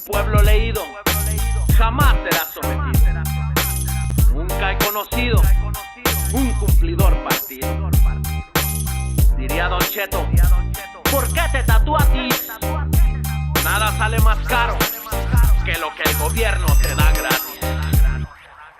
pueblo leído jamás será sometido. Nunca he conocido un cumplidor partido. Diría Don Cheto, ¿por qué te tatúas? Nada sale más caro que lo que el gobierno te da gratis.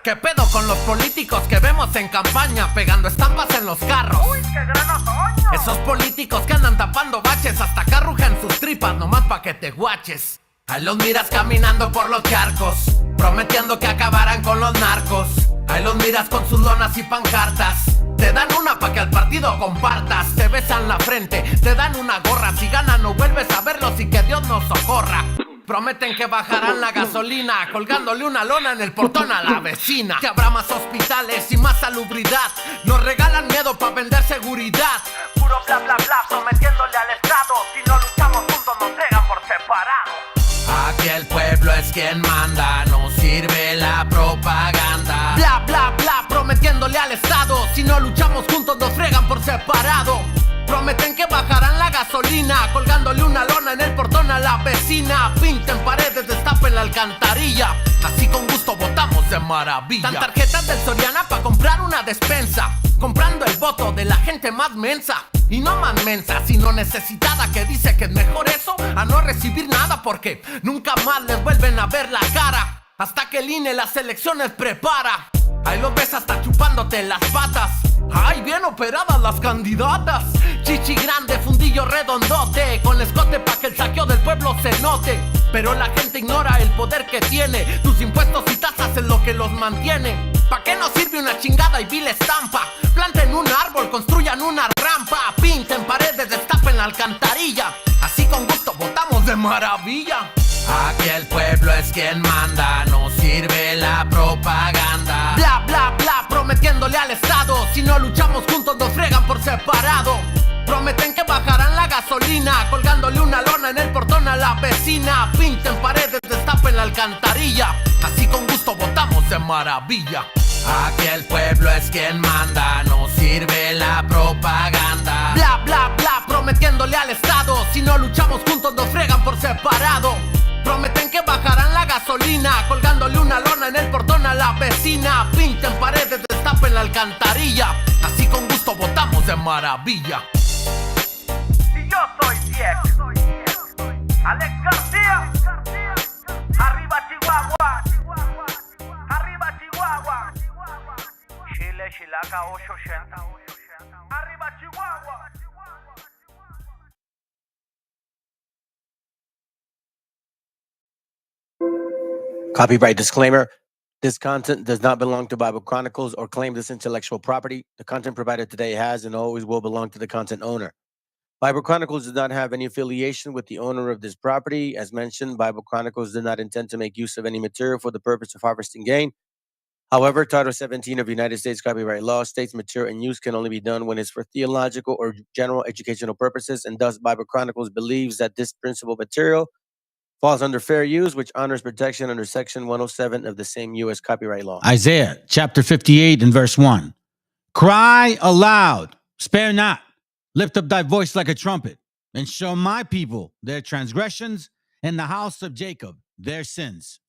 ¿Qué pedo con los políticos que vemos en campaña pegando estampas en los carros? ¡Uy, qué gran otoño! Esos políticos que andan tapando baches hasta que arrujan sus tripas nomás pa' que te guaches. Ahí los miras caminando por los charcos, prometiendo que acabarán con los narcos. Ahí los miras con sus lonas y pancartas. Te dan una pa' que al partido compartas. Te besan la frente, te dan una gorra. Si ganan no vuelves a verlos y que Dios nos socorra. Prometen que bajarán la gasolina, colgándole una lona en el portón a la vecina. Que habrá más hospitales y más salubridad. Nos regalan miedo pa' vender seguridad. Puro bla bla bla, prometiéndole al Estado. Si no luchamos juntos nos fregan por separado. Aquí el pueblo es quien manda, no sirve la propaganda. Bla bla bla, prometiéndole al Estado. Si no luchamos juntos nos fregan por separado. Prometen que bajarán la gasolina, colgándole una lona en el portón a la vecina. Pinten paredes, destapen la alcantarilla. Así con gusto votamos de maravilla. Dan tarjetas del Soriana pa' comprar una despensa, comprando el voto de la gente más mensa. Y no más mensa, sino necesitada, que dice que es mejor eso a no recibir nada, porque nunca más les vuelven a ver la cara hasta que el INE las elecciones prepara. Ahí los ves hasta chupándote las patas. Ay, bien operadas las candidatas. Chichi grande, fundillo redondote, con escote pa' que el saqueo del pueblo se note. Pero la gente ignora el poder que tiene. Tus impuestos y tasas es lo que los mantiene. ¿Pa' qué nos sirve una chingada y vil estampa? Planten un árbol, construyan una rampa, pinten paredes, destapen la alcantarilla. Así con gusto votamos de maravilla. Aquí el pueblo es quien manda, no sirve la propaganda. Bla bla bla, prometiéndole al Estado. Si no luchamos juntos nos fregan por separado. Prometen que bajarán la gasolina, colgándole una lona en el portón a la vecina. Pinten paredes, destapen la alcantarilla. Así con gusto votamos de maravilla. Aquí el pueblo es quien manda, no sirve la propaganda. Bla bla bla, prometiéndole al Estado. Si no luchamos juntos nos fregan por separado. Prometen que bajarán la gasolina, colgándole una lona en el portón a la vecina. Pinten paredes, destapen la alcantarilla. Así con gusto votamos de maravilla. Y yo soy viejo. Alex García. Arriba Chihuahua. Arriba Chihuahua. Chile, Chilaca 880. Arriba Chihuahua. Copyright disclaimer. This content does not belong to Bible Chronicles or claim this intellectual property. The content provided today has and always will belong to the content owner. Bible Chronicles does not have any affiliation with the owner of this property. As mentioned, Bible Chronicles did not intend to make use of any material for the purpose of harvesting gain. However, Title 17 of United States copyright law states material and use can only be done when it's for theological or general educational purposes, and thus Bible Chronicles believes that this principal material falls under fair use, which honors protection under Section 107 of the same U.S. copyright law. Isaiah chapter 58 and verse 1. Cry aloud, spare not, lift up thy voice like a trumpet, and show my people their transgressions, and the house of Jacob their sins.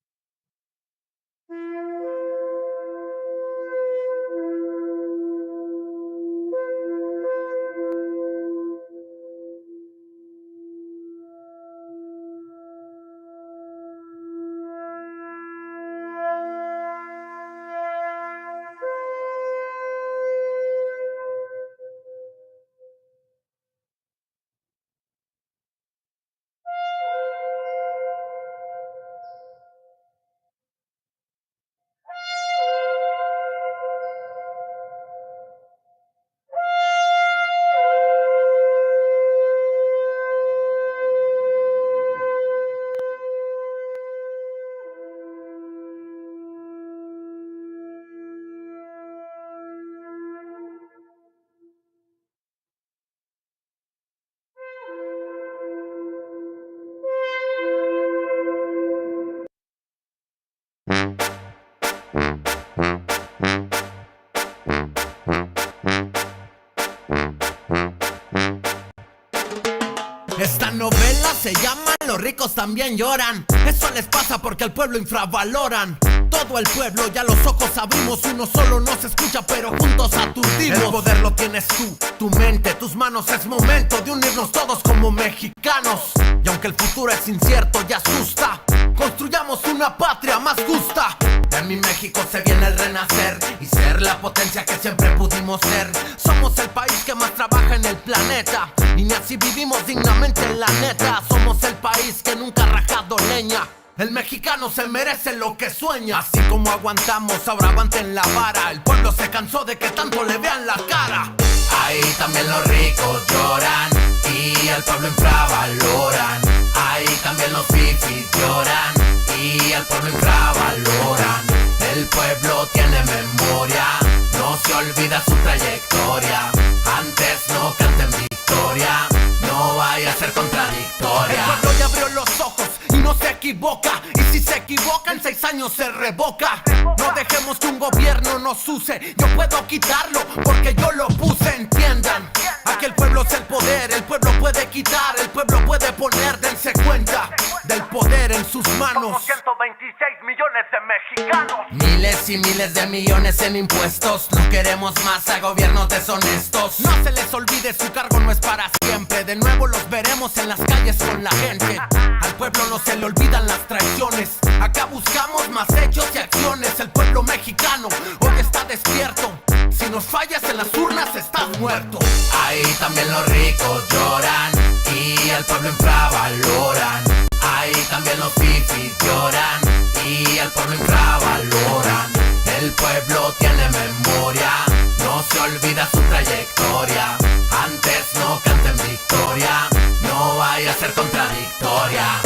novelas se llaman Los ricos también lloran. Eso les pasa porque al pueblo infravaloran. Todo el pueblo, ya los ojos abrimos. Uno solo no se escucha, pero juntos aturdimos. El poder lo tienes tú, tu mente, tus manos. Es momento de unirnos todos como mexicanos. Y aunque el futuro es incierto y asusta, construyamos una patria más justa. En mi México se viene el renacer y ser la potencia que siempre pudimos ser. Somos el país que más trabaja en el planeta y ni así vivimos dignamente en la neta. Somos el país que nunca ha rajado leña. El mexicano se merece lo que sueña. Así como aguantamos, ahora aguanten la vara. El pueblo se cansó de que tanto le vean la cara. Ahí también los ricos lloran y el pueblo infravaloran. Ahí también los fifis lloran y el pueblo infravaloran. El pueblo tiene memoria, no se olvida su trayectoria. Antes no canten victoria, no vaya a ser contradictoria. El pueblo ya abrió los ojos y no se equivoca. Y si se equivoca en 6 años se revoca. No dejemos que un gobierno nos use. Yo puedo quitarlo porque yo lo puse, entiendan. Aquí el pueblo es el poder, el pueblo puede quitar, el pueblo puede poner. Dense cuenta del poder en sus manos. Somos 126 millones de mexicanos. Miles y miles de millones en impuestos. No queremos más a gobiernos deshonestos. No se les olvide, su cargo no es para siempre. De nuevo los veremos en las calles con la gente. Al pueblo no se le olvidan las traiciones. Acá buscamos más hechos y acciones. El pueblo mexicano hoy está despierto. Si nos fallas en las urnas estás muerto. Ahí también los ricos lloran y el pueblo infravaloran. Ahí también los fifis lloran y el pueblo infravaloran. El pueblo tiene memoria, no se olvida su trayectoria. Antes no canten victoria, no vaya a ser contradictoria.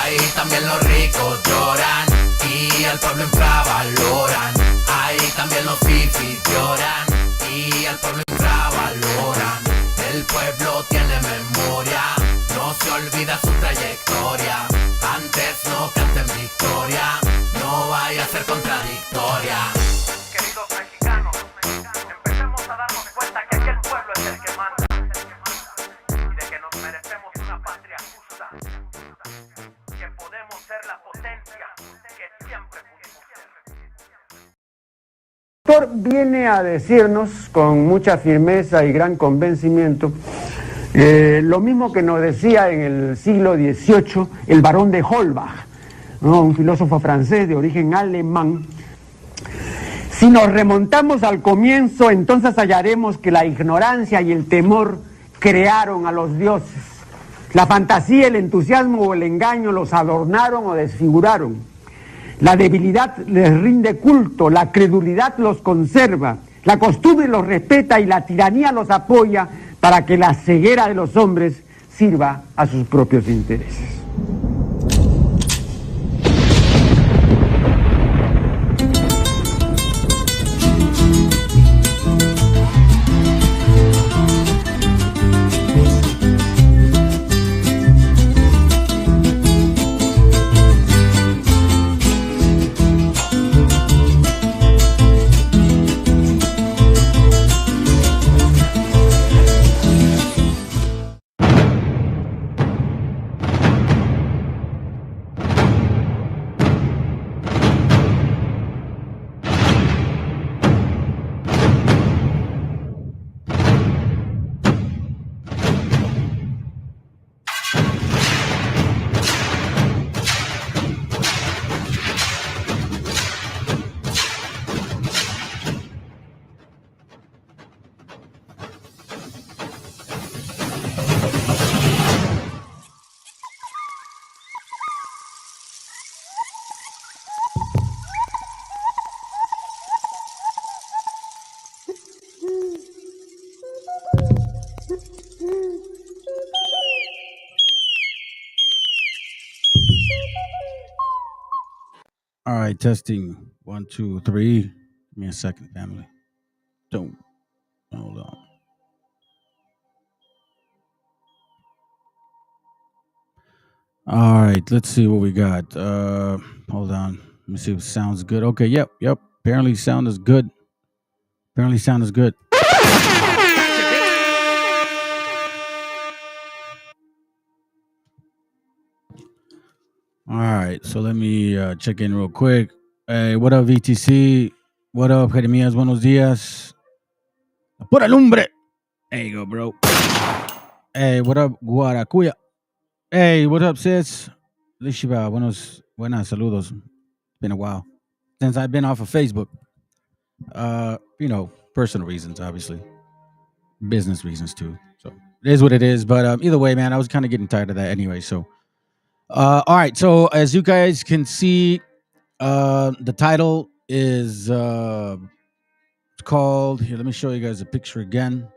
Ahí también los ricos lloran y el pueblo infravaloran. Ahí también los fifis lloran y el pueblo infravaloran. El pueblo tiene memoria, no se olvida su trayectoria. Antes no canten victoria, no vaya a ser contradictoria. Queridos mexicanos, empecemos a darnos cuenta que aquí el pueblo es el que manda y de que nos merecemos una patria justa, que podemos ser la potencia que siempre pudimos ser. El autor viene a decirnos con mucha firmeza y gran convencimiento lo mismo que nos decía en el siglo XVIII el barón de Holbach, ¿no? Un filósofo francés de origen alemán. Si nos remontamos al comienzo, entonces hallaremos que la ignorancia y el temor crearon a los dioses. La fantasía, el entusiasmo o el engaño los adornaron o desfiguraron. La debilidad les rinde culto, la credulidad los conserva, la costumbre los respeta y la tiranía los apoya para que la ceguera de los hombres sirva a sus propios intereses. All right, testing 1, 2, 3. Give me a second, family. Don't hold on. All right, let's see what we got. Hold on. Let me see if it sounds good. Okay, yep. Apparently sound is good. All right, so let me check in real quick. Hey, what up, VTC? What up, Jeremias? Buenos días. Por el lumbre. There you go, bro. Hey, what up, Guaracuya? Hey, what up, sis? Lishiba, buenas, saludos. Been a while since I've been off of Facebook. Personal reasons, obviously. Business reasons, too. So it is what it is. But either way, man, I was kind of getting tired of that anyway. So, all right. So as you guys can see, the title is it's called, here, let me show you guys a picture again.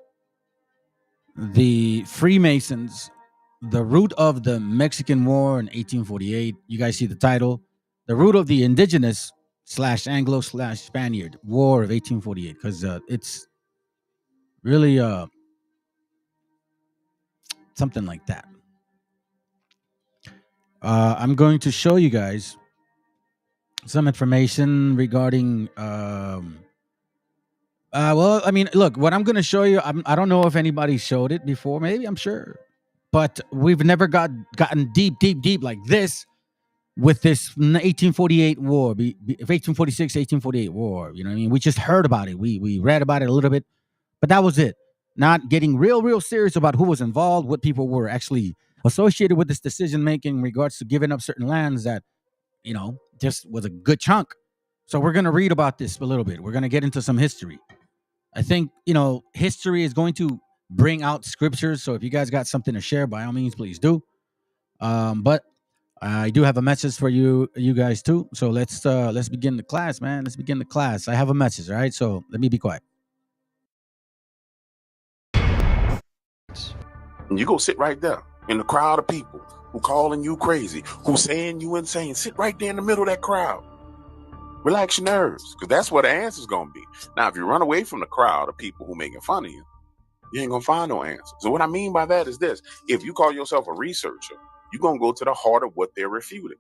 The Freemasons, the root of the Mexican War in 1848. You guys see the title, the root of the indigenous / Anglo / Spaniard War of 1848, because it's really something like that. I'm going to show you guys some information regarding well, I mean, look, what I'm going to show you, I don't know if anybody showed it before. Maybe, I'm sure. But we've never gotten deep like this with this 1848 war, 1846, 1848 war. You know what I mean? We just heard about it. We read about it a little bit, but that was it. Not getting real serious about who was involved, what people were actually associated with this decision making in regards to giving up certain lands that, just was a good chunk. So we're going to read about this a little bit. We're going to get into some history. I think, history is going to bring out scriptures. So if you guys got something to share, by all means, please do. But I do have a message for you guys too. So let's begin the class, man. Let's begin the class. I have a message, all right? So let me be quiet. And you go sit right there in the crowd of people who calling you crazy, who saying you insane. Sit right there in the middle of that crowd. Relax your nerves, because that's what the answer's going to be. Now, if you run away from the crowd of people who making fun of you, you ain't going to find no answer. So what I mean by that is this. If you call yourself a researcher, you're going to go to the heart of what they're refuting.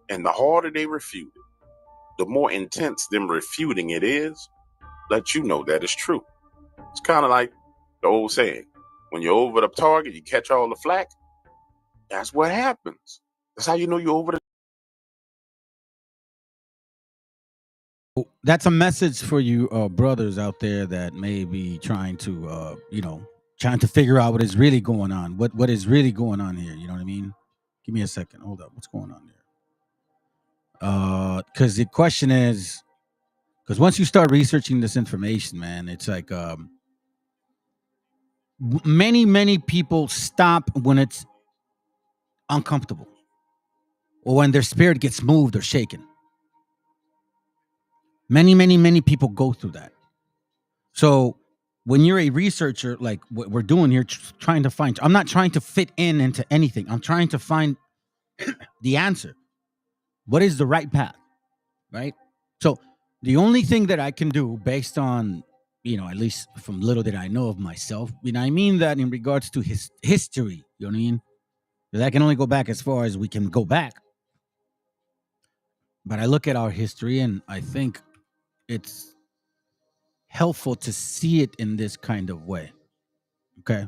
And the harder they refute it, the more intense them refuting it is, let you know that it's true. It's kind of like the old saying, when you're over the target, you catch all the flack. That's what happens. That's how you know you're over the. That's a message for you brothers out there that may be trying to figure out what is really going on. What is really going on here? You know what I mean? Give me a second. Hold up. What's going on here? Because the question is, because once you start researching this information, man, it's like many people stop when it's uncomfortable or when their spirit gets moved or shaken. Many people go through that. So when you're a researcher, like what we're doing here, trying to find, I'm not trying to fit into anything. I'm trying to find the answer. What is the right path, right? So the only thing that I can do based on, at least from little that I know of myself, I mean that in regards to history, you know what I mean? Because I can only go back as far as we can go back. But I look at our history and I think it's helpful to see it in this kind of way. Okay.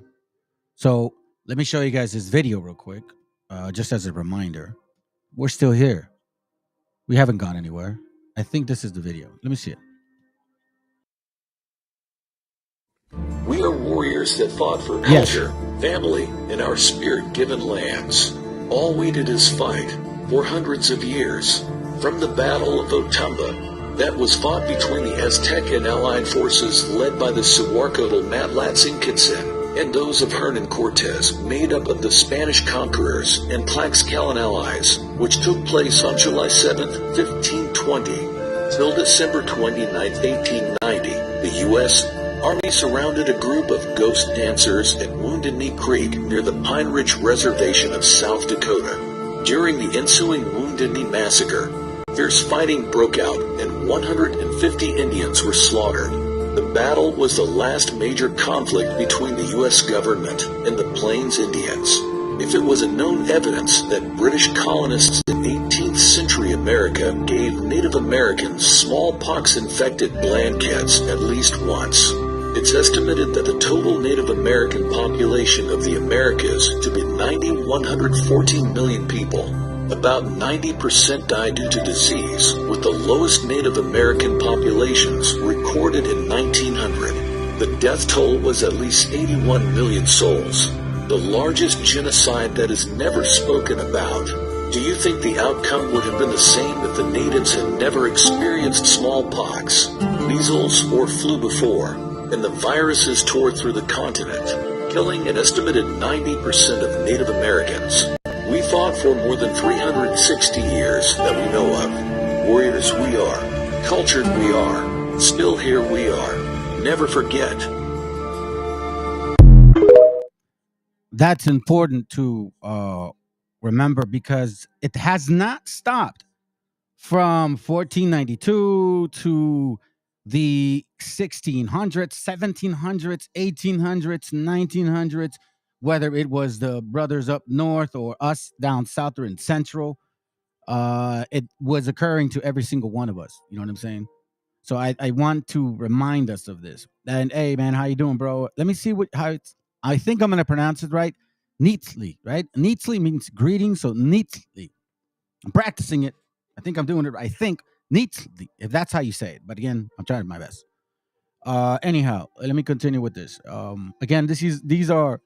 So let me show you guys this video real quick. Just as a reminder, we're still here. We haven't gone anywhere. I think this is the video. Let me see it. We are warriors that fought for culture, family, and our spirit-given lands. All we did is fight for hundreds of years. From the Battle of Otumba, that was fought between the Aztec and Allied forces led by the Suwarcotl Matlatzin-Kitzin and those of Hernan Cortez, made up of the Spanish conquerors and Tlaxcalan allies, which took place on July 7, 1520, till December 29, 1890. The U.S. Army surrounded a group of ghost dancers at Wounded Knee Creek near the Pine Ridge Reservation of South Dakota. During the ensuing Wounded Knee Massacre, fierce fighting broke out and 150 Indians were slaughtered. The battle was the last major conflict between the U.S. government and the Plains Indians. If it was a known evidence that British colonists in 18th century America gave Native Americans smallpox-infected blankets at least once. It's estimated that the total Native American population of the Americas to be 114 million people. About 90% died due to disease, with the lowest Native American populations recorded in 1900. The death toll was at least 81 million souls, the largest genocide that is never spoken about. Do you think the outcome would have been the same if the natives had never experienced smallpox, measles, or flu before, and the viruses tore through the continent, killing an estimated 90% of Native Americans? We fought for more than 360 years that we know of. Warriors we are, cultured we are, still here we are. Never forget. That's important to remember, because it has not stopped from 1492 to the 1600s, 1700s, 1800s, 1900s, whether it was the brothers up north or us down south or in central. It was occurring to every single one of us. You know what I'm saying? So I want to remind us of this. And hey, man, how you doing, bro? Let me see how it's. I think I'm going to pronounce it right. Neatly, right? Neatly means greeting. So neatly. I'm practicing it. I think I'm doing it. I think neatly, if that's how you say it. But again, I'm trying my best. Anyhow, let me continue with this. Again, these are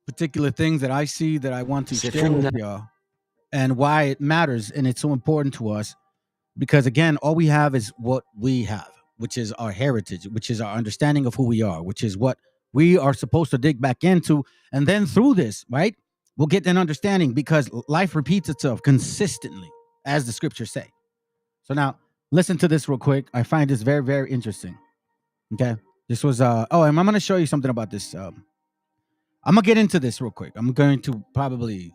particular things that I see that I want to share with y'all, and why it matters, and it's so important to us. Because again, all we have is what we have, which is our heritage, which is our understanding of who we are, which is what we are supposed to dig back into. And then through this, right, we'll get an understanding, because life repeats itself consistently, as the scriptures say. So now, listen to this real quick. I find this very, very interesting. Okay. This was, and I'm going to show you something about this. I'm going to get into this real quick. I'm going to probably,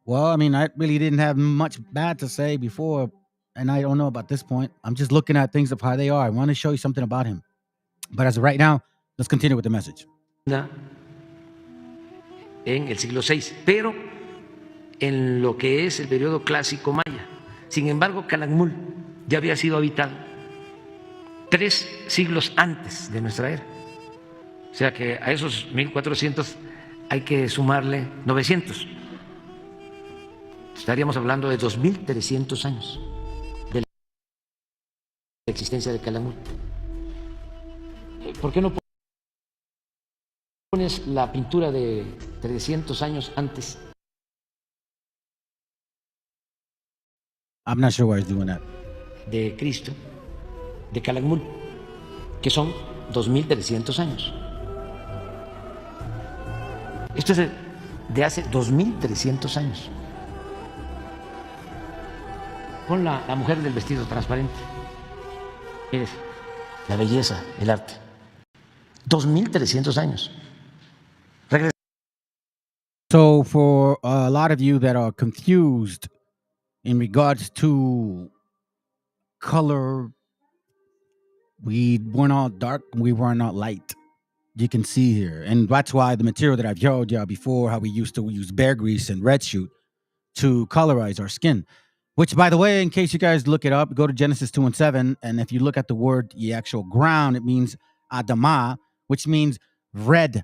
well, I mean, I really didn't have much bad to say before, and I don't know about this point. I'm just looking at things of how they are. I want to show you something about him. But as of right now, let's continue with the message. En el siglo VI, pero en lo que es el periodo clásico maya. Sin embargo, Calakmul ya había sido habitado 3 siglos antes de nuestra era. O sea que a esos 1400 hay que sumarle 900. Estaríamos hablando de 2300 años de la existencia de Calakmul. ¿Por qué no pones la pintura de 300 años antes? I'm not sure why he's doing that. De Cristo, de Calakmul, que son 2300 años. Esto es de hace 2300 años. Con la mujer del vestido transparente. Es la belleza, el arte. 2300 años. So for a lot of you that are confused in regards to color, we weren't all dark, we were not light. You can see here. And that's why the material that I've showed you before, how we used to use bear grease and red shoot to colorize our skin. Which, by the way, in case you guys look it up, go to Genesis 2:7, and if you look at the word, the actual ground, it means Adamah, which means red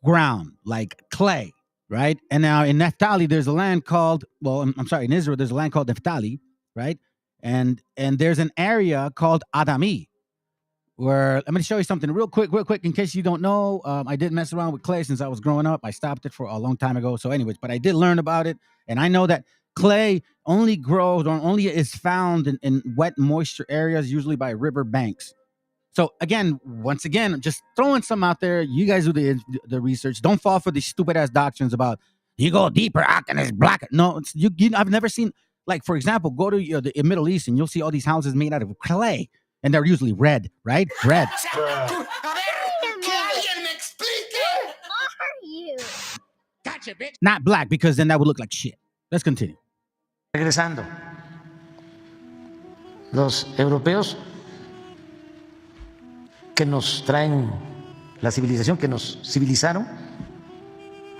ground, like clay, right? And now in Naphtali, there's a land called, in Israel, there's a land called Naphtali, right? And there's an area called Adami, where, let me show you something real quick, in case you don't know. I did mess around with clay since I was growing up. I stopped it for a long time ago. So anyways, but I did learn about it. And I know that clay only grows, or only is found in wet, moisture areas, usually by river banks. So again, once again, just throwing some out there. You guys do the research. Don't fall for these stupid ass doctrines about you go deeper, and it's black. No, I've never seen, like, for example, go to the Middle East and you'll see all these houses made out of clay, and they're usually red, right? Red. Not black, because then that would look like shit. Let's continue. Regresando. Los europeos que nos traen la civilización, que nos civilizaron,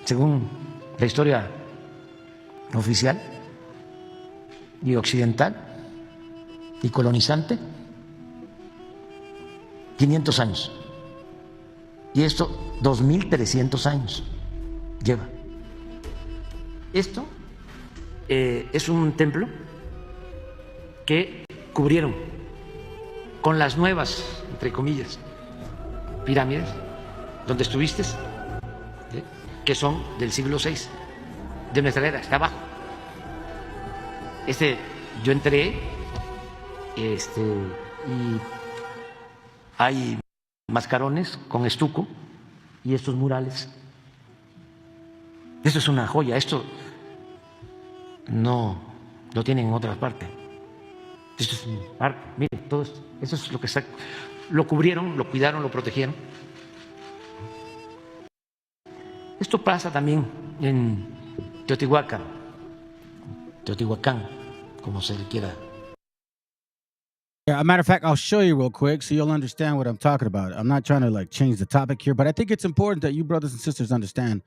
según la historia oficial y occidental y colonizante, 500 años. Y esto 2300 años lleva. Esto es un templo que cubrieron con las nuevas, entre comillas, pirámides, donde estuviste, que son del siglo VI de nuestra era, está abajo. Yo entré, y hay mascarones con estuco y estos murales. Esto es una joya, esto no lo tienen en otras partes. Esto es un arte, miren, todo esto, eso es lo que está, lo cubrieron, lo cuidaron, lo protegieron. Esto pasa también en Teotihuacán, como se le quiera. Yeah, a matter of fact, I'll show you real quick so you'll understand what I'm talking about. I'm not trying to like change the topic here, but I think it's important that you brothers and sisters understand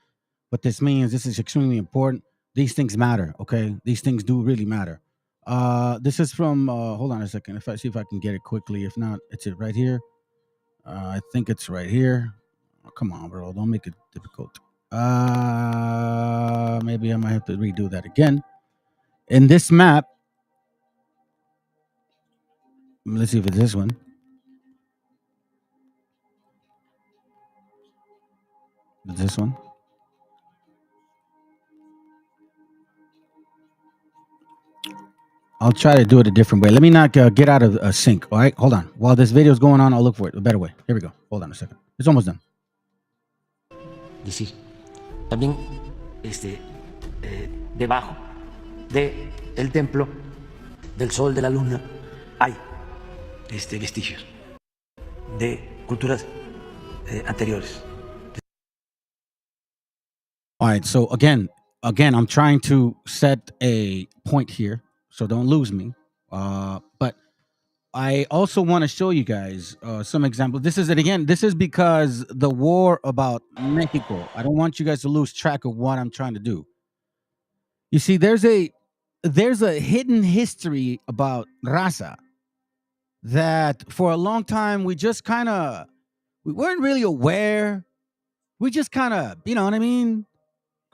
what this means. This is extremely important. These things matter, okay? These things do really matter. This is from, hold on a second. If I see if I can get it quickly. If not, it's it right here. I think it's right here. Oh, come on, bro. Don't make it difficult. Maybe I might have to redo that again. In this map, let's see if it's this one. This one. I'll try to do it a different way. Let me not get out of sync. All right, hold on. While this video is going on, I'll look for it a better way. Here we go. Hold on a second. It's almost done. Decir, también debajo de el templo del sol, de la luna, hay vestigios de culturas anteriores. All right, so again, I'm trying to set a point here, so don't lose me. But I also want to show you guys some examples. This is because the war about Mexico. I don't want you guys to lose track of what I'm trying to do. You see, there's a hidden history about raza that for a long time we weren't really aware. We just kind of, you know what I mean,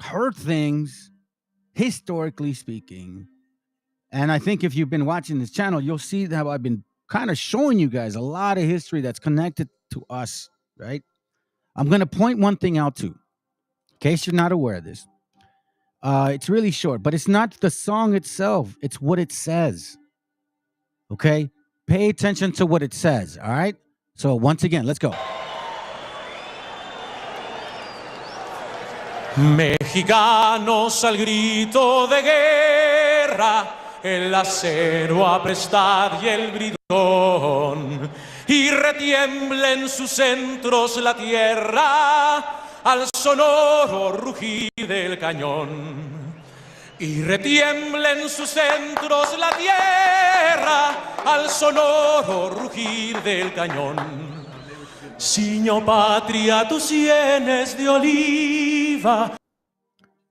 heard things, historically speaking. And I think if you've been watching this channel, you'll see how I've been kind of showing you guys a lot of history that's connected to us, right? I'm going to point one thing out too, in case you're not aware of this. It's really short, but it's not the song itself. It's what it says. Okay? Pay attention to what it says, all right? So once again, let's go. Mexicanos al grito de guerra, el acero aprestad y el bridón, y retiembla en sus centros la tierra al sonoro rugir del cañón. Y retiembla en sus centros la tierra al sonoro rugir del cañón. Siño patria, tus sienes de oliva.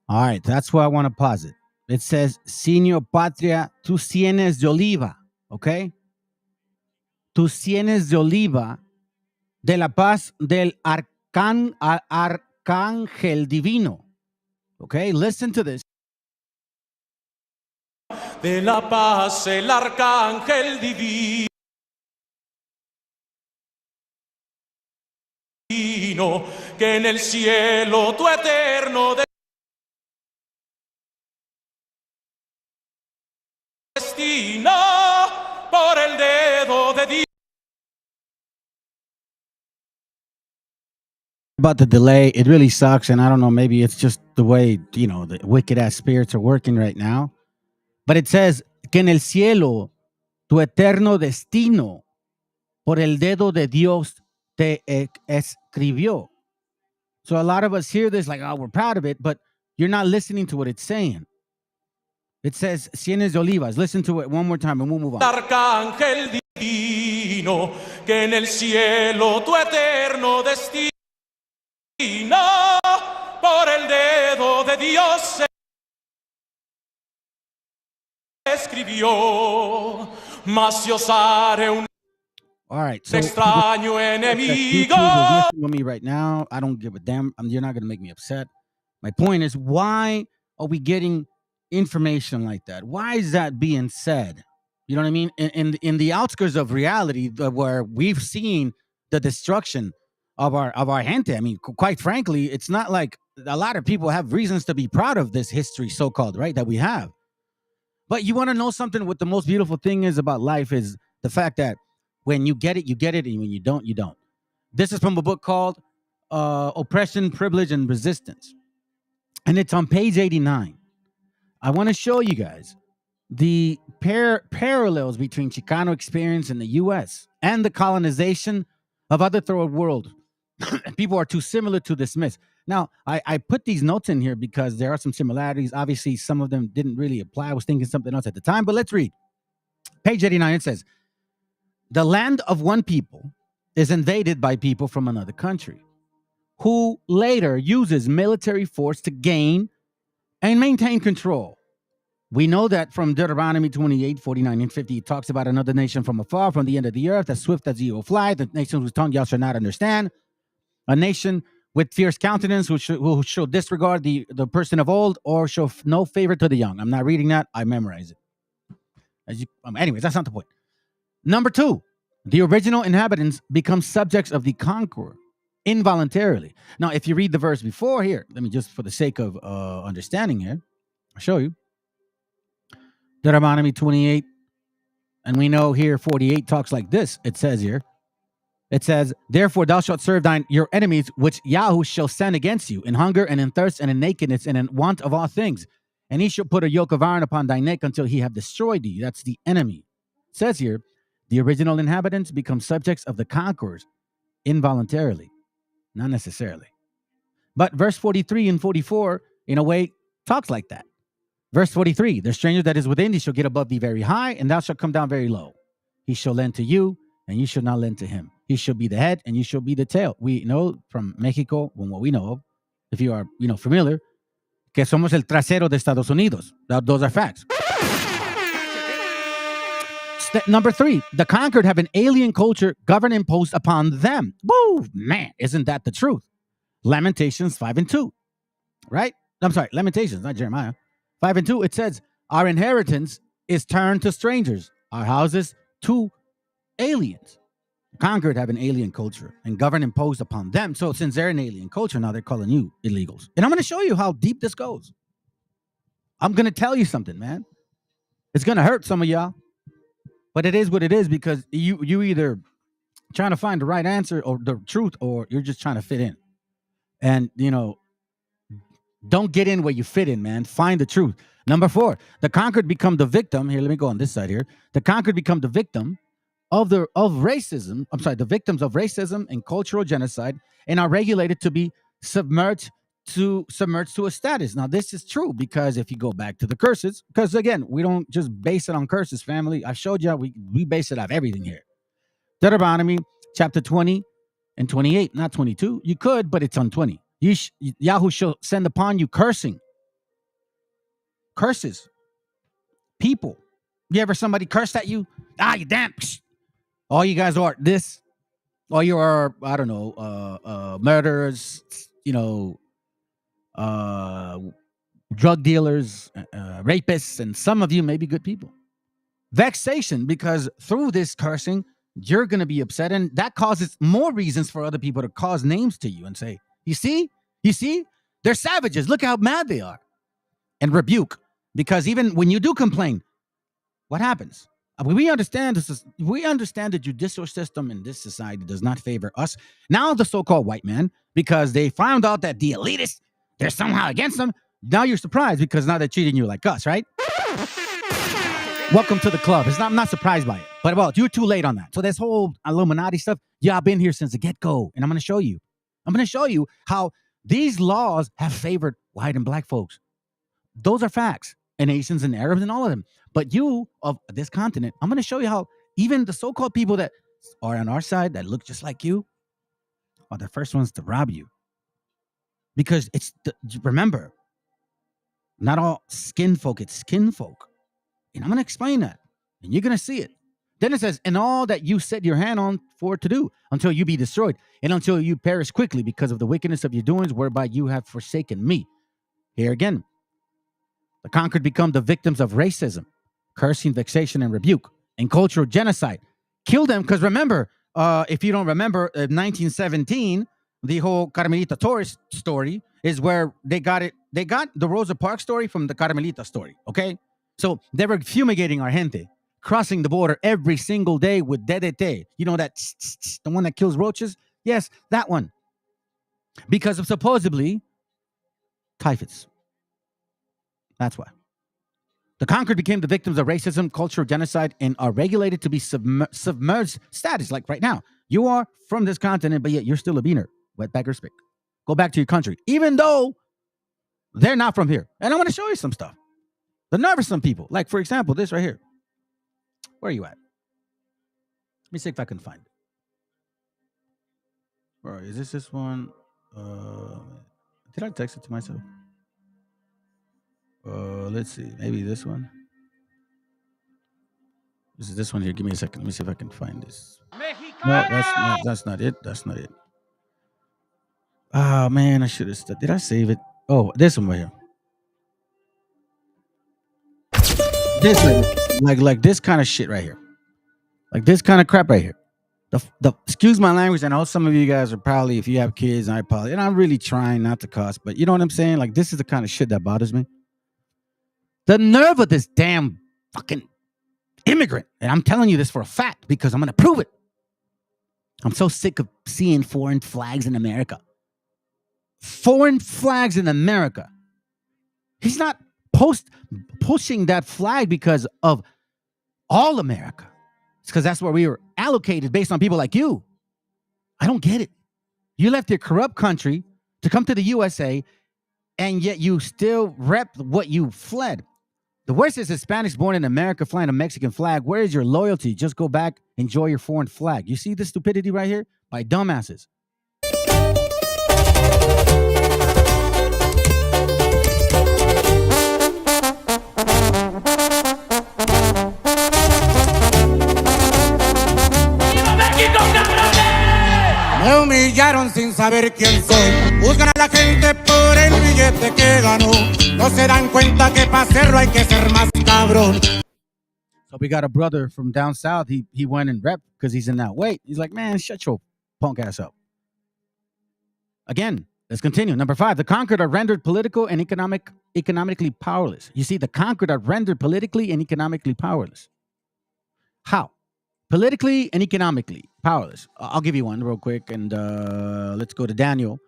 All right, that's where I want to pause it. It says, Siño patria, tus sienes de oliva, okay? Tus sienes de oliva de la paz del arcángel divino. Okay, listen to this. De la paz el arcángel divino. Que en el cielo tu eterno destino por el dedo de Dios. About the delay, it really sucks, and I don't know, maybe it's just the way, you know, the wicked ass spirits are working right now. But it says que en el cielo tu eterno destino por el dedo de Dios te escribió. So a lot of us hear this like, oh, we're proud of it, but you're not listening to what it's saying. It says, Sienes de Olivas. Listen to it one more time and we'll move on. Arcángel divino, que en el cielo tu eterno destino por el dedo de Dios se escribió, mas yo osaré un all right, so extraño enemigo. With me right now, I don't give a damn. You're not going to make me upset. My point is, why are we getting information like that? Why is that being said? You know what I mean? In the outskirts of reality, where we've seen the destruction of our gente. I mean, quite frankly, it's not like a lot of people have reasons to be proud of this history, so-called, right, that we have. But you want to know something? What the most beautiful thing is about life is the fact that when you get it, you get it, and when you don't, you don't. This is from a book called Oppression, Privilege, and Resistance. And it's on page 89. I want to show you guys the parallels between Chicano experience in the U.S. and the colonization of other third world. People are too similar to dismiss. Now, I put these notes in here because there are some similarities. Obviously, some of them didn't really apply. I was thinking something else at the time, but let's read. Page 89, it says, the land of one people is invaded by people from another country, who later uses military force to gain and maintain control. We know that from Deuteronomy 28, 49, and 50, it talks about another nation from afar, from the end of the earth, as swift as the eagle fly, the nation whose tongue y'all shall not understand, a nation with fierce countenance who shall disregard the person of old or show no favor to the young. I'm not reading that. I memorize it. Anyways, that's not the point. Number 2, the original inhabitants become subjects of the conqueror involuntarily. Now, if you read the verse before here, let me just, for the sake of understanding here, I'll show you. Deuteronomy 28, and we know here 48 talks like this. It says here, it says, therefore thou shalt serve your enemies, which Yahweh shall send against you, in hunger and in thirst and in nakedness and in want of all things. And he shall put a yoke of iron upon thy neck until he have destroyed thee. That's the enemy. It says here, the original inhabitants become subjects of the conquerors involuntarily, not necessarily. But verse 43 and 44, in a way, talks like that. Verse 43, the stranger that is within thee shall get above thee very high, and thou shalt come down very low. He shall lend to you, and you shall not lend to him. He shall be the head, and you shall be the tail. We know from Mexico, from what we know of, if you are familiar, que somos el trasero de Estados Unidos. Those are facts. Number 3, the conquered have an alien culture governed imposed upon them. Woo, man, isn't that the truth? Lamentations 5 and 2, right? I'm sorry, Lamentations, not Jeremiah. 5 and 2, it says, our inheritance is turned to strangers, our houses to aliens. Conquered have an alien culture and govern imposed upon them. So since they're an alien culture, now they're calling you illegals. And I'm going to show you how deep this goes. I'm going to tell you something, man. It's going to hurt some of y'all, but it is what it is, because you either trying to find the right answer or the truth, or you're just trying to fit in. And, don't get in where you fit in, man. Find the truth. Number 4, the conquered become the victim. Here, let me go on this side here. The conquered become the victim of racism. I'm sorry, the victims of racism and cultural genocide, and are regulated to be submerged to a status. Now, this is true because if you go back to the curses, because again, we don't just base it on curses, family. I showed you we base it off everything here. Deuteronomy chapter 20 and 28, not 22. You could, but it's on 20. Yahweh shall send upon you curses. People. You ever somebody cursed at you? You damn. All you guys are this. All you are, I don't know, murderers, drug dealers, rapists, and some of you may be good people. Vexation, because through this cursing, you're going to be upset, and that causes more reasons for other people to cause names to you and say, You see, they're savages. Look how mad they are. And rebuke, because even when you do complain, what happens? We understand the judicial system in this society does not favor us. Now the so-called white man, because they found out that the elitists, they're somehow against them. Now you're surprised because now they're treating you like us, right? Welcome to the club. I'm not surprised by it. But well, you're too late on that. So this whole Illuminati stuff, I've been here since the get-go. And I'm going to show you. I'm going to show you how these laws have favored white and black folks. Those are facts. And Asians and Arabs and all of them. But you of this continent, I'm going to show you how even the so-called people that are on our side that look just like you are the first ones to rob you. Because remember, not all skin folk, it's skin folk. And I'm going to explain that. And you're going to see it. Then it says, and all that you set your hand on for to do until you be destroyed and until you perish quickly because of the wickedness of your doings whereby you have forsaken me. Here again. The conquered become the victims of racism, cursing, vexation, and rebuke, and cultural genocide. Kill them because remember, if you don't remember, 1917, the whole Carmelita Torres story is where they got it. They got the Rosa Parks story from the Carmelita story, okay? So they were fumigating our gente, crossing the border every single day with DDT. You know that, the one that kills roaches? Yes, that one. Because of supposedly typhus. That's why. The conquered became the victims of racism, cultural genocide, and are regulated to be submerged status. Like right now, you are from this continent, but yet you're still a beaner. Wetback spick. Go back to your country, even though they're not from here. And I want to show you some stuff. The nerve of some people. Like, for example, this right here. Where are you at? Let me see if I can find it. Where is this one? Did I text it to myself? Let's see. Maybe this one. This is this one here. Give me a second. Let me see if I can find this. No, that's not it. That's not it. Oh man, I should have. Did I save it? Oh, this one right here. This one, like this kind of shit right here. Like this kind of crap right here. The excuse my language. I know some of you guys are probably, if you have kids, I apologize. And I'm really trying not to cuss, but you know what I'm saying? Like this is the kind of shit that bothers me. The nerve of this damn fucking immigrant. And I'm telling you this for a fact because I'm going to prove it. I'm so sick of seeing foreign flags in America. Foreign flags in America. He's not pushing that flag because of all America. It's because that's where we were allocated based on people like you. I don't get it. You left your corrupt country to come to the USA, and yet you still rep what you fled. The worst is Hispanics born in America flying a Mexican flag. Where is your loyalty? Just go back, enjoy your foreign flag. You see this stupidity right here? By dumbasses. Me humillaron sin saber quién soy. Juzgan a la gente por el billete que ganó. No se dan cuenta que para hacerlo hay que ser más cabrón. So we got a brother from down south. He went and rep because he's in that weight. He's like, man, shut your punk ass up. Again, let's continue. Number 5, the conquered are rendered political and economically powerless. You see, the conquered are rendered politically and economically powerless. How? Politically and economically powerless. I'll give you one real quick, and let's go to Daniel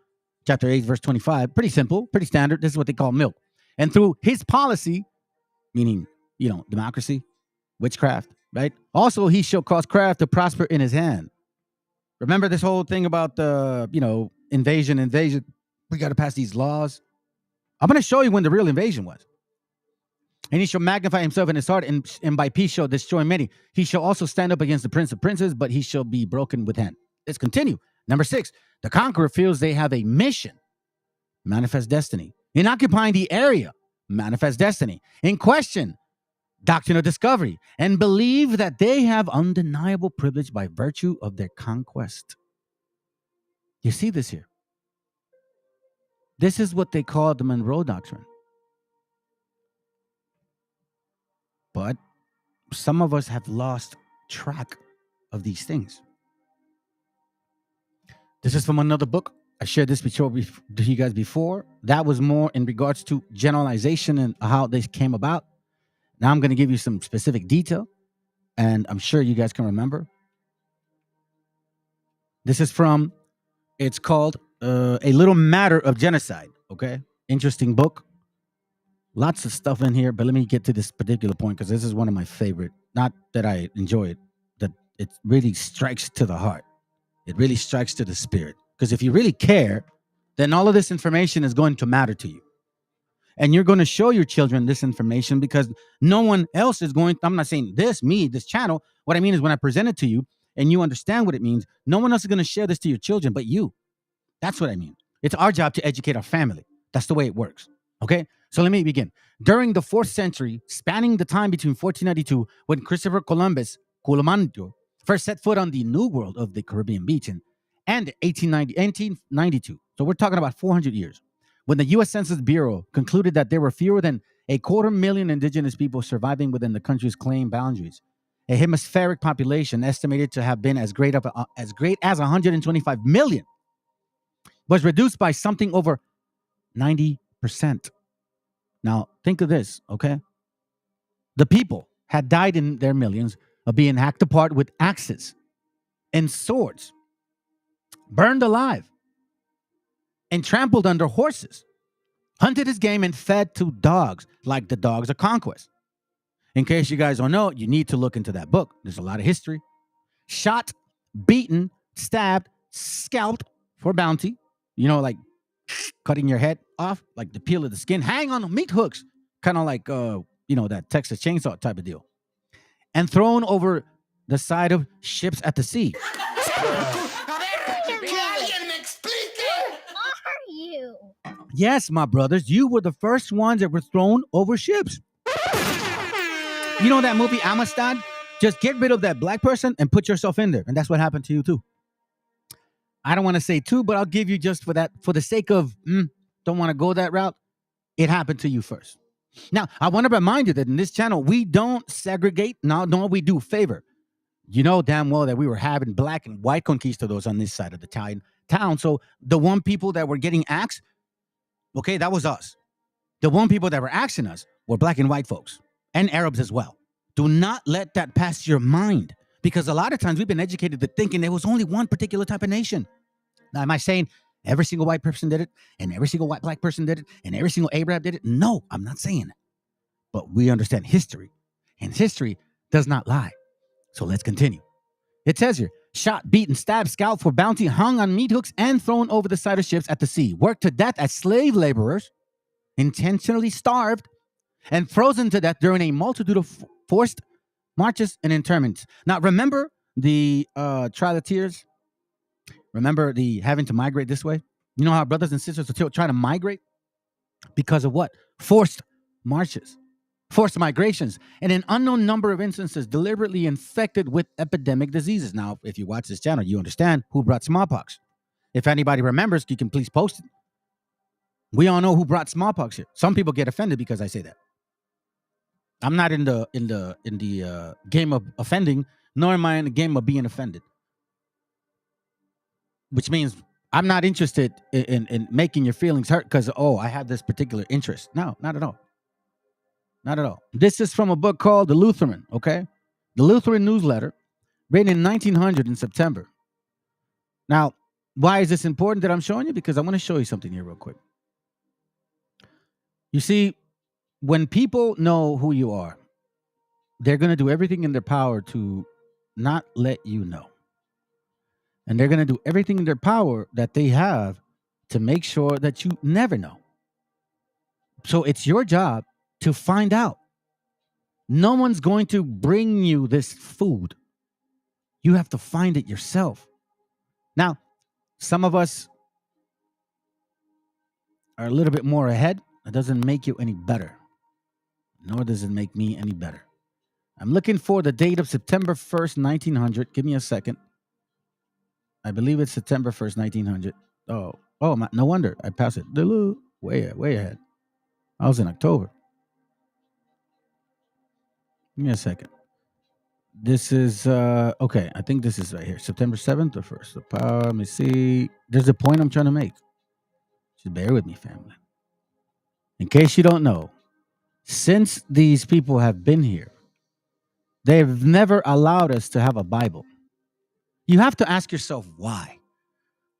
chapter 8, verse 25. Pretty simple, pretty standard. This is what they call milk. And through his policy, meaning, democracy, witchcraft, right? Also, he shall cause craft to prosper in his hand. Remember this whole thing about the, invasion. We got to pass these laws. I'm going to show you when the real invasion was. And he shall magnify himself in his heart, and by peace shall destroy many. He shall also stand up against the prince of princes, but he shall be broken with hand. Let's continue. Number 6, the conqueror feels they have a mission. Manifest destiny. In occupying the area, manifest destiny. In question, doctrine of discovery. And believe that they have undeniable privilege by virtue of their conquest. You see this here. This is what they call the Monroe Doctrine. But some of us have lost track of these things. This is from another book. I shared this to you guys before. That was more in regards to generalization and how this came about. Now I'm going to give you some specific detail, and I'm sure you guys can remember. This is from, it's called A Little Matter of Genocide. Okay? Interesting book. Lots of stuff in here, but let me get to this particular point because this is one of my favorite. Not that I enjoy it, that it really strikes to the heart. It really strikes to the spirit. Because if you really care, then all of this information is going to matter to you. And you're going to show your children this information because no one else is going. I'm not saying this channel. What I mean is when I present it to you and you understand what it means, no one else is going to share this to your children but you. That's what I mean. It's our job to educate our family. That's the way it works. Okay? So let me begin. During the 4th century, spanning the time between 1492, when Christopher Columbus, first set foot on the New World of the Caribbean beach, and 1892. So we're talking about 400 years. When the U.S. Census Bureau concluded that there were fewer than 250,000 indigenous people surviving within the country's claimed boundaries. A hemispheric population estimated to have been as great as 125 million was reduced by something over 90%. Now, think of this, okay? The people had died in their millions of being hacked apart with axes and swords, burned alive, and trampled under horses, hunted as game, and fed to dogs like the dogs of conquest. In case you guys don't know, you need to look into that book. There's a lot of history. Shot, beaten, stabbed, scalped for bounty. You know, like cutting your head off, like the peel of the skin, hang on meat hooks, kind of like, that Texas chainsaw type of deal. And thrown over the side of ships at the sea. Yes, my brothers, you were the first ones that were thrown over ships. You know that movie Amistad? Just get rid of that black person and put yourself in there. And that's what happened to you too. I don't want to say too, but I'll give you just for the sake of, don't want to go that route. It happened to you first. Now, I want to remind you that in this channel, we don't segregate. No, we do favor. You know damn well that we were having black and white conquistadors on this side of the town. So the one people that were getting axed, okay, that was us. The one people that were axing us were black and white folks and Arabs as well. Do not let that pass your mind, because a lot of times we've been educated to thinking there was only one particular type of nation. Now, am I saying every single white person did it and every single white black person did it and every single Arab did it? No, I'm not saying that. But we understand history, and history does not lie. So let's continue. It says here, shot, beaten, stabbed, scalped for bounty, hung on meat hooks, and thrown over the side of ships at the sea, worked to death as slave laborers, intentionally starved, and frozen to death during a multitude of forced marches and internments. Now, remember the Trail of Tears? Remember the having to migrate this way? You know how brothers and sisters are trying to migrate? Because of what? Forced marches, forced migrations, and an unknown number of instances deliberately infected with epidemic diseases. Now, if you watch this channel, you understand who brought smallpox. If anybody remembers, you can please post it. We all know who brought smallpox here. Some people get offended because I say that. I'm not in the game of offending, nor am I in the game of being offended. Which means I'm not interested in making your feelings hurt because, I have this particular interest. No, not at all. Not at all. This is from a book called The Lutheran, okay? The Lutheran Newsletter, written in 1900 in September. Now, why is this important that I'm showing you? Because I want to show you something here real quick. You see, when people know who you are, they're going to do everything in their power to not let you know. And they're going to do everything in their power that they have to make sure that you never know. So it's your job to find out. No one's going to bring you this food. You have to find it yourself. Now, some of us are a little bit more ahead. It doesn't make you any better. Nor does it make me any better. I'm looking for the date of September 1st, 1900. Give me a second. I believe it's September 1st, 1900. Oh, no wonder. I passed it. Way ahead. I was in October. Give me a second. This is, okay. I think this is right here. September 7th or 1st. Let me see. There's a point I'm trying to make. Just bear with me, family. In case you don't know, since these people have been here, they've never allowed us to have a Bible. You have to ask yourself why.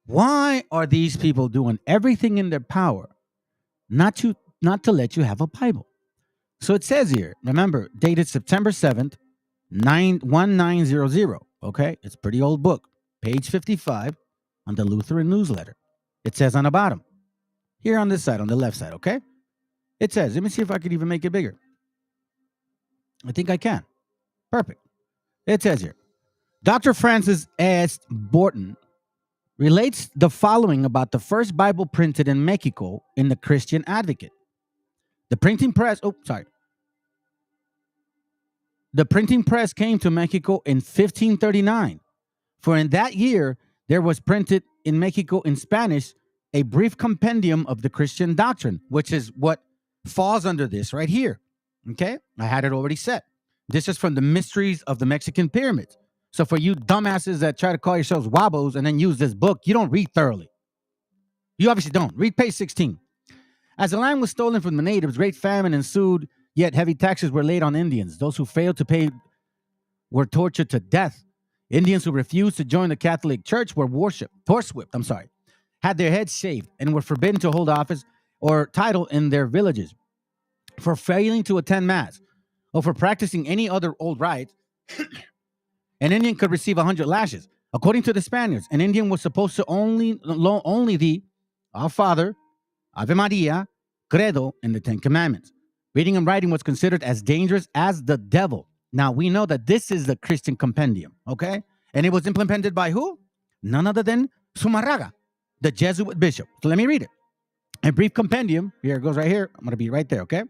Why are these people doing everything in their power not to let you have a Bible? So it says here, remember, dated September 7th, 1900. Okay, it's a pretty old book. Page 55 on the Lutheran Newsletter. It says on the bottom, here on this side, on the left side, okay? It says, let me see if I could even make it bigger. I think I can. Perfect. It says here, Dr. Francis S. Borton relates the following about the first Bible printed in Mexico in the Christian Advocate. The printing press came to Mexico in 1539. For in that year, there was printed in Mexico in Spanish a brief compendium of the Christian doctrine, which is what falls under this right here. Okay? I had it already set. This is from the Mysteries of the Mexican Pyramids. So for you dumbasses that try to call yourselves wabos and then use this book, you don't read thoroughly. You obviously don't. Read page 16. As the land was stolen from the natives, great famine ensued, yet heavy taxes were laid on Indians. Those who failed to pay were tortured to death. Indians who refused to join the Catholic Church were horsewhipped, had their heads shaved, and were forbidden to hold office or title in their villages. For failing to attend mass or for practicing any other old rites, an Indian could receive 100 lashes. According to the Spaniards, an Indian was supposed to only the Our Father, Ave Maria, Credo, and the Ten Commandments. Reading and writing was considered as dangerous as the devil. Now, we know that this is the Christian compendium, okay? And it was implemented by who? None other than Zumarraga, the Jesuit bishop. So let me read it. A brief compendium. Here it goes right here. I'm going to be right there, okay?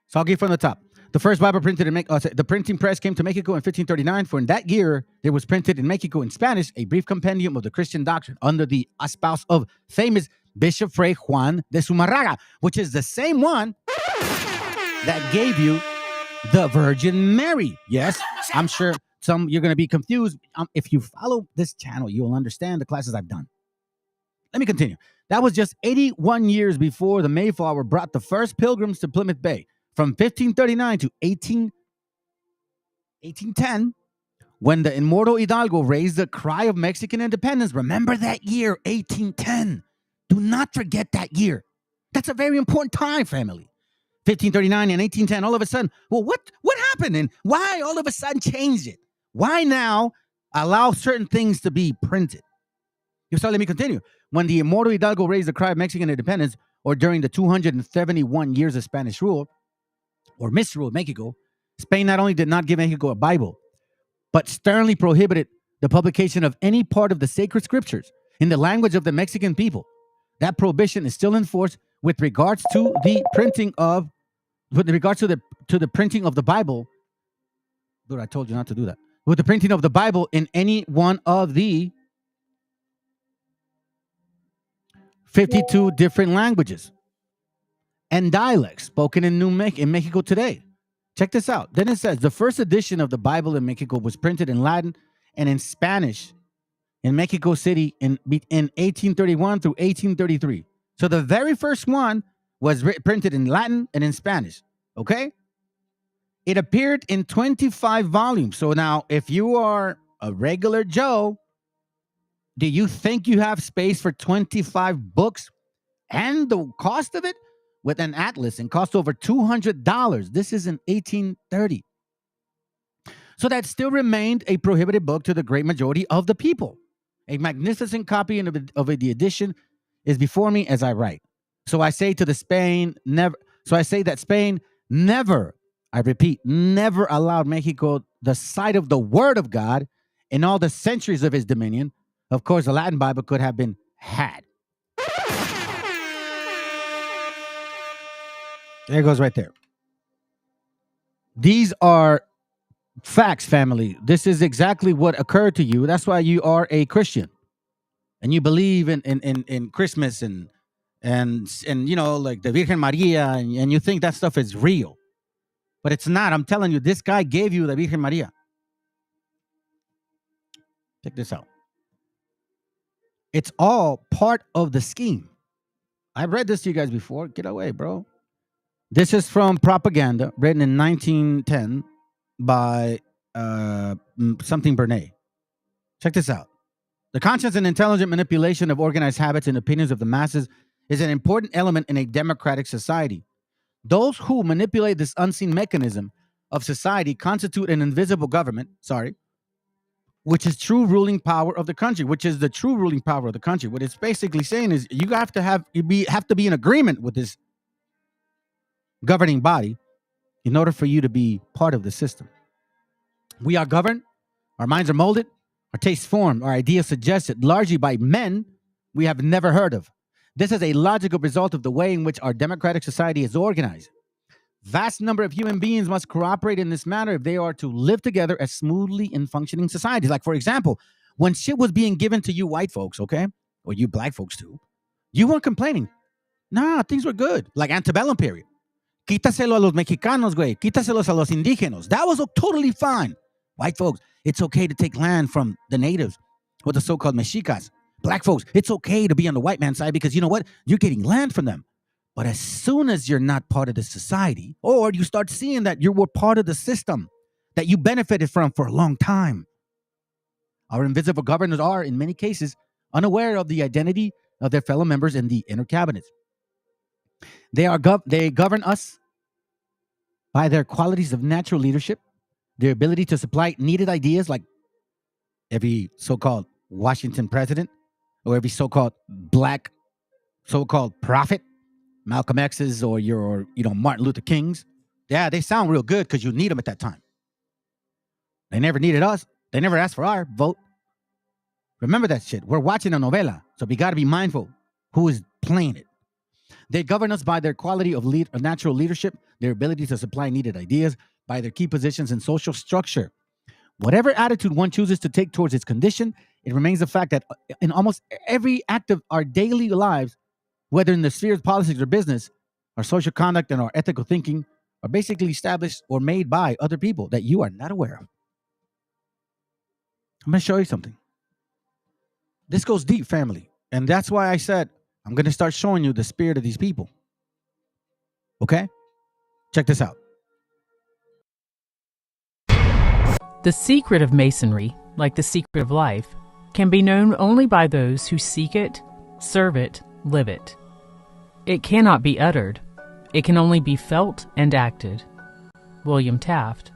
So I'll give from the top. The first Bible printed in Mexico, the printing press came to Mexico in 1539. For in that year, there was printed in Mexico in Spanish a brief compendium of the Christian doctrine under the espouse of famous Bishop Fray Juan de Zumarraga, which is the same one that gave you the Virgin Mary. Yes, I'm sure you're going to be confused. If you follow this channel, you'll understand the classes I've done. Let me continue. That was just 81 years before the Mayflower brought the first pilgrims to Plymouth Bay. From 1539 to 1810, when the immortal Hidalgo raised the cry of Mexican independence. Remember that year, 1810. Do not forget that year. That's a very important time, family. 1539 and 1810, all of a sudden, well, what happened? And why all of a sudden changed it? Why now allow certain things to be printed? So let me continue. When the immortal Hidalgo raised the cry of Mexican independence, or during the 271 years of Spanish rule, or misrule of Mexico, Spain not only did not give Mexico a Bible, but sternly prohibited the publication of any part of the sacred scriptures in the language of the Mexican people. That prohibition is still in force with regards to the printing of the printing of the Bible. Dude, I told you not to do that. With the printing of the Bible in any one of the 52 different languages and dialects spoken in Mexico today. Check this out. Then it says the first edition of the Bible in Mexico was printed in Latin and in Spanish in Mexico City in 1831 through 1833. So the very first one was printed in Latin and in Spanish. Okay? It appeared in 25 volumes. So now, if you are a regular Joe, do you think you have space for 25 books and the cost of it? With an atlas and cost over $200. This is in 1830. So that still remained a prohibited book to the great majority of the people. A magnificent copy of the edition is before me as I write. So I say that Spain never, I repeat, never allowed Mexico the sight of the Word of God in all the centuries of his dominion. Of course, the Latin Bible could have been had. There it goes right there. These are facts, family. This is exactly what occurred to you. That's why you are a Christian. And you believe in Christmas and you know, like the Virgen Maria, and you think that stuff is real. But it's not. I'm telling you, this guy gave you the Virgen Maria. Check this out. It's all part of the scheme. I've read this to you guys before. Get away, bro. This is from Propaganda, written in 1910 by something Bernay. Check this out. The conscious and intelligent manipulation of organized habits and opinions of the masses is an important element in a democratic society. Those who manipulate this unseen mechanism of society constitute an invisible government, which is true ruling power of the country, which is the true ruling power of the country. What it's basically saying is you have to be in agreement with this governing body in order for you to be part of the system. We are governed, our minds are molded, our tastes formed, our ideas suggested largely by men we have never heard of. This is a logical result of the way in which our democratic society is organized. Vast number of human beings must cooperate in this manner if they are to live together as smoothly in functioning societies. Like, for example, when shit was being given to you white folks, okay, or you black folks too, you weren't complaining. Nah, things were good. Like antebellum period. Quítaselo a los mexicanos, güey. Quítaselos a los indígenas. That was totally fine. White folks, it's okay to take land from the natives or the so-called Mexicas. Black folks, it's okay to be on the white man's side because you know what? You're getting land from them. But as soon as you're not part of the society, or you start seeing that you were part of the system that you benefited from for a long time, our invisible governors are, in many cases, unaware of the identity of their fellow members in the inner cabinets. They govern us by their qualities of natural leadership, their ability to supply needed ideas like every so-called Washington president or every so-called black so-called prophet, Malcolm X's or your Martin Luther King's. Yeah, they sound real good because you need them at that time. They never needed us. They never asked for our vote. Remember that shit. We're watching a novela, so we got to be mindful who is playing it. They govern us by their quality of natural leadership, their ability to supply needed ideas, by their key positions in social structure. Whatever attitude one chooses to take towards its condition, it remains a fact that in almost every act of our daily lives, whether in the sphere of politics or business, our social conduct and our ethical thinking are basically established or made by other people that you are not aware of. I'm going to show you something. This goes deep, family. And that's why I said I'm going to start showing you the spirit of these people. Okay? Check this out. The secret of Masonry, like the secret of life, can be known only by those who seek it, serve it, live it. It cannot be uttered. It can only be felt and acted. William Taft.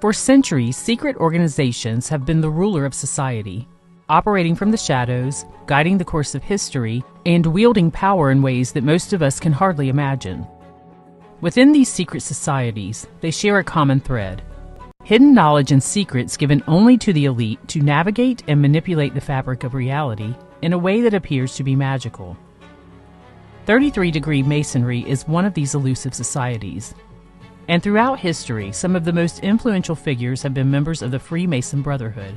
For centuries, secret organizations have been the ruler of society, operating from the shadows, guiding the course of history, and wielding power in ways that most of us can hardly imagine. Within these secret societies, they share a common thread: hidden knowledge and secrets given only to the elite to navigate and manipulate the fabric of reality in a way that appears to be magical. 33-degree Masonry is one of these elusive societies. And throughout history, some of the most influential figures have been members of the Freemason Brotherhood.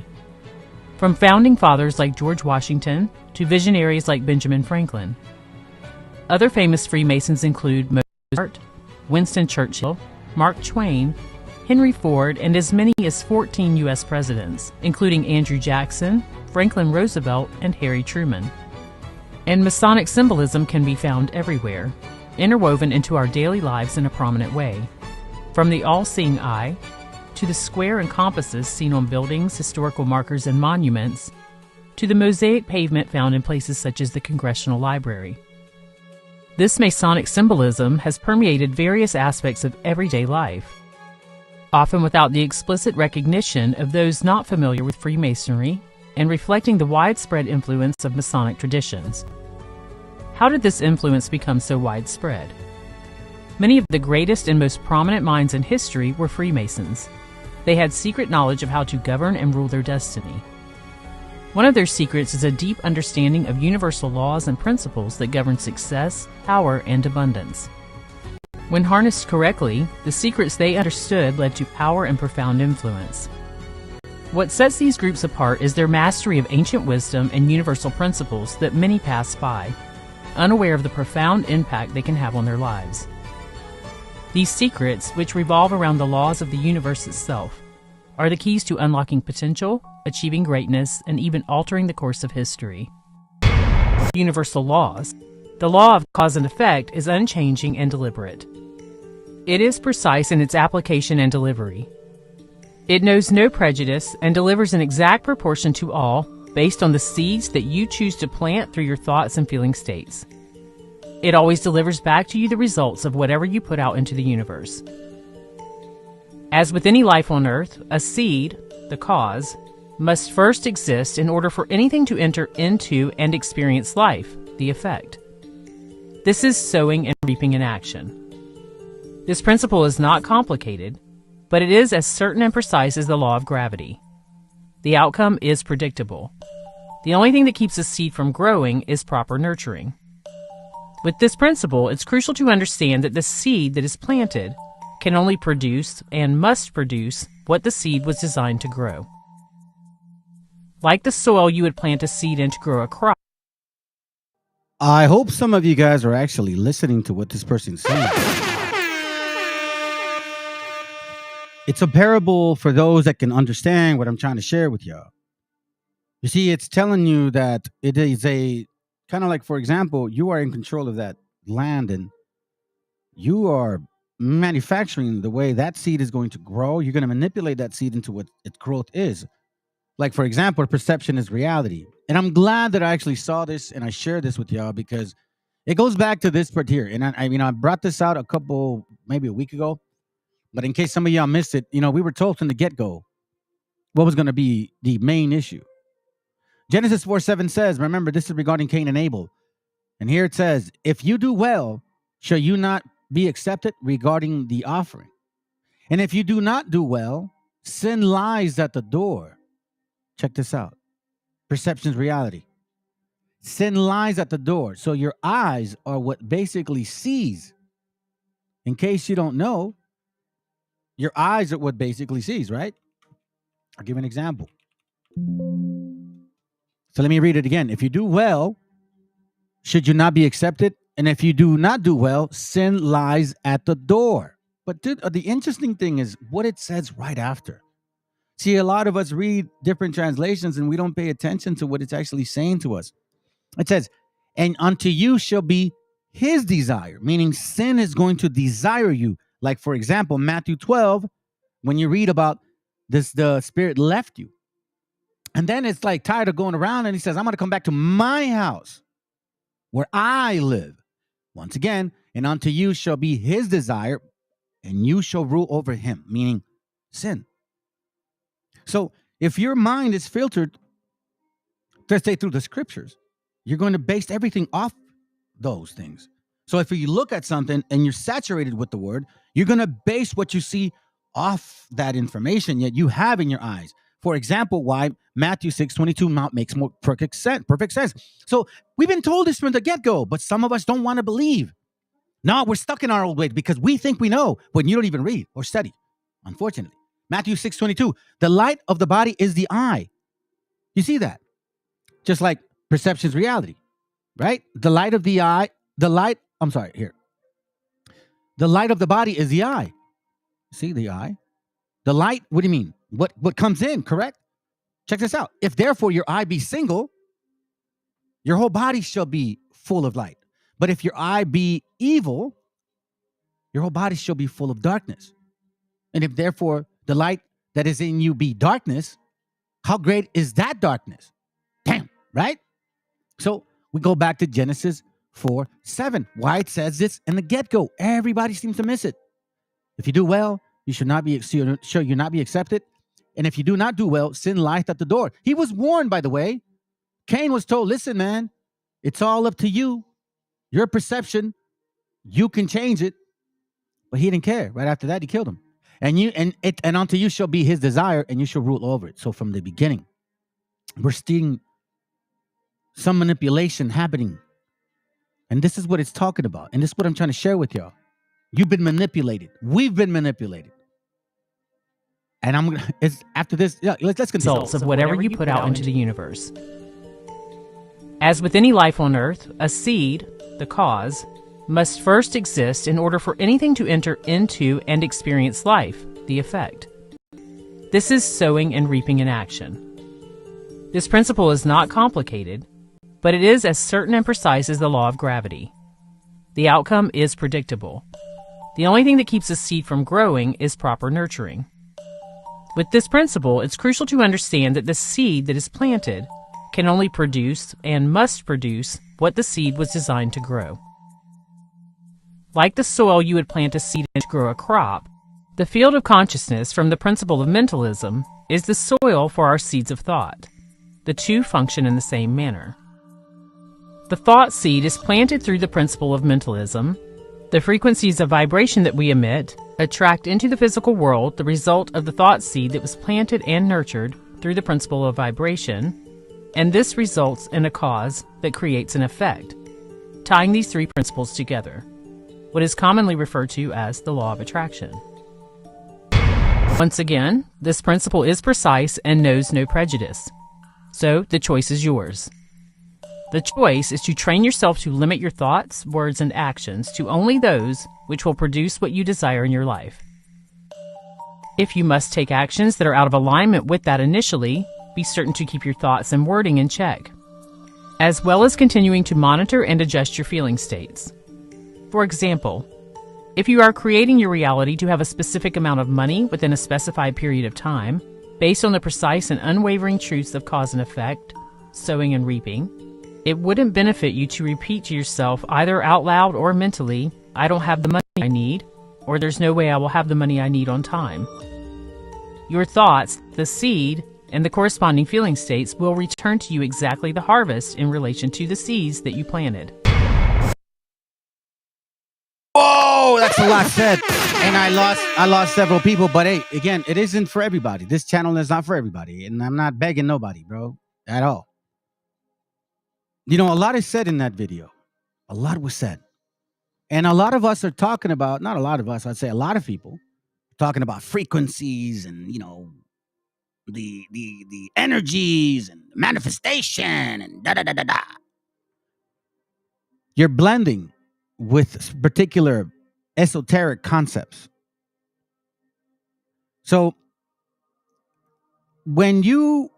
From founding fathers like George Washington to visionaries like Benjamin Franklin. Other famous Freemasons include Mozart, Winston Churchill, Mark Twain, Henry Ford, and as many as 14 U.S. presidents, including Andrew Jackson, Franklin Roosevelt, and Harry Truman. And Masonic symbolism can be found everywhere, interwoven into our daily lives in a prominent way. From the all-seeing eye, to the square and compasses seen on buildings, historical markers, and monuments, to the mosaic pavement found in places such as the Congressional Library. This Masonic symbolism has permeated various aspects of everyday life, often without the explicit recognition of those not familiar with Freemasonry and reflecting the widespread influence of Masonic traditions. How did this influence become so widespread? Many of the greatest and most prominent minds in history were Freemasons. They had secret knowledge of how to govern and rule their destiny. One of their secrets is a deep understanding of universal laws and principles that govern success, power, and abundance. When harnessed correctly, the secrets they understood led to power and profound influence. What sets these groups apart is their mastery of ancient wisdom and universal principles that many pass by, unaware of the profound impact they can have on their lives. These secrets, which revolve around the laws of the universe itself, are the keys to unlocking potential, achieving greatness, and even altering the course of history. Universal laws. The law of cause and effect is unchanging and deliberate. It is precise in its application and delivery. It knows no prejudice and delivers an exact proportion to all based on the seeds that you choose to plant through your thoughts and feeling states. It always delivers back to you the results of whatever you put out into the universe. As with any life on Earth, a seed, the cause, must first exist in order for anything to enter into and experience life, the effect. This is sowing and reaping in action. This principle is not complicated, but it is as certain and precise as the law of gravity. The outcome is predictable. The only thing that keeps a seed from growing is proper nurturing. With this principle, it's crucial to understand that the seed that is planted can only produce and must produce what the seed was designed to grow. Like the soil you would plant a seed in to grow a crop. I hope some of you guys are actually listening to what this person's saying. It's a parable for those that can understand what I'm trying to share with y'all. You see, it's telling you that it is a kind of like, for example, you are in control of that land and you are manufacturing the way that seed is going to grow. You're going to manipulate that seed into what its growth is. Like, for example, perception is reality. And I'm glad that I actually saw this and I shared this with y'all because it goes back to this part here. And I brought this out maybe a week ago. But in case some of y'all missed it, we were told from the get-go what was going to be the main issue. Genesis 4:7 says, remember, this is regarding Cain and Abel. And here it says, if you do well, shall you not be accepted regarding the offering? And if you do not do well, sin lies at the door. Check this out. Perception's reality. Sin lies at the door. So your eyes are what basically sees. In case you don't know, your eyes are what basically sees, right? I'll give you an example. So let me read it again. If you do well, should you not be accepted? And if you do not do well, sin lies at the door. But the interesting thing is what it says right after. See, a lot of us read different translations and we don't pay attention to what it's actually saying to us. It says, and unto you shall be his desire, meaning sin is going to desire you. Like, for example, Matthew 12, when you read about this, the spirit left you. And then it's like tired of going around and he says, I'm going to come back to my house where I live. Once again, and unto you shall be his desire and you shall rule over him, meaning sin. So if your mind is filtered, let's say through the scriptures, you're going to base everything off those things. So if you look at something and you're saturated with the word, you're going to base what you see off that information yet you have in your eyes. For example, why Matthew 6:22 makes more perfect sense. So we've been told this from the get-go, but some of us don't want to believe. No, we're stuck in our old ways because we think we know when you don't even read or study, unfortunately. Matthew 6:22, the light of the body is the eye. You see that? Just like perception's reality, right? The light of the eye, the light of the body is the eye. See the eye? The light, what do you mean? What comes in, correct? Check this out. If therefore your eye be single, your whole body shall be full of light. But if your eye be evil, your whole body shall be full of darkness. And if therefore the light that is in you be darkness, how great is that darkness? Damn, right? So we go back to Genesis 4:7. Why it says this in the get-go. Everybody seems to miss it. If you do well, you should not be accepted. And if you do not do well, sin lieth at the door. He was warned, by the way. Cain was told, listen, man, it's all up to you. Your perception, you can change it. But he didn't care. Right after that, he killed him. And unto you shall be his desire, and you shall rule over it. So from the beginning, we're seeing some manipulation happening. And this is what it's talking about. And this is what I'm trying to share with y'all. You've been manipulated. We've been manipulated. And after this, let's continue. Results of whatever you put out into the universe. As with any life on Earth, a seed, the cause, must first exist in order for anything to enter into and experience life, the effect. This is sowing and reaping in action. This principle is not complicated, but it is as certain and precise as the law of gravity. The outcome is predictable. The only thing that keeps a seed from growing is proper nurturing. With this principle, it's crucial to understand that the seed that is planted can only produce and must produce what the seed was designed to grow. Like the soil you would plant a seed in to grow a crop, the field of consciousness from the principle of mentalism is the soil for our seeds of thought. The two function in the same manner. The thought seed is planted through the principle of mentalism. The frequencies of vibration that we emit attract into the physical world the result of the thought seed that was planted and nurtured through the principle of vibration, and this results in a cause that creates an effect, tying these three principles together, what is commonly referred to as the law of attraction. Once again, this principle is precise and knows no prejudice, so the choice is yours. The choice is to train yourself to limit your thoughts, words, and actions to only those which will produce what you desire in your life. If you must take actions that are out of alignment with that initially, be certain to keep your thoughts and wording in check, as well as continuing to monitor and adjust your feeling states. For example, if you are creating your reality to have a specific amount of money within a specified period of time, based on the precise and unwavering truths of cause and effect, sowing and reaping, it wouldn't benefit you to repeat to yourself either out loud or mentally, "I don't have the money I need," or "There's no way I will have the money I need on time." Your thoughts, the seed, and the corresponding feeling states will return to you exactly the harvest in relation to the seeds that you planted. Whoa, that's a lot said. And I lost several people, but hey, again, it isn't for everybody. This channel is not for everybody, and I'm not begging nobody, bro, at all. You know, a lot is said in that video. A lot was said. And a lot of us are talking about, not a lot of us, I'd say a lot of people talking about frequencies and, you know, the energies and manifestation and da-da-da-da-da. You're blending with particular esoteric concepts. So when you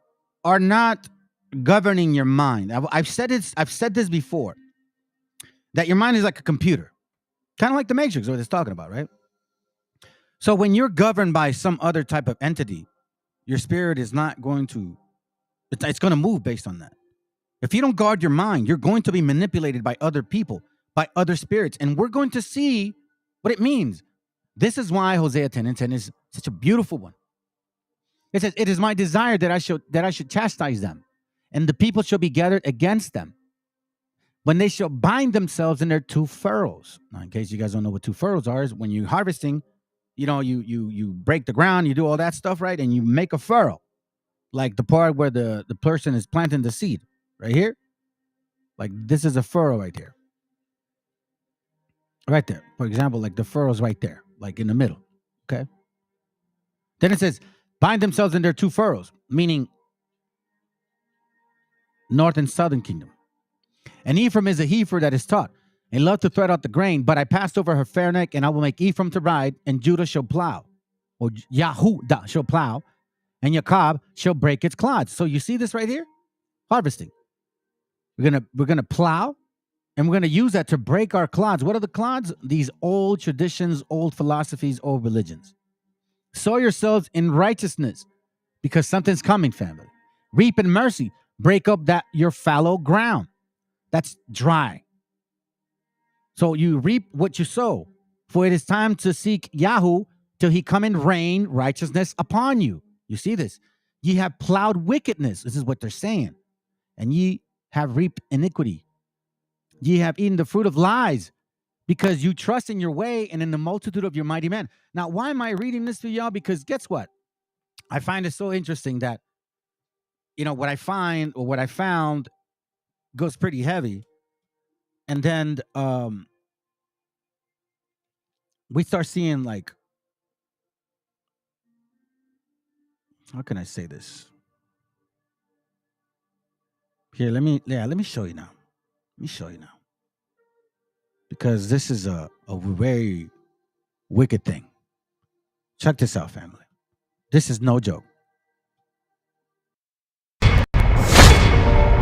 are not governing your mind, I've said this before, that your mind is like a computer, kind of like the Matrix, what it's talking about, right? So when you're governed by some other type of entity, your spirit is not going to, it's going to move based on that. If you don't guard your mind, you're going to be manipulated by other people, by other spirits, and we're going to see what it means. This is why Hosea 10:10 is such a beautiful one. It says, "It is my desire that I should chastise them, and the people shall be gathered against them, when they shall bind themselves in their two furrows." Now, in case you guys don't know what two furrows are, is when you're harvesting, you know, you break the ground, you do all that stuff, right? And you make a furrow, like the part where the person is planting the seed, right here. Like this is a furrow right here. Right there. For example, like the furrow's right there, like in the middle, okay? Then it says, bind themselves in their two furrows, meaning north and southern kingdom. And Ephraim is a heifer that is taught, and love to thread out the grain, but I passed over her fair neck, and I will make Ephraim to ride, and Judah shall plow, or Yahudah shall plow, and Jacob shall break its clods. So you see this right here? Harvesting. We're gonna plow, and we're gonna use that to break our clods. What are the clods? These old traditions, old philosophies, old religions. Sow yourselves in righteousness, because something's coming, family. Reap in mercy. Break up that your fallow ground. That's dry. So you reap what you sow. For it is time to seek Yahoo till he come and rain righteousness upon you. You see this? Ye have plowed wickedness. This is what they're saying. And ye have reaped iniquity. Ye have eaten the fruit of lies, because you trust in your way and in the multitude of your mighty men. Now, why am I reading this to y'all? Because guess what? I find it so interesting that, you know, what I found goes pretty heavy. And then we start seeing, like, how can I say this? Here, let me show you now. Let me show you now. Because this is a very wicked thing. Check this out, family. This is no joke.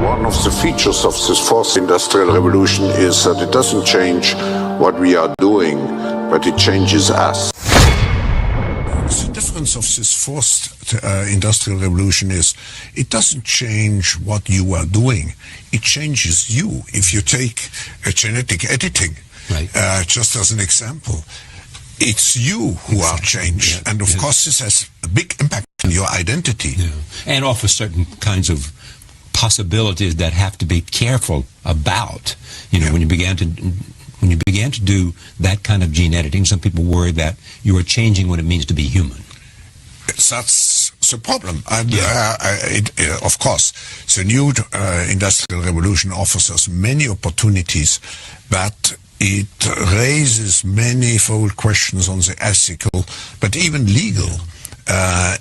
One of the features of this fourth industrial revolution is that it doesn't change what we are doing, but it changes us. The difference of this fourth industrial revolution is it doesn't change what you are doing. It changes you. If you take genetic editing, right. Just as an example, it's you who are changed. Yeah, and of course, this has a big impact on your identity. Yeah. And offers certain kinds of possibilities that have to be careful about. You know, when you began to do that kind of gene editing, some people worry that you are changing what it means to be human. That's the problem. And of course, the new industrial revolution offers us many opportunities, but it raises manifold questions on the ethical, but even legal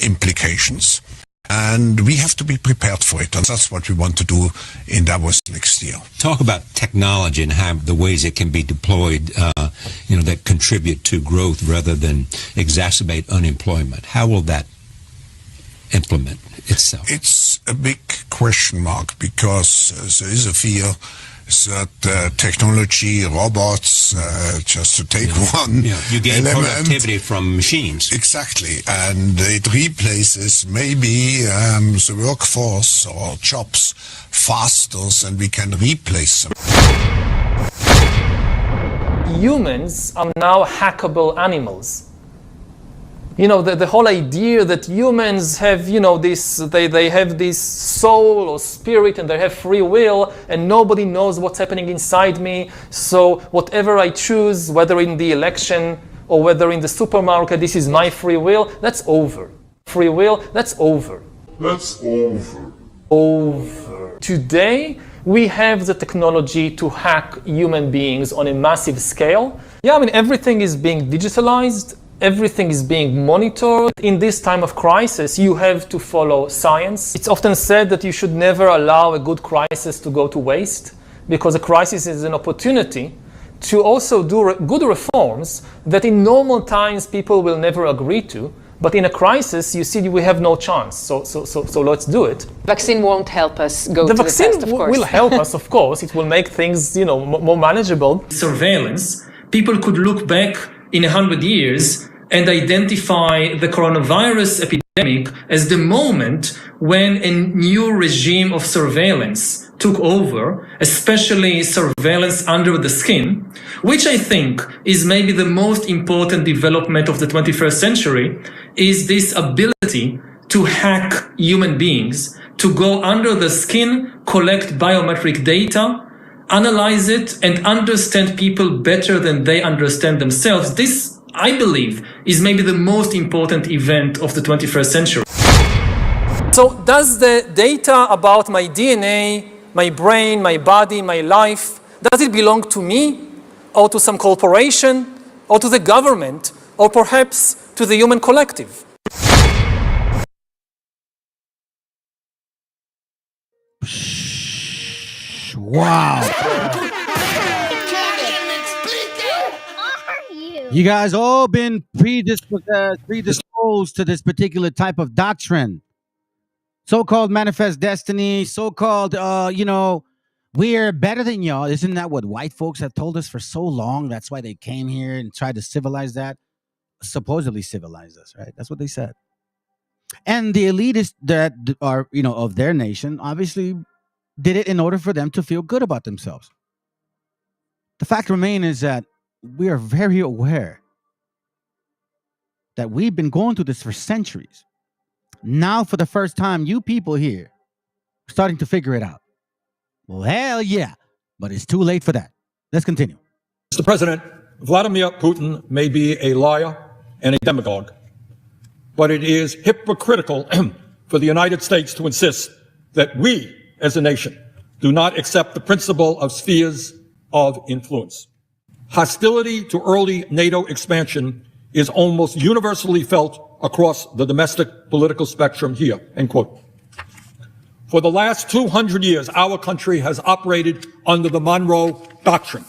implications. And we have to be prepared for it. And that's what we want to do in Davos next year. Talk about technology and how the ways it can be deployed, that contribute to growth rather than exacerbate unemployment. How will that implement itself? It's a big question mark because there is a fear that technology, robots, just to take one you gain element, productivity from machines. Exactly, and it replaces maybe the workforce or jobs faster than we can replace them. Humans are now hackable animals. The whole idea that humans have, they have this soul or spirit and they have free will and nobody knows what's happening inside me. So whatever I choose, whether in the election or whether in the supermarket, this is my free will, that's over. Free will, that's over. That's over. Over. Today, we have the technology to hack human beings on a massive scale. Everything is being digitalized. Everything is being monitored. In this time of crisis, you have to follow science. It's often said that you should never allow a good crisis to go to waste, because a crisis is an opportunity to also do good reforms that in normal times people will never agree to. But in a crisis, you see, we have no chance. So let's do it. Vaccine won't help us go to the test, of course. The vaccine will help us, of course. It will make things, more manageable. Surveillance. People could look back in 100 years and identify the coronavirus epidemic as the moment when a new regime of surveillance took over, especially surveillance under the skin, which I think is maybe the most important development of the 21st century, is this ability to hack human beings, to go under the skin, collect biometric data, analyze it, and understand people better than they understand themselves. This, I believe, is maybe the most important event of the 21st century. So does the data about my DNA, my brain, my body, my life, does it belong to me or to some corporation or to the government or perhaps to the human collective? Wow. You guys all been predisposed to this particular type of doctrine. So-called manifest destiny, so-called, we're better than y'all. Isn't that what white folks have told us for so long? That's why they came here and tried to civilize that. Supposedly civilize us, right? That's what they said. And the elitists that are, of their nation, obviously did it in order for them to feel good about themselves. The fact remains is that we are very aware that we've been going through this for centuries. Now, for the first time, you people here are starting to figure it out. Well, hell yeah, but it's too late for that. Let's continue. Mr. President, Vladimir Putin may be a liar and a demagogue, but it is hypocritical for the United States to insist that we, as a nation, do not accept the principle of spheres of influence. Hostility to early NATO expansion is almost universally felt across the domestic political spectrum here, end quote. For the last 200 years, our country has operated under the Monroe Doctrine,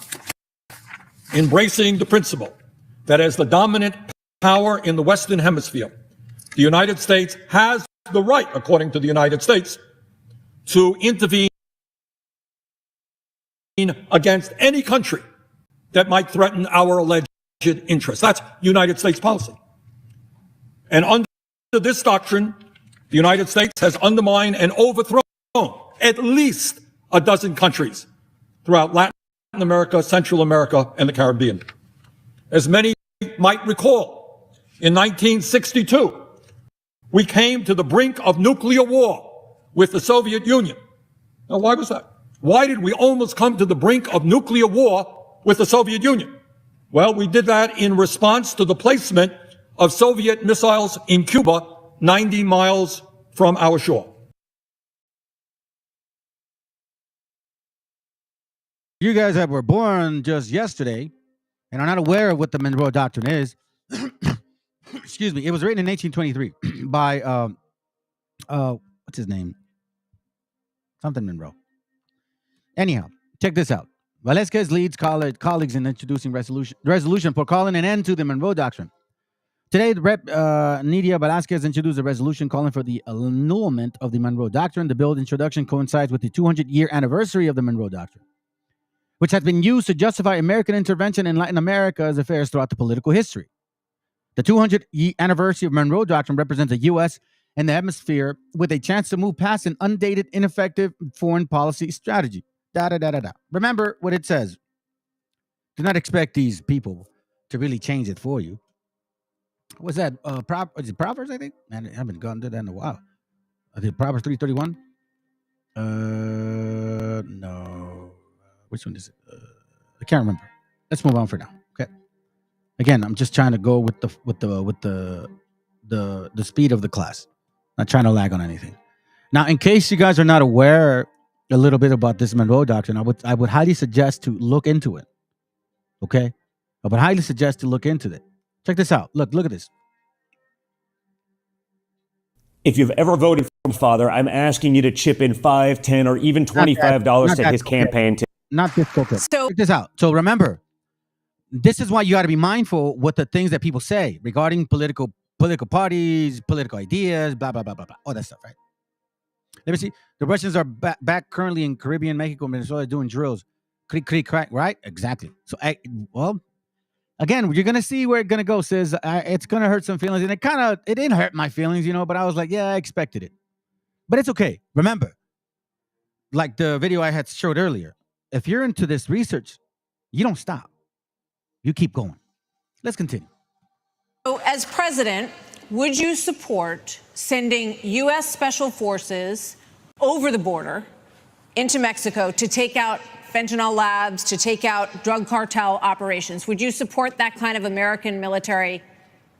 embracing the principle that as the dominant power in the Western Hemisphere, the United States has the right, according to the United States, to intervene against any country that might threaten our alleged interests. That's United States policy. And under this doctrine, the United States has undermined and overthrown at least a dozen countries throughout Latin America, Central America, and the Caribbean. As many might recall, in 1962, we came to the brink of nuclear war with the Soviet Union. Now, why was that? Why did we almost come to the brink of nuclear war with the Soviet Union? Well, we did that in response to the placement of Soviet missiles in Cuba, 90 miles from our shore. You guys that were born just yesterday and are not aware of what the Monroe Doctrine is, excuse me, it was written in 1823 by what's his name? Something Monroe. Anyhow, check this out. Velasquez leads colleagues in introducing resolution for calling an end to the Monroe Doctrine. Today, the Rep. Nidia Velasquez introduced a resolution calling for the annulment of the Monroe Doctrine. The bill's introduction coincides with the 200-year anniversary of the Monroe Doctrine, which has been used to justify American intervention in Latin America's affairs throughout the political history. The 200th anniversary of Monroe Doctrine represents the U.S. and the hemisphere with a chance to move past an undated, ineffective foreign policy strategy. Remember what it says. Do not expect these people to really change it for you. What's that? Is it Proverbs, I think? Man, I haven't gone to that in a while. I think Proverbs 3:31. No. Which one is it? I can't remember. Let's move on for now. Okay. Again, I'm just trying to go with the speed of the class. Not trying to lag on anything. Now, in case you guys are not aware a little bit about this Monroe Doctrine, I would highly suggest to look into it. Okay? I would highly suggest to look into it. Check this out. Look at this. If you've ever voted for him, Father, I'm asking you to chip in $5, $10, or even $25 to his campaign. Not this cocaine. Check this out. So remember, this is why you got to be mindful with the things that people say regarding political parties, political ideas, blah, blah, blah, blah, blah. All that stuff, right? Let me see. The Russians are back currently in Caribbean, Mexico, Venezuela doing drills. Creak, creak, crack, right? Exactly. So, well, again, you're going to see where it's going to go, sis. It's going to hurt some feelings. And it didn't hurt my feelings, but I was like, yeah, I expected it. But it's okay. Remember, like the video I had showed earlier, if you're into this research, you don't stop. You keep going. Let's continue. So as president, would you support sending U.S. Special Forces over the border into Mexico to take out fentanyl labs, to take out drug cartel operations? Would you support that kind of American military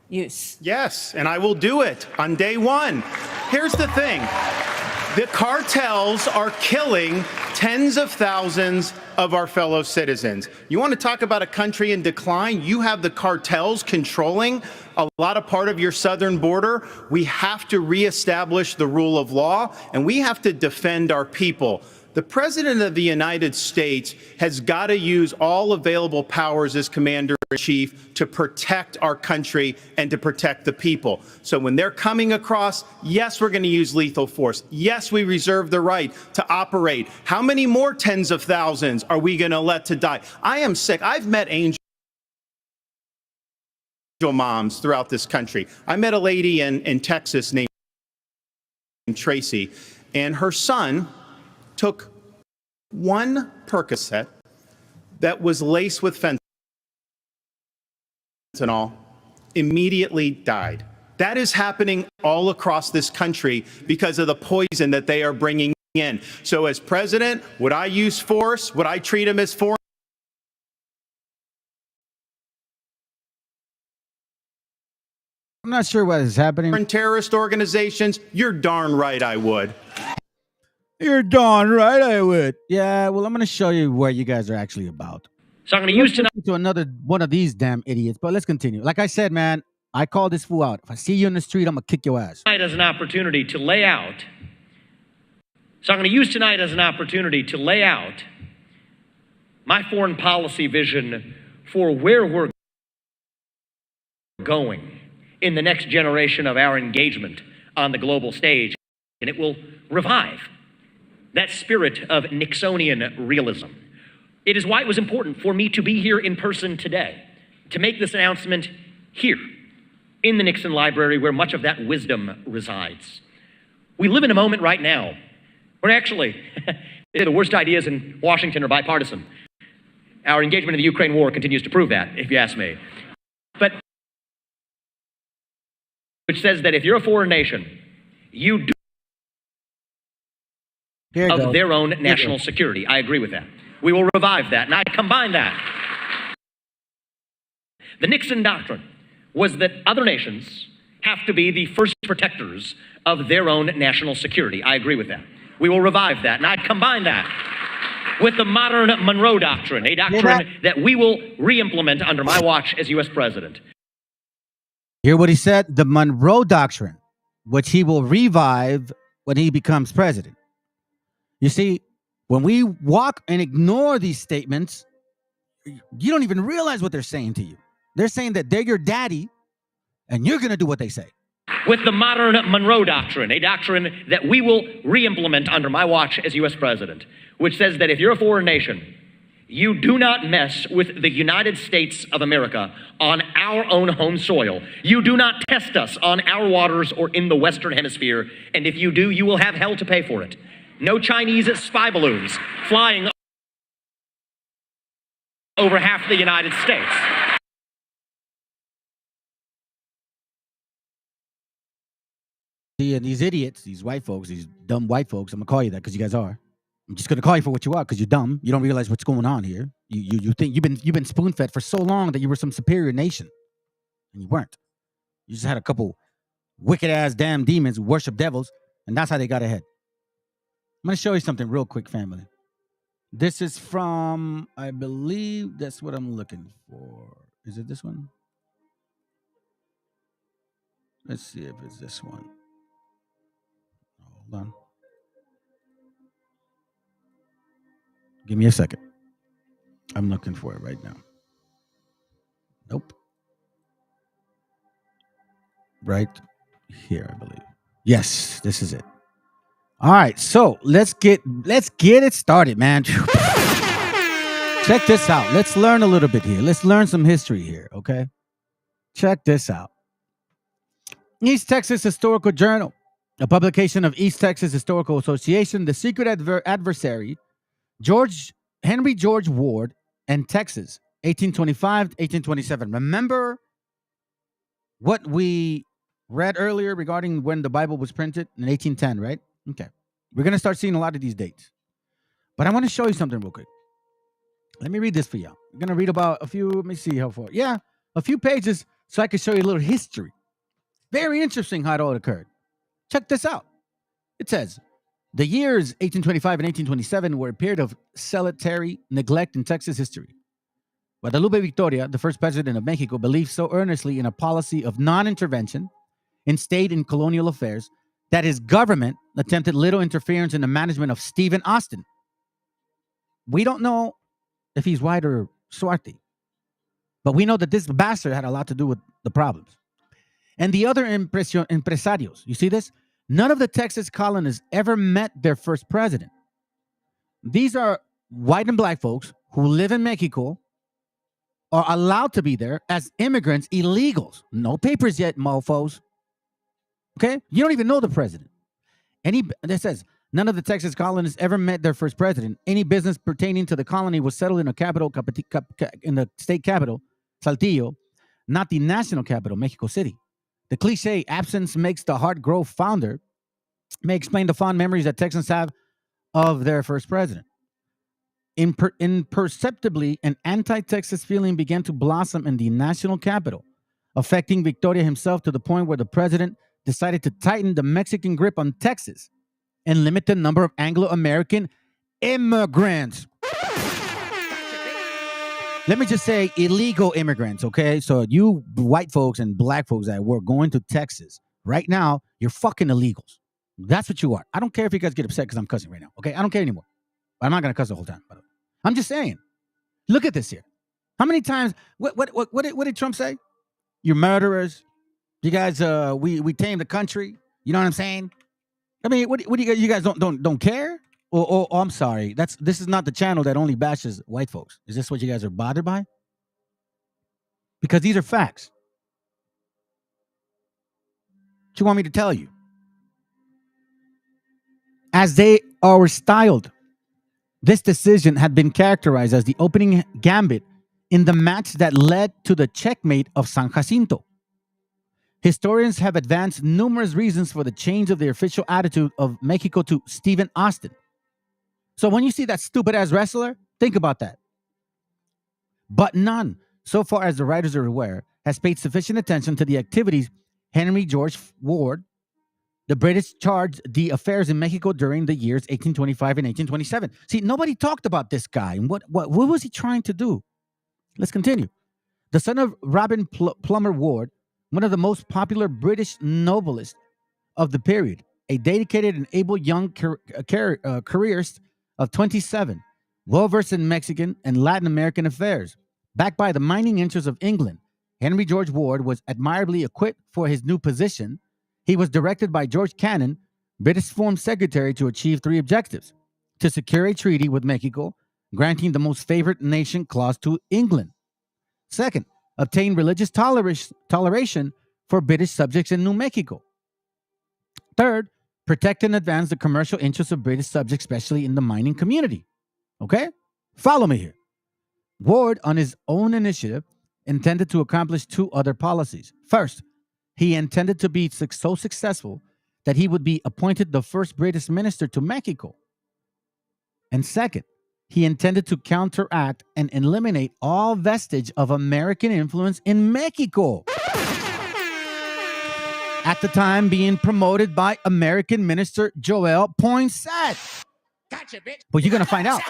use? Yes, and I will do it on day one. Here's the thing. The cartels are killing tens of thousands of our fellow citizens. You want to talk about a country in decline? You have the cartels controlling a lot of part of your southern border. We have to reestablish the rule of law, and we have to defend our people. The President of the United States has got to use all available powers as Commander-in-Chief to protect our country and to protect the people. So when they're coming across, yes, we're going to use lethal force. Yes, we reserve the right to operate. How many more tens of thousands are we going to let to die? I am sick. I've met angel moms throughout this country. I met a lady in Texas named Tracy, and her son took one Percocet that was laced with fentanyl, immediately died. That is happening all across this country because of the poison that they are bringing in. So as president, would I use force? Would I treat him as foreign? I'm not sure what is happening. Terrorist organizations? You're darn right I would. You're darn right I would. Yeah, well, I'm going to show you what you guys are actually about. So I'm going to use tonight to another one of these damn idiots, but let's continue. Like I said, man, I call this fool out. If I see you in the street, I'm going to kick your ass. As an opportunity to lay out. So I'm going to use tonight as an opportunity to lay out my foreign policy vision for where we're going in the next generation of our engagement on the global stage. And it will revive that spirit of Nixonian realism. It is why it was important for me to be here in person today, to make this announcement here in the Nixon Library where much of that wisdom resides. We live in a moment right now where actually the worst ideas in Washington are bipartisan. Our engagement in the Ukraine war continues to prove that, if you ask me. But which says that if you're a foreign nation, you do of their own national security. I agree with that. We will revive that, and I combine that. The Nixon doctrine was that other nations have to be the first protectors of their own national security. I agree with that. We will revive that, and I combine that with the modern Monroe Doctrine, a doctrine that we will re-implement under my watch as U.S. President. Hear what he said? The Monroe Doctrine. which he will revive when he becomes president. You see, when we walk and ignore these statements, you don't even realize what they're saying to you. They're saying that they're your daddy, and you're going to do what they say. With the modern Monroe Doctrine, a doctrine that we will re-implement under my watch as U.S. President, which says that if you're a foreign nation, you do not mess with the United States of America on our own home soil. You do not test us on our waters or in the Western Hemisphere, and if you do, you will have hell to pay for it. No Chinese spy balloons flying over half the United States. See, and these idiots, these white folks, these dumb white folks, I'm going to call you that because you guys are. I'm just going to call you for what you are because you're dumb. You don't realize what's going on here. You think you've been spoon-fed for so long that you were some superior nation. And you weren't. You just had a couple wicked-ass damn demons who worship devils, and that's how they got ahead. I'm going to show you something real quick, family. This is from, I believe that's what I'm looking for. Is it this one? Let's see if it's this one. Hold on. Give me a second. I'm looking for it right now. Nope. Right here, I believe. Yes, this is it. All right, so let's get it started, man. Check this out. Let's learn a little bit here. Let's learn some history here, okay? Check this out. East Texas Historical Journal, a publication of East Texas Historical Association, the secret adversary, Henry George Ward, and Texas, 1825 to 1827. Remember what we read earlier regarding when the Bible was printed in 1810, right? Okay. We're going to start seeing a lot of these dates. But I want to show you something real quick. Let me read this for y'all. I'm going to read about a few, let me see how far. Yeah, a few pages so I can show you a little history. Very interesting how it all occurred. Check this out. It says, the years 1825 and 1827 were a period of salutary neglect in Texas history. Guadalupe Victoria, the first president of Mexico, believed so earnestly in a policy of non-intervention in state and colonial affairs that his government attempted little interference in the management of Stephen Austin. We don't know if he's white or swarthy, but we know that this bastard had a lot to do with the problems. And the other empresarios, you see this? None of the Texas colonists ever met their first president. These are white and black folks who live in Mexico, are allowed to be there as immigrants, illegals. No papers yet, mofos. Okay? You don't even know the president. It says, none of the Texas colonists ever met their first president. Any business pertaining to the colony was settled in in the state capital, Saltillo, not the national capital, Mexico City. The cliche, absence makes the heart grow fonder, may explain the fond memories that Texans have of their first president. Imperceptibly, an anti-Texas feeling began to blossom in the national capital, affecting Victoria himself to the point where the president decided to tighten the Mexican grip on Texas and limit the number of Anglo-American immigrants. Let me just say illegal immigrants, okay? So you white folks and black folks that were going to Texas right now, you're fucking illegals. That's what you are. I don't care if you guys get upset because I'm cussing right now, okay? I don't care anymore. I'm not going to cuss the whole time, by the way. I'm just saying. Look at this here. How many times, what did Trump say? You're murderers. You guys, we tamed the country. You know what I'm saying? I mean, what do you guys don't care? Oh, I'm sorry. This is not the channel that only bashes white folks. Is this what you guys are bothered by? Because these are facts. What you want me to tell you? As they are styled, this decision had been characterized as the opening gambit in the match that led to the checkmate of San Jacinto. Historians have advanced numerous reasons for the change of the official attitude of Mexico to Stephen Austin. So when you see that stupid-ass wrestler, think about that. But none, so far as the writers are aware, has paid sufficient attention to the activities Henry George Ward, the British, charged the affairs in Mexico during the years 1825 and 1827. See, nobody talked about this guy. And what was he trying to do? Let's continue. The son of Robin Plummer Ward, one of the most popular British nobilists, of the period, a dedicated and able young careerist of 27, well-versed in Mexican and Latin American affairs. Backed by the mining interests of England, Henry George Ward was admirably equipped for his new position. He was directed by George Cannon, British Foreign Secretary, to achieve three objectives: to secure a treaty with Mexico, granting the most favored nation clause to England. Second, obtain religious toleration for British subjects in New Mexico. Third, protect and advance the commercial interests of British subjects, especially in the mining community. Okay? Follow me here. Ward, on his own initiative, intended to accomplish two other policies. First, he intended to be so successful that he would be appointed the first British minister to Mexico. And second, he intended to counteract and eliminate all vestige of American influence in Mexico, at the time being promoted by American Minister Joel Poinsett. Gotcha, bitch. But you're going to find out.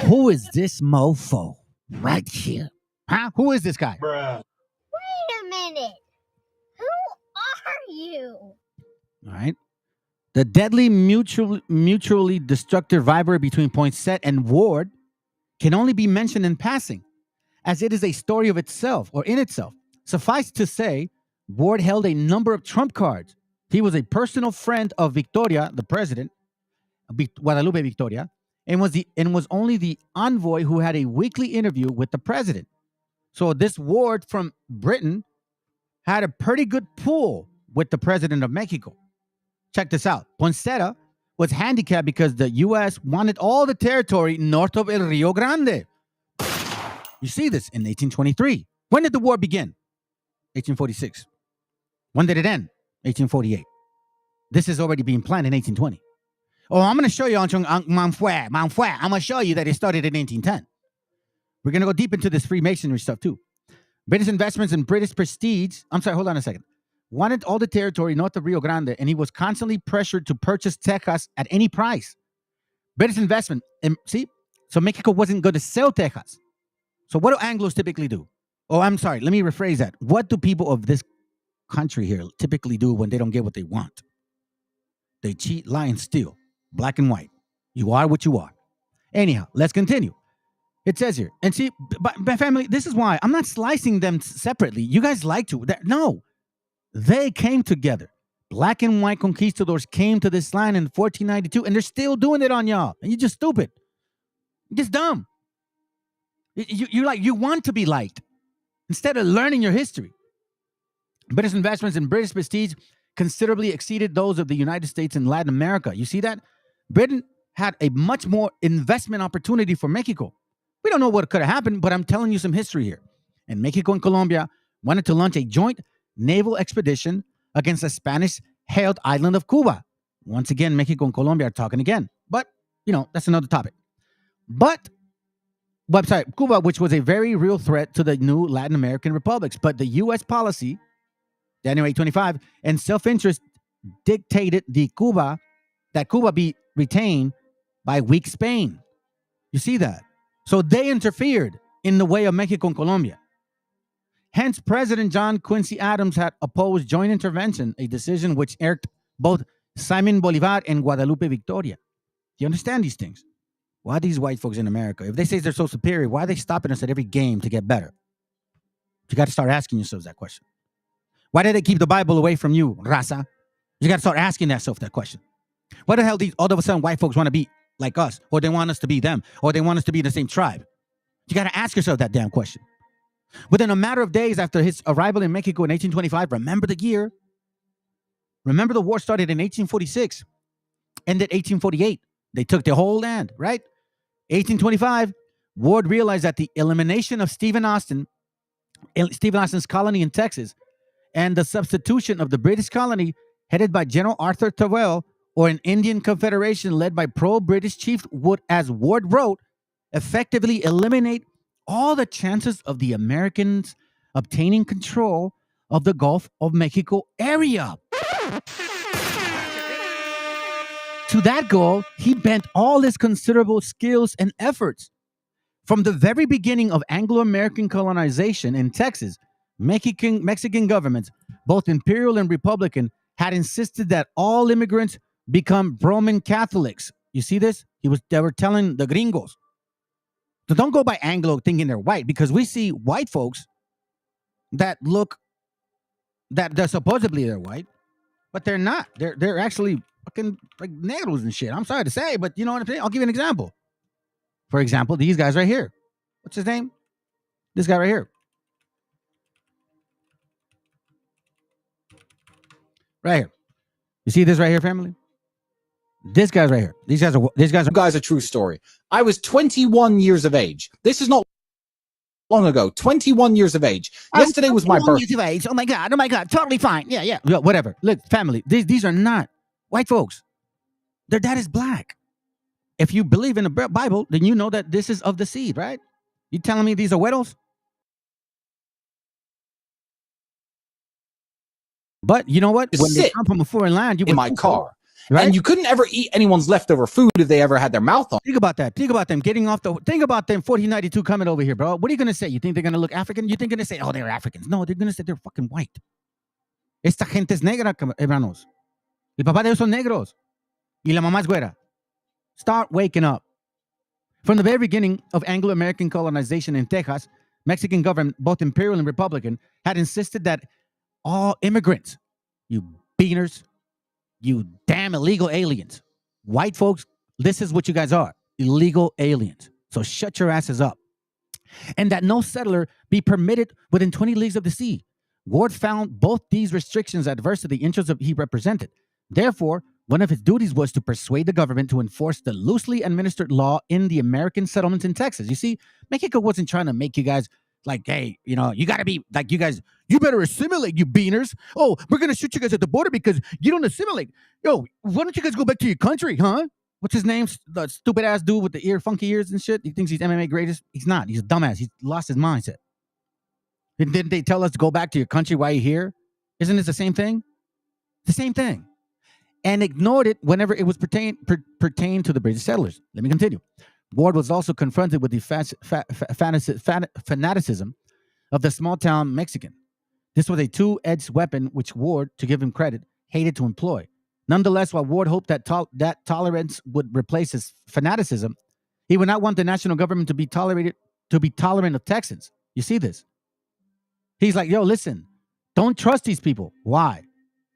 Who is this mofo right here? Huh? Who is this guy? Bruh. Wait a minute. Who are you? All right. The deadly mutually destructive rivalry between Poinsett and Ward can only be mentioned in passing, as it is a story of itself or in itself. Suffice to say, Ward held a number of trump cards. He was a personal friend of Victoria, the president, Guadalupe Victoria, and was only the envoy who had a weekly interview with the president. So this Ward from Britain had a pretty good pull with the president of Mexico. Check this out. Poinsett was handicapped because the U.S. wanted all the territory north of El Rio Grande. You see this in 1823. When did the war begin? 1846. When did it end? 1848. This is already being planned in 1820. Oh, I'm going to show you I'm going to show you that it started in 1810. We're going to go deep into this Freemasonry stuff too. British investments in British prestige. I'm sorry, hold on a second. Wanted all the territory north of Rio Grande, and he was constantly pressured to purchase Texas at any price. British investment, so Mexico wasn't going to sell Texas. So what do Anglos typically do? Oh, I'm sorry, let me rephrase that. What do people of this country here typically do when they don't get what they want? They cheat, lie, and steal. Black and white. You are what you are. Anyhow, let's continue. It says here, and see, my family, this is why I'm not slicing them separately. You guys like to. No. They came together. Black and white conquistadors came to this land in 1492, and they're still doing it on y'all. And you're just stupid. You're just dumb. You want to be liked instead of learning your history. British investments in British prestige considerably exceeded those of the United States and Latin America. You see that? Britain had a much more investment opportunity for Mexico. We don't know what could have happened, but I'm telling you some history here. And Mexico and Colombia wanted to launch a joint naval expedition against the Spanish-held island of Cuba. Once again, Mexico and Colombia are talking again. But, that's another topic. Cuba, which was a very real threat to the new Latin American republics. But the U.S. policy, January 25, and self-interest dictated that Cuba be retained by weak Spain. You see that? So they interfered in the way of Mexico and Colombia. Hence, President John Quincy Adams had opposed joint intervention, a decision which irked both Simon Bolivar and Guadalupe Victoria. Do you understand these things? Why these white folks in America, if they say they're so superior, why are they stopping us at every game to get better? You got to start asking yourselves that question. Why did they keep the Bible away from you, raza? You got to start asking yourself that question. Why the hell all of a sudden white folks want to be like us, or they want us to be them, or they want us to be the same tribe? You got to ask yourself that damn question. Within a matter of days after his arrival in Mexico in 1825, remember the year? Remember the war started in 1846, ended 1848. They took the whole land, right? 1825, Ward realized that the elimination of Stephen Austin's colony in Texas and the substitution of the British colony headed by General Arthur Tyrrell, or an Indian confederation led by pro-British chiefs, would, as Ward wrote, effectively eliminate all the chances of the Americans obtaining control of the Gulf of Mexico area. To that goal, he bent all his considerable skills and efforts. From the very beginning of Anglo-American colonization in Texas, Mexican governments both imperial and Republican, had insisted that all immigrants become Roman Catholics. You see this? They were telling the gringos. So don't go by Anglo thinking they're white, because we see white folks that look that they're supposedly they're white, but they're not. They're actually fucking like negros and shit. I'm sorry to say, but you know what I'm saying? I'll give you an example. For example, these guys right here. What's his name? This guy right here. Right here. You see this right here, family? This guy's right here. These guys are a true story. I was 21 years of age. This is not long ago. 21 years of age. Yesterday was my birthday. Years of age. Oh my God. Totally fine. Yeah. Whatever. Look, family, these are not white folks. Their dad is black. If you believe in the Bible, then you know that this is of the seed, right? You telling me these are widows? But you know what? When they come from a foreign land, you in my car. Right? And you couldn't ever eat anyone's leftover food if they ever had their mouth on. Think about that. Think about them getting off the. Think about them 1492 coming over here, bro. What are you going to say? You think they're going to look African? You think they're going to say, oh, they're Africans? No, they're going to say they're fucking white. Esta gente es negra, hermanos. El papá de ellos son negros. Y la mamá es güera. Start waking up. From the very beginning of Anglo-American colonization in Texas, Mexican government, both imperial and Republican, had insisted that all immigrants, you beaners, you damn illegal aliens, white folks, this is what you guys are, illegal aliens. So shut your asses up. And that no settler be permitted within 20 leagues of the sea. Ward found both these restrictions adverse to the interests he represented. Therefore, one of his duties was to persuade the government to enforce the loosely administered law in the American settlements in Texas. You see, Mexico wasn't trying to make you guys like, hey, you know, you got to be like you guys, you better assimilate, you beaners. Oh, we're going to shoot you guys at the border because you don't assimilate. Yo, why don't you guys go back to your country, huh? What's his name? The stupid ass dude with the funky ears and shit. He thinks he's MMA greatest. He's not. He's a dumbass. He's lost his mindset. And didn't they tell us to go back to your country while you're here? Isn't this the same thing? The same thing. And ignored it whenever it was pertained to the British settlers. Let me continue. Ward was also confronted with the fanaticism of the small-town Mexican. This was a two-edged weapon which Ward, to give him credit, hated to employ. Nonetheless, while Ward hoped that that tolerance would replace his fanaticism, he would not want the national government to be tolerant of Texans. You see this? He's like, yo, listen, don't trust these people. Why?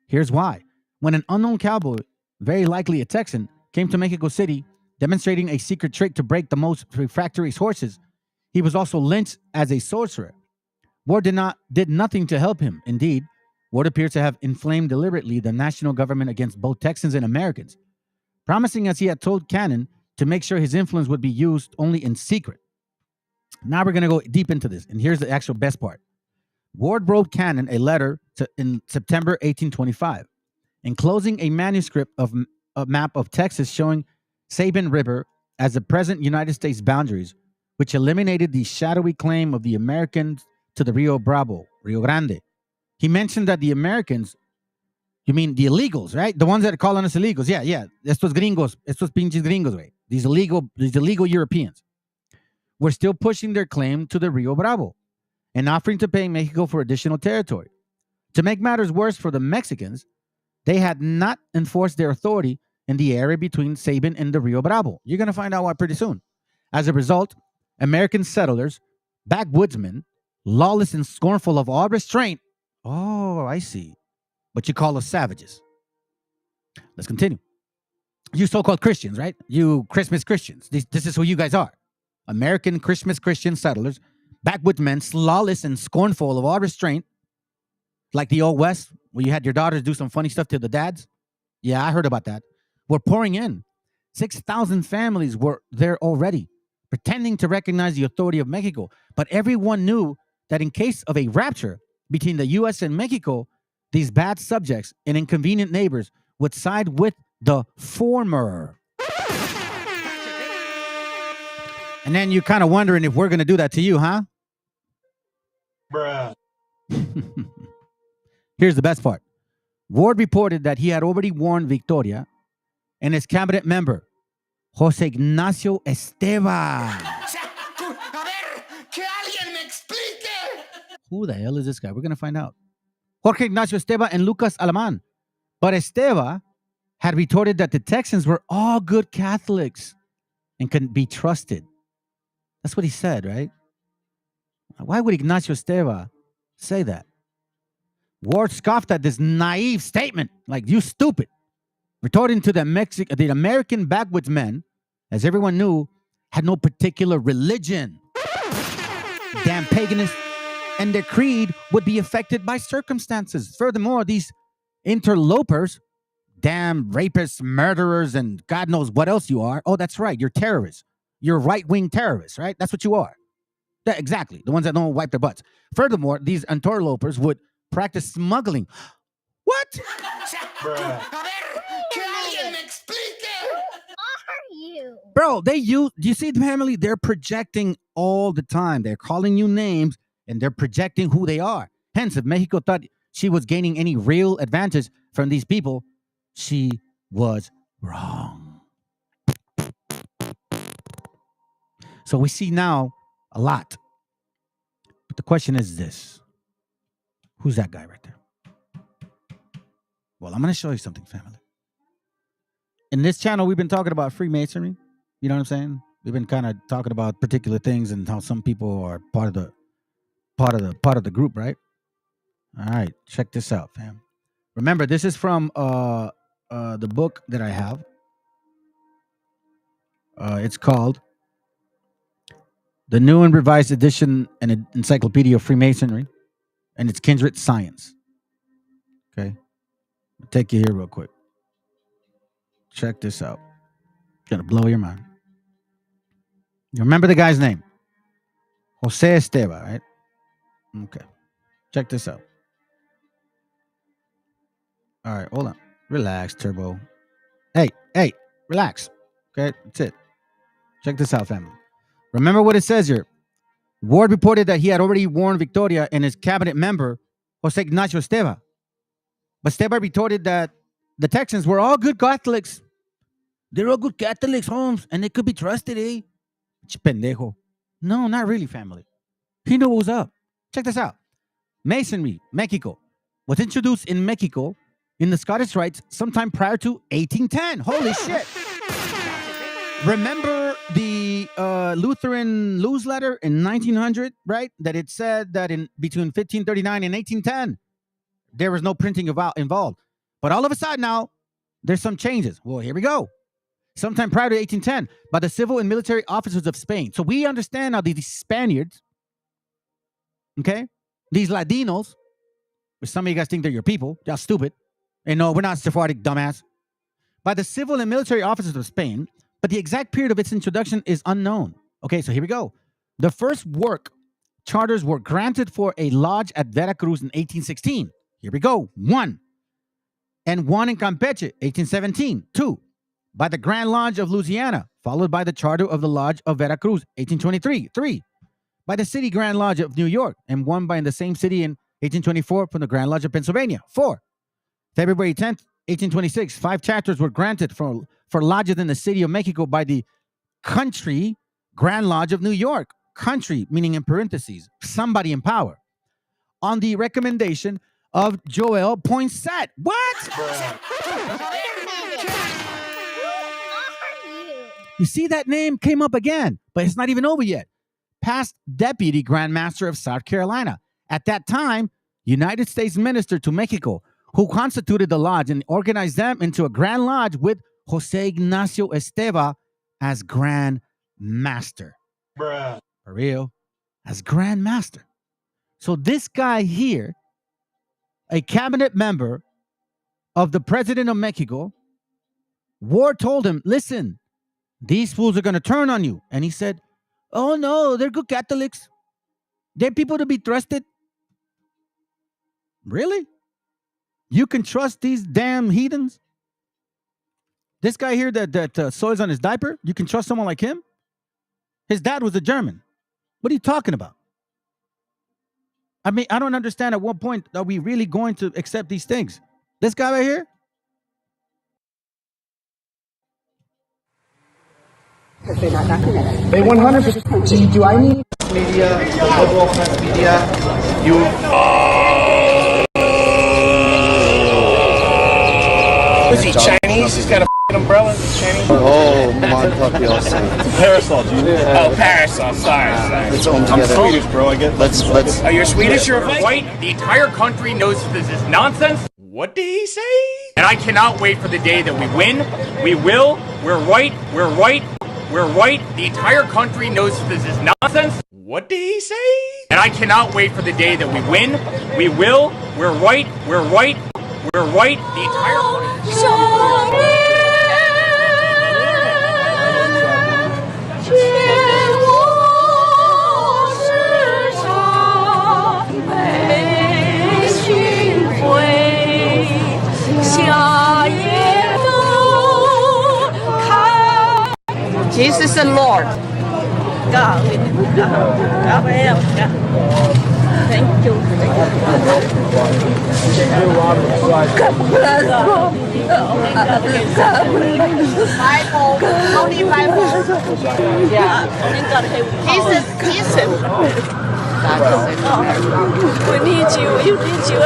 Here's why. When an unknown cowboy, very likely a Texan, came to Mexico City, demonstrating a secret trick to break the most refractory horses, he was also lynched as a sorcerer. Ward did nothing to help him. Indeed, Ward appears to have inflamed deliberately the national government against both Texans and Americans, promising, as he had told Cannon, to make sure his influence would be used only in secret. Now we're going to go deep into this, and here's the actual best part. Ward wrote Cannon a letter in September 1825, enclosing a manuscript of a map of Texas showing Sabine River as the present United States boundaries, which eliminated the shadowy claim of the Americans to the Rio Grande. He mentioned that the Americans, you mean the illegals, right? The ones that are calling us illegals. Yeah. Estos gringos, estos pinches gringos, güey. These illegal Europeans were still pushing their claim to the Rio Bravo and offering to pay Mexico for additional territory. To make matters worse for the Mexicans, they had not enforced their authority in the area between Sabine and the Rio Bravo. You're going to find out why pretty soon. As a result, American settlers, backwoodsmen, lawless and scornful of all restraint. Oh, I see. But you call us savages. Let's continue. You so-called Christians, right? You Christmas Christians. This is who you guys are. American Christmas Christian settlers, backwoodsmen, lawless and scornful of all restraint, like the Old West, where you had your daughters do some funny stuff to the dads. Yeah, I heard about that. Were pouring in. 6,000 families were there already, pretending to recognize the authority of Mexico. But everyone knew that in case of a rupture between the U.S. and Mexico, these bad subjects and inconvenient neighbors would side with the former. And then you're kind of wondering if we're going to do that to you, huh? Bruh. Here's the best part. Ward reported that he had already warned Victoria and his cabinet member, Jose Ignacio Esteban. Who the hell is this guy? We're going to find out. Jorge Ignacio Esteva and Lucas Alaman. But Esteva had retorted that the Texans were all good Catholics and couldn't be trusted. That's what he said, right? Why would Ignacio Esteva say that? Ward scoffed at this naive statement, like, you stupid, retorting to the American backwoodsmen, as everyone knew, had no particular religion. Damn paganists, and their creed would be affected by circumstances. Furthermore, these interlopers, damn rapists, murderers, and God knows what else you are. Oh, that's right, you're terrorists. You're right-wing terrorists, right? That's what you are. Exactly, the ones that don't wipe their butts. Furthermore, these interlopers would practice smuggling. What? Bro, do you see the family? They're projecting all the time. They're calling you names and they're projecting who they are. Hence, if Mexico thought she was gaining any real advantage from these people, she was wrong. So we see now a lot. But the question is this. Who's that guy right there? Well, I'm going to show you something, family. In this channel, we've been talking about Freemasonry. You know what I'm saying? We've been kind of talking about particular things and how some people are part of the group, right? All right, check this out, fam. Remember, this is from the book that I have. It's called The New and Revised Edition and Encyclopedia of Freemasonry, and it's Kindred Science. Okay, I'll take you here real quick. Check this out. It's gonna blow your mind. You remember the guy's name? Jose Esteva, right? Okay. Check this out. All right, hold on. Relax, Turbo. Hey, relax. Okay, that's it. Check this out, family. Remember what it says here. Ward reported that he had already warned Victoria and his cabinet member, Jose Ignacio Esteva. But Esteva retorted that the Texans were all good Catholics. They're all good Catholics, Holmes, and they could be trusted, eh? Pendejo. No, not really, family. He knew what was up. Check this out. Masonry, Mexico, was introduced in Mexico in the Scottish Rites sometime prior to 1810. Holy shit. Remember the Lutheran newsletter in 1900, right? That it said that in between 1539 and 1810, there was no printing involved. But all of a sudden now, there's some changes. Well, here we go. Sometime prior to 1810, by the civil and military officers of Spain. So we understand now these Spaniards, okay? These Ladinos, which some of you guys think they're your people. Y'all stupid. And no, we're not Sephardic, dumbass. By the civil and military officers of Spain, but the exact period of its introduction is unknown. Okay, so here we go. The first work charters were granted for a lodge at Veracruz in 1816. Here we go. 1. And 1 in Campeche, 1817. 2. By the Grand Lodge of Louisiana, followed by the charter of the Lodge of Veracruz, 1823. 3. By the City Grand Lodge of New York, and 1 by in the same city in 1824 from the Grand Lodge of Pennsylvania. 4. February 10th, 1826, 5 charters were granted for lodges in the city of Mexico by the Country Grand Lodge of New York. Country, meaning in parentheses, somebody in power. On the recommendation of Joel Poinsett. What? You see, that name came up again, but it's not even over yet. Past Deputy Grand Master of South Carolina. At that time, United States Minister to Mexico, who constituted the lodge and organized them into a Grand Lodge with Jose Ignacio Esteva as Grand Master. For real? As Grand Master. So this guy here, a cabinet member of the President of Mexico, Ward told him, listen, these fools are going to turn on you. And he said, oh no, they're good Catholics. They're people to be trusted. Really? You can trust these damn heathens? This guy here that soils on his diaper, you can trust someone like him? His dad was a German. What are you talking about? I mean, I don't understand at what point are we really going to accept these things? This guy right here? Because they're not documented. They 100%. Do I need media, the liberal press media? Was he Chinese? He's got a umbrella. Chinese. Oh, mon papios. Parasol, Oh, parasol. Sorry. Let's own I'm together. Swedish, bro. I get. Let's. Oh, you're Swedish? You're white? The entire country knows this is nonsense. What did he say? And I cannot wait for the day that we win. We will. We're white. We're white. We're white. The entire country knows this is nonsense. What did he say? And I cannot wait for the day that we win. We will. We're white. We're white. We're white. The entire Jesus the Lord. God, thank you. Bible, only Bible. Yeah, Jesus. We need you. You need you.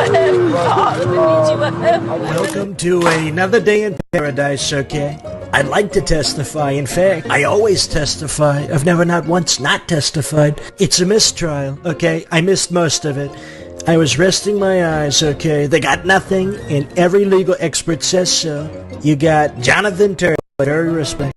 God, we need you. Welcome to another day in paradise, okay? I'd like to testify. In fact, I always testify. I've never not once not testified. It's a mistrial, okay? I missed most of it. I was resting my eyes, okay? They got nothing, and every legal expert says so. You got Jonathan Turner, very respect.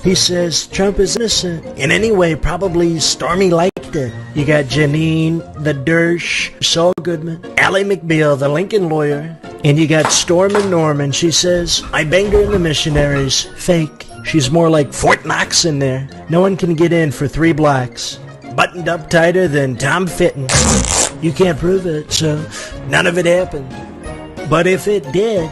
He says Trump is innocent. In any way, probably Stormy liked it. You got Janine, the Dersh, Saul Goodman, Ally McBeal, the Lincoln lawyer. And you got Storm and Norman. She says, I banged her in the missionaries. Fake. She's more like Fort Knox in there. No one can get in for 3 blocks. Buttoned up tighter than Tom Fitton. You can't prove it, so none of it happened. But if it did...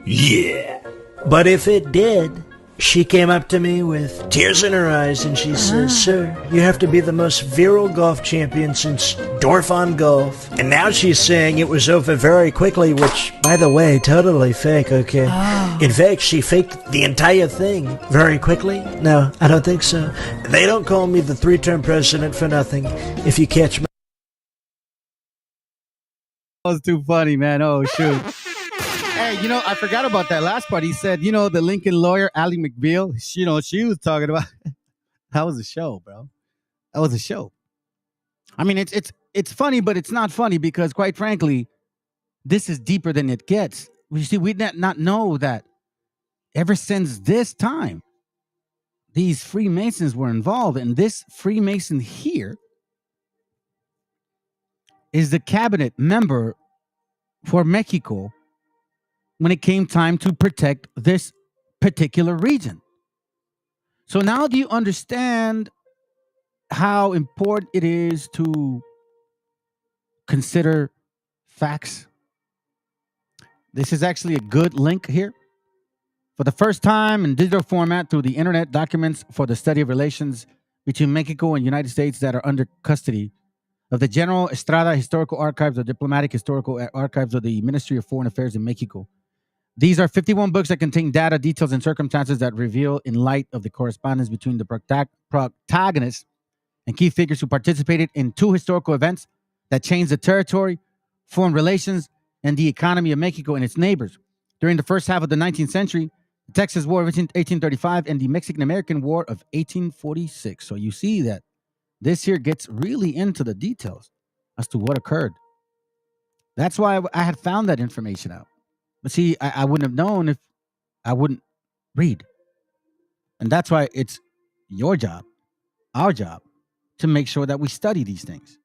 yeah. But if it did... She came up to me with tears in her eyes and she says, Sir, you have to be the most virile golf champion since Dorfon Golf. And now she's saying it was over very quickly, which, by the way, totally fake, okay? In fact, she faked the entire thing very quickly. No, I don't think so. They don't call me the 3-term president for nothing, if you catch me. That was too funny, man. Oh, shoot. Hey, I forgot about that last part. He said, the Lincoln lawyer, Ally McBeal, she was talking about. That was a show, bro. That was a show. I mean, it's funny, but it's not funny because, quite frankly, this is deeper than it gets. You see, we did not know that ever since this time, these Freemasons were involved, and this Freemason here is the cabinet member for Mexico when it came time to protect this particular region. So now do you understand how important it is to consider facts? This is actually a good link here. For the first time in digital format through the internet, documents for the study of relations between Mexico and the United States that are under custody of the General Estrada Historical Archives or Diplomatic Historical Archives of the Ministry of Foreign Affairs in Mexico. These are 51 books that contain data, details, and circumstances that reveal in light of the correspondence between the protagonists and key figures who participated in 2 historical events that changed the territory, foreign relations, and the economy of Mexico and its neighbors. During the first half of the 19th century, the Texas War of 1835 and the Mexican-American War of 1846. So you see that this here gets really into the details as to what occurred. That's why I had found that information out. But see, I wouldn't have known if I wouldn't read. And that's why it's your job, our job, to make sure that we study these things.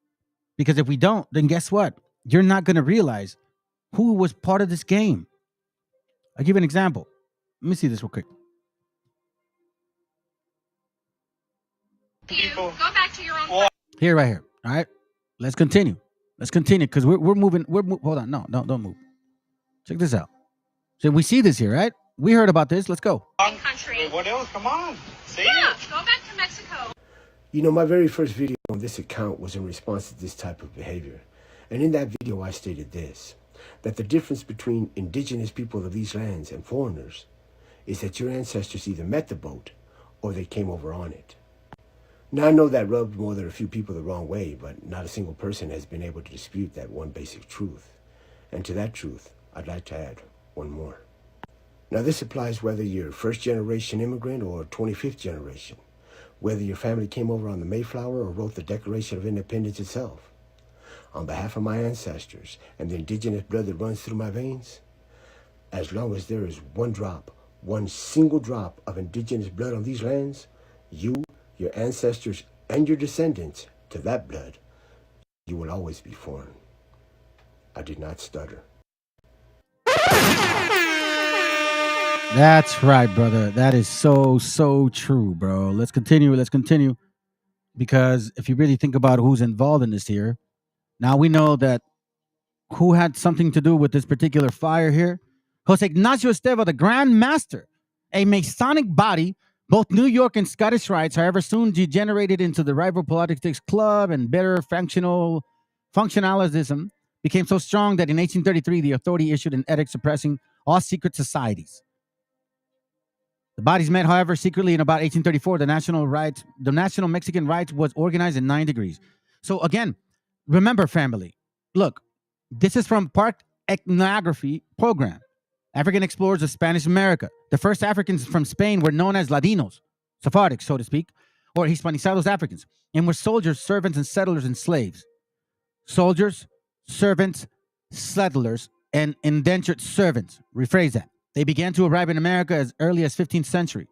Because if we don't, then guess what? You're not going to realize who was part of this game. I'll give you an example. Let me see this real quick. Go back to your own. Here, right here. All right. Let's continue. Let's continue because we're moving. Hold on. No, don't move. Check this out. So we see this here, right? We heard about this. Let's go. Country. What else? Come on. See? Yeah, go back to Mexico. You know, my very first video on this account was in response to this type of behavior. And in that video, I stated this, that the difference between indigenous people of these lands and foreigners is that your ancestors either met the boat or they came over on it. Now, I know that rubbed more than a few people the wrong way, but not a single person has been able to dispute that one basic truth. And to that truth, I'd like to add one more. Now, this applies whether you're first-generation immigrant or 25th generation, whether your family came over on the Mayflower or wrote the Declaration of Independence itself. On behalf of my ancestors and the indigenous blood that runs through my veins, as long as there is one single drop of indigenous blood on these lands, you, your ancestors, and your descendants to that blood, you will always be foreign. I did not stutter. That's right, brother. That is so true, bro. Let's continue. Because if you really think about who's involved in this here, now we know that who had something to do with this particular fire here. Jose Ignacio Esteva, the Grand Master, a Masonic body. Both New York and Scottish rites, however, soon degenerated into the rival politics club, and better functionalism became so strong that in 1833, the authority issued an edict suppressing all secret societies. The bodies met, however, secretly in about 1834. The National Mexican Rite was organized in 9 degrees. So again, remember, family, look, this is from Park Ethnography Program. African explorers of Spanish America. The first Africans from Spain were known as Ladinos, Sephardics, so to speak, or Hispanizados Africans, and were soldiers, servants, and settlers and slaves. Soldiers, servants, settlers, and indentured servants. Rephrase that. They began to arrive in America as early as 15th century,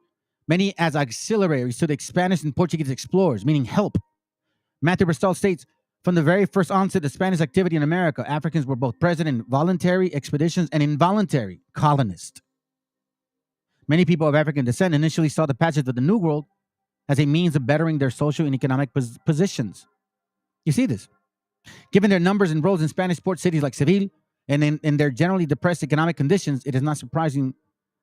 many as auxiliaries to the Spanish and Portuguese explorers, meaning help. Matthew Bristol states, from the very first onset of Spanish activity in America, Africans were both present in voluntary expeditions and involuntary colonists. Many people of African descent initially saw the passage of the New World as a means of bettering their social and economic positions. You see this? Given their numbers and roles in Spanish port cities like Seville, and in their generally depressed economic conditions, it is not surprising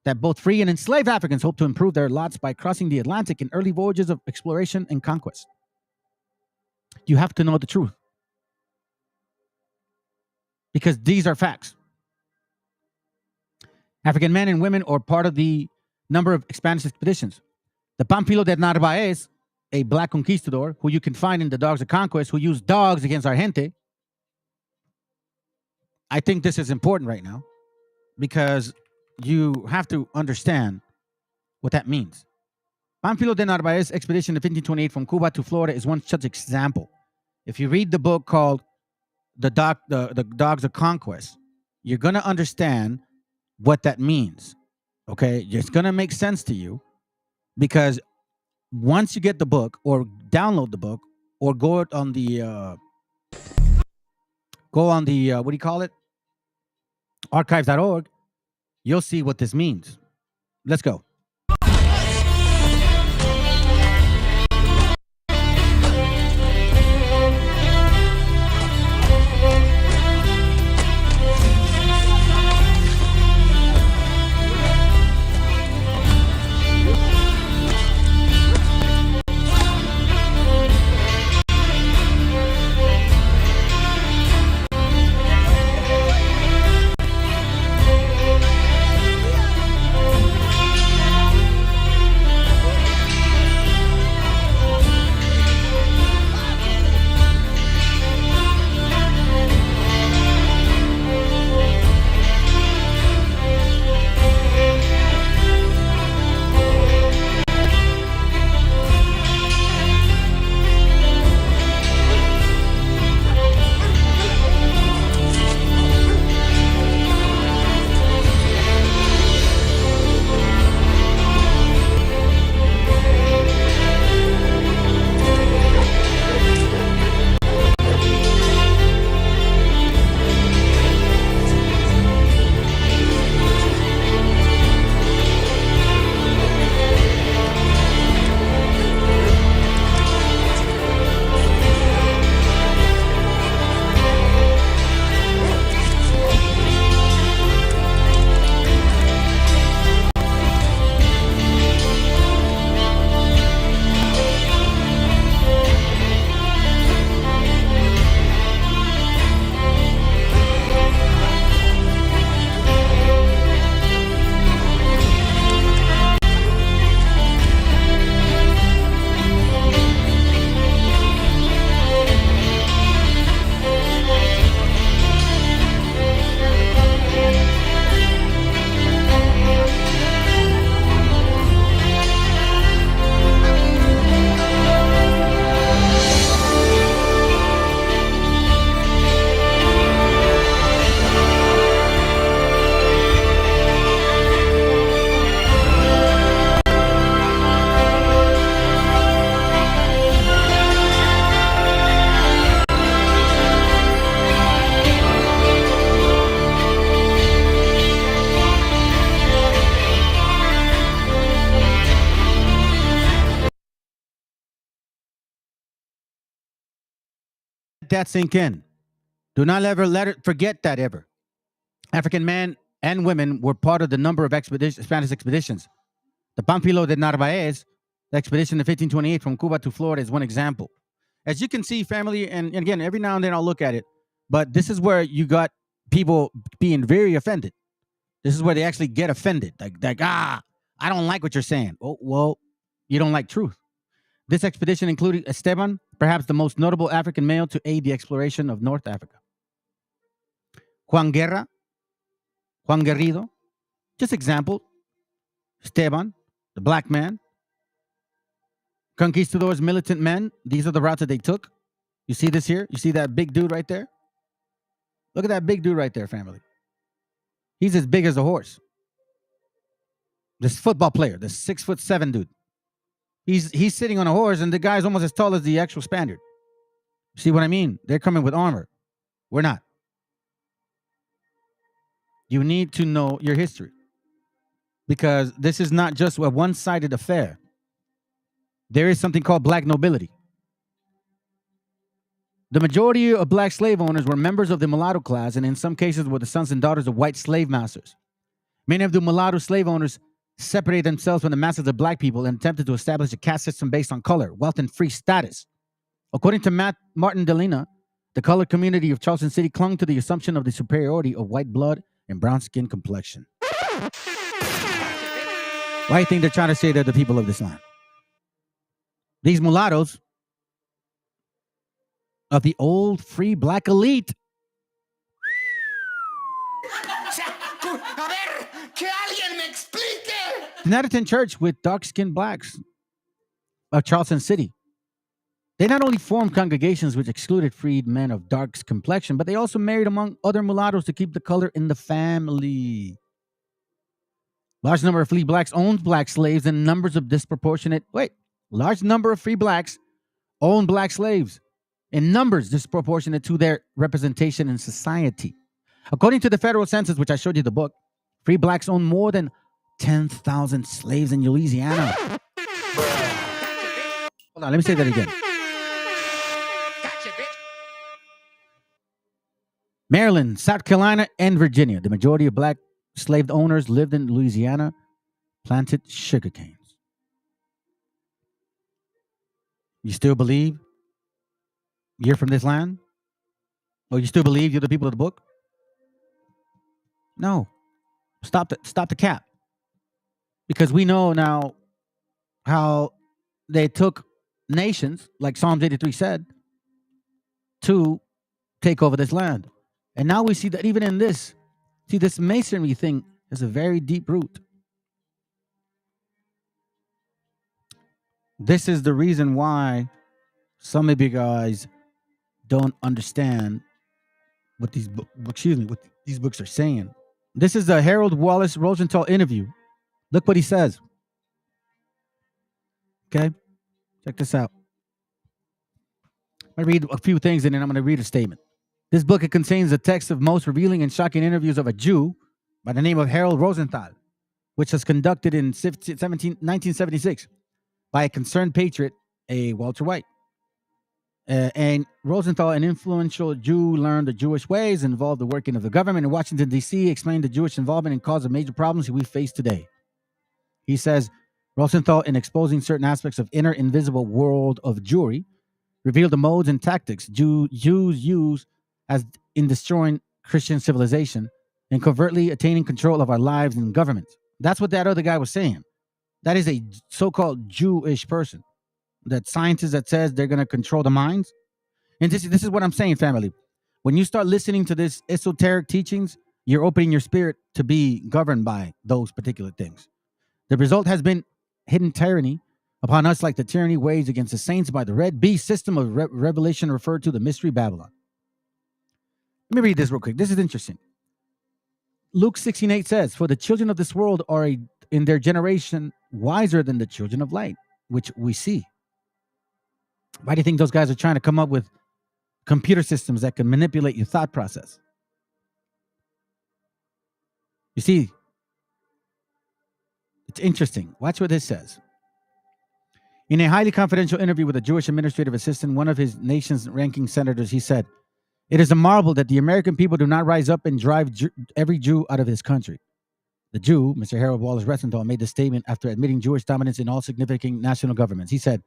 that both free and enslaved Africans hoped to improve their lots by crossing the Atlantic in early voyages of exploration and conquest. You have to know the truth, because these are facts. African men and women are part of the number of Spanish expeditions. The Pánfilo de Narváez, a black conquistador who you can find in the Dogs of Conquest, who used dogs against our gente. I think this is important right now because you have to understand what that means. Pánfilo de Narváez expedition of 1528 from Cuba to Florida is one such example. If you read the book called The Dogs of Conquest, you're going to understand what that means. Okay? It's going to make sense to you because once you get the book or download the book or go on the what do you call it? Archives.org, you'll see what this means. Let's go. that sink in. Do not ever forget that ever. African men and women were part of the number of Spanish expeditions. The Pamphilo de Narvaez, the expedition in 1528 from Cuba to Florida, is one example. As you can see, family, and again, every now and then I'll look at it, but this is where you got people being very offended. This is where they actually get offended. I don't like what you're saying. Oh, well, you don't like truth. This expedition included Esteban, perhaps the most notable African male to aid the exploration of North Africa. Juan Guerrido, just example. Esteban, the black man. Conquistadors, militant men. These are the routes that they took. You see this here? You see that big dude right there? Look at that big dude right there, family. He's as big as a horse. This football player, this 6'7" dude. He's sitting on a horse, and the guy's almost as tall as the actual Spaniard. See what I mean? They're coming with armor. We're not. You need to know your history, because this is not just a one-sided affair. There is something called black nobility. The majority of black slave owners were members of the mulatto class, and in some cases were the sons and daughters of white slave masters. Many of the mulatto slave owners separated themselves from the masses of black people and attempted to establish a caste system based on color, wealth, and free status. According to Martin Delina, the colored community of Charleston City clung to the assumption of the superiority of white blood and brown skin complexion. Why do you think they're trying to say they're the people of this land? These mulattoes of the old free black elite. The Natterton Church with dark-skinned blacks of Charleston City. They not only formed congregations which excluded freed men of dark complexion, but they also married among other mulattoes to keep the color in the family. Large number of free blacks owned black slaves and large number of free blacks owned black slaves in numbers disproportionate to their representation in society. According to the federal census, which I showed you the book, free blacks own more than 10,000 slaves in Louisiana. Hold on, let me say that again. Maryland, South Carolina, and Virginia. The majority of black slave owners lived in Louisiana, planted sugar canes. You still believe you're from this land? Or you still believe you're the people of the book? No. Stop the cap. Because we know now how they took nations, like Psalms 83 said, to take over this land. And now we see that even in this, this masonry thing has a very deep root. This is the reason why some of you guys don't understand what these books are saying. This is a Harold Wallace Rosenthal interview. Look what he says. Okay? Check this out. I'm going to read a few things and then I'm going to read a statement. This book, it contains the text of most revealing and shocking interviews of a Jew by the name of Harold Rosenthal, which was conducted in 1976 by a concerned patriot, a Walter White. And Rosenthal, an influential Jew, learned the Jewish ways, involved the working of the government in Washington, D.C., explained the Jewish involvement and cause of major problems we face today. He says, Rosenthal, in exposing certain aspects of inner invisible world of Jewry, revealed the modes and tactics Jews use as in destroying Christian civilization and covertly attaining control of our lives and government. That's what that other guy was saying. That is a so-called Jewish person. That scientist that says they're going to control the minds. And this is what I'm saying, family. When you start listening to this esoteric teachings, you're opening your spirit to be governed by those particular things. The result has been hidden tyranny upon us, like the tyranny waged against the saints by the red beast system of revelation referred to the mystery Babylon. Let me read this real quick. This is interesting. Luke 16:8 says, "For the children of this world are in their generation wiser than the children of light," which we see. Why do you think those guys are trying to come up with computer systems that can manipulate your thought process? You see, it's interesting. Watch what this says. In a highly confidential interview with a Jewish administrative assistant, one of his nation's ranking senators, he said, "It is a marvel that the American people do not rise up and drive every Jew out of this country." The Jew, Mr. Harold Wallace Rosenthal, made this statement after admitting Jewish dominance in all significant national governments. He said,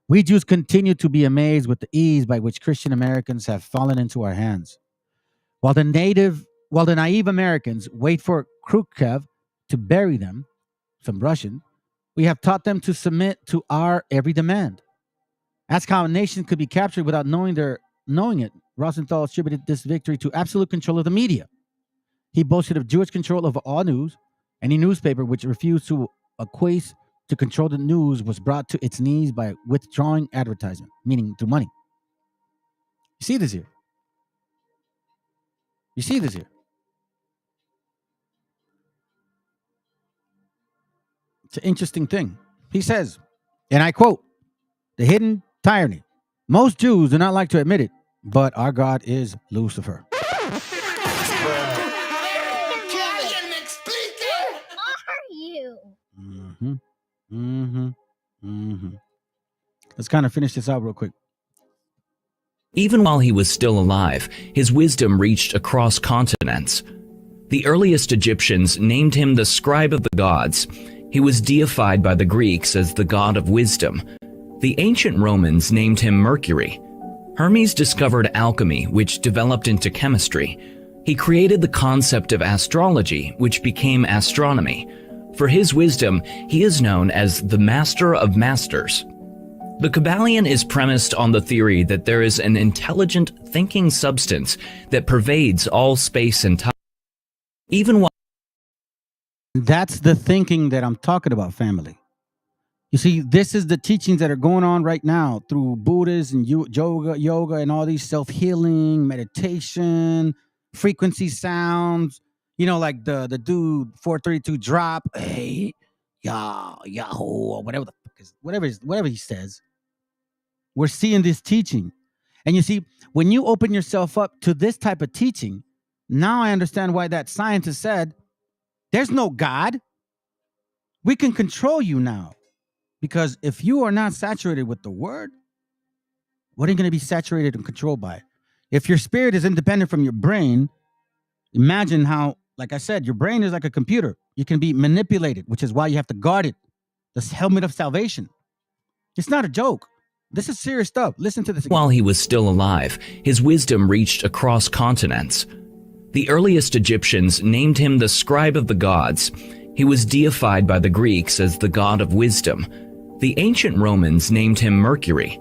"We Jews continue to be amazed with the ease by which Christian Americans have fallen into our hands. While the naive Americans wait for Khrushchev to bury them, some Russian, we have taught them to submit to our every demand. Ask how a nation could be captured without knowing it. Rosenthal attributed this victory to absolute control of the media. He boasted of Jewish control over all news. Any newspaper which refused to acquiesce to control the news was brought to its knees by withdrawing advertisement, meaning through money." You see this here. You see this here. It's an interesting thing. He says, and I quote, "The hidden tyranny. Most Jews do not like to admit it, but our God is Lucifer." Let's kind of finish this out real quick. Even while he was still alive, his wisdom reached across continents. The earliest Egyptians named him the scribe of the gods. He was deified by the Greeks as the god of wisdom. The ancient Romans named him Mercury. Hermes discovered alchemy, which developed into chemistry. He created the concept of astrology, which became astronomy. For his wisdom, he is known as the Master of Masters. The Kabbalion is premised on the theory that there is an intelligent, thinking substance that pervades all space and time. Even while That's the thinking that I'm talking about, family. You see, this is the teachings that are going on right now through Buddhists and yoga and all these self-healing, meditation, frequency sounds. You know, like the dude 432 drop, hey, yahoo, or whatever the fuck is, whatever he says. We're seeing this teaching. And you see, when you open yourself up to this type of teaching, now I understand why that scientist said, there's no God. We can control you now. Because if you are not saturated with the word, what are you going to be saturated and controlled by? If your spirit is independent from your brain, imagine how, like I said, your brain is like a computer. You can be manipulated, which is why you have to guard it. This helmet of salvation. It's not a joke. This is serious stuff. Listen to this again. While he was still alive, his wisdom reached across continents. The earliest Egyptians named him the scribe of the gods. He was deified by the Greeks as the god of wisdom. The ancient Romans named him Mercury.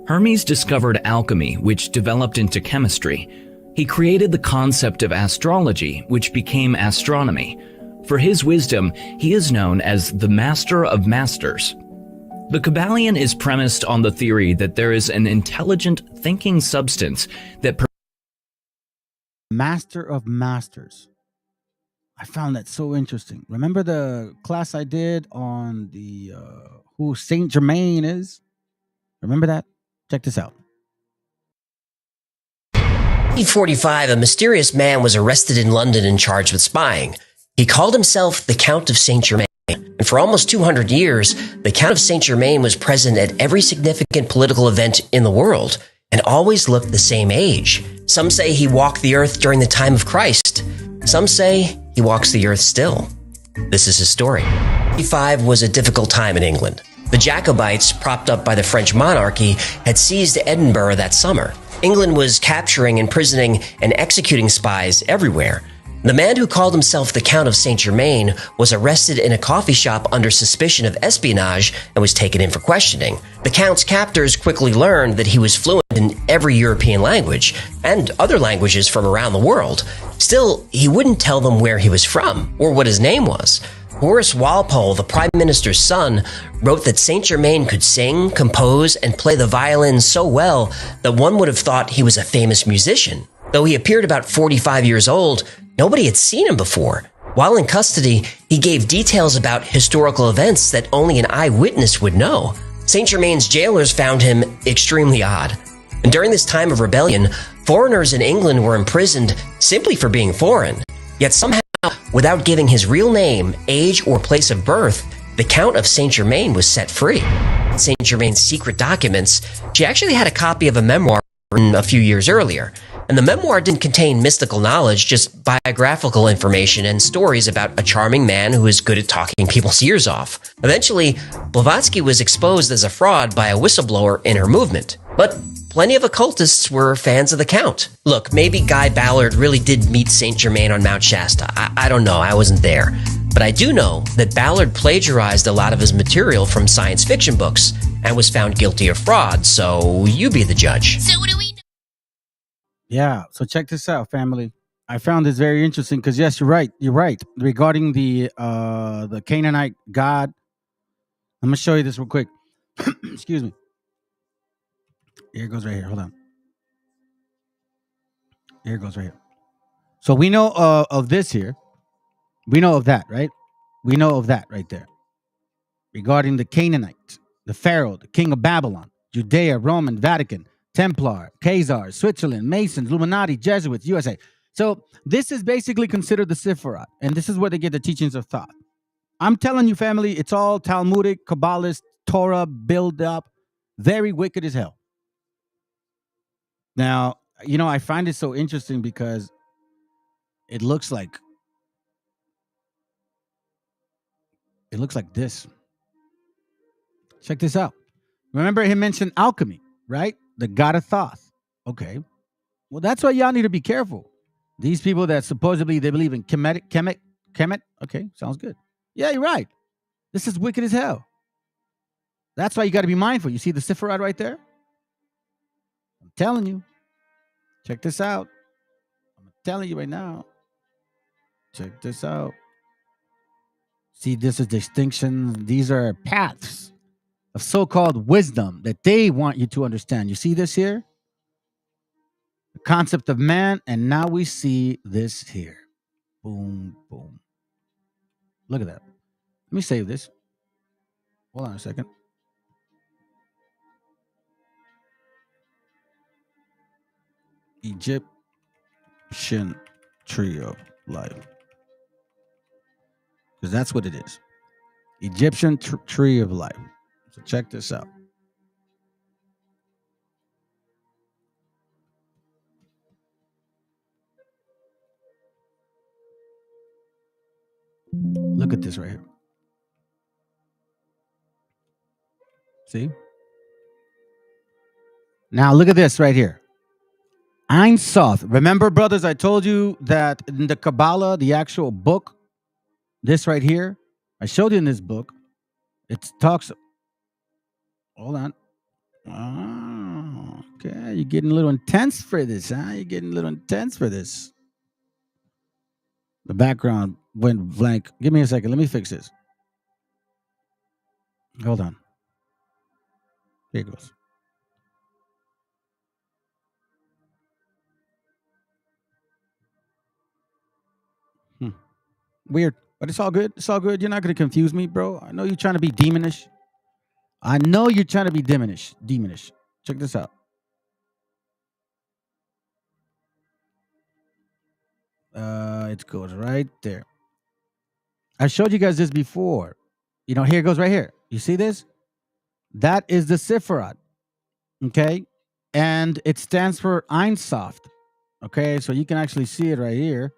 Hermes discovered alchemy, which developed into chemistry. He created the concept of astrology, which became astronomy. For his wisdom, he is known as the Master of Masters. The Kabbalion is premised on the theory that there is an intelligent, thinking substance that Master of Masters. I found that so interesting. Remember the class I did on the who Saint Germain is? Remember that? Check this out. 1845, a mysterious man was arrested in London and charged with spying. He called himself the Count of Saint Germain. And for almost 200 years, the Count of Saint Germain was present at every significant political event in the world and always looked the same age. Some say he walked the earth during the time of Christ. Some say he walks the earth still. This is his story. 1845 was a difficult time in England. The Jacobites, propped up by the French monarchy, had seized Edinburgh that summer. England was capturing, imprisoning, and executing spies everywhere. The man who called himself the Count of Saint Germain was arrested in a coffee shop under suspicion of espionage and was taken in for questioning. The Count's captors quickly learned that he was fluent in every European language and other languages from around the world. Still, he wouldn't tell them where he was from or what his name was. Horace Walpole, the Prime Minister's son, wrote that Saint Germain could sing, compose, and play the violin so well that one would have thought he was a famous musician. Though he appeared about 45 years old, nobody had seen him before. While in custody, he gave details about historical events that only an eyewitness would know. Saint Germain's jailers found him extremely odd. And during this time of rebellion, foreigners in England were imprisoned simply for being foreign. Yet somehow, without giving his real name, age, or place of birth, the Count of Saint Germain was set free. Saint Germain's secret documents, she actually had a copy of a memoir written a few years earlier. And the memoir didn't contain mystical knowledge, just biographical information and stories about a charming man who is good at talking people's ears off. Eventually, Blavatsky was exposed as a fraud by a whistleblower in her movement. But plenty of occultists were fans of the Count. Look, maybe Guy Ballard really did meet Saint Germain on Mount Shasta. I don't know, I wasn't there. But I do know that Ballard plagiarized a lot of his material from science fiction books and was found guilty of fraud, so you be the judge. So what do we know? Yeah, so check this out, family. I found this very interesting because yes, you're right. You're right regarding the Canaanite god. I'm gonna show you this real quick. Excuse me. Here it goes right here. Hold on. Here it goes right here. So we know of this here. We know of that, right? We know of that right there. Regarding the Canaanites, the Pharaoh, the king of Babylon, Judea, Roman, Vatican, Templar, Khazars, Switzerland, Masons, Illuminati, Jesuits, USA. So this is basically considered the Sephiroth, and this is where they get the teachings of thought. I'm telling you, family, it's all Talmudic, Kabbalist, Torah build up, very wicked as hell. Now, you know, I find it so interesting because it looks like this. Check this out. Remember he mentioned alchemy, right? The god of Thoth. Okay. Well, that's why y'all need to be careful. These people that supposedly they believe in Kemet. Okay, sounds good. Yeah, you're right. This is wicked as hell. That's why you got to be mindful. You see the Sephiroth right there? I'm telling you. Check this out. I'm telling you right now. Check this out. See, this is distinction. These are paths of so-called wisdom that they want you to understand. You see this here? The concept of man, and now we see this here. Boom, boom. Look at that. Let me save this. Hold on a second. Egyptian tree of life. Because that's what it is. Egyptian tree of life. So check this out. Look at this right here. See? Now look at this right here. Ein Sof. Remember, brothers, I told you that in the Kabbalah, the actual book, this right here, I showed you in this book, it talks. Hold on. Oh, okay, you're getting a little intense for this, huh? You're getting a little intense for this. The background went blank. Give me a second. Let me fix this. Hold on. Here it goes. Weird, but it's all good. It's all good. You're not going to confuse me, bro. I know you're trying to be demonish. I know you're trying to be demonish. Demonish. Check this out. It goes right there. I showed you guys this before. You know, here it goes right here. You see this? That is the Sephiroth. Okay? And it stands for Ein Sof. Okay? So you can actually see it right here.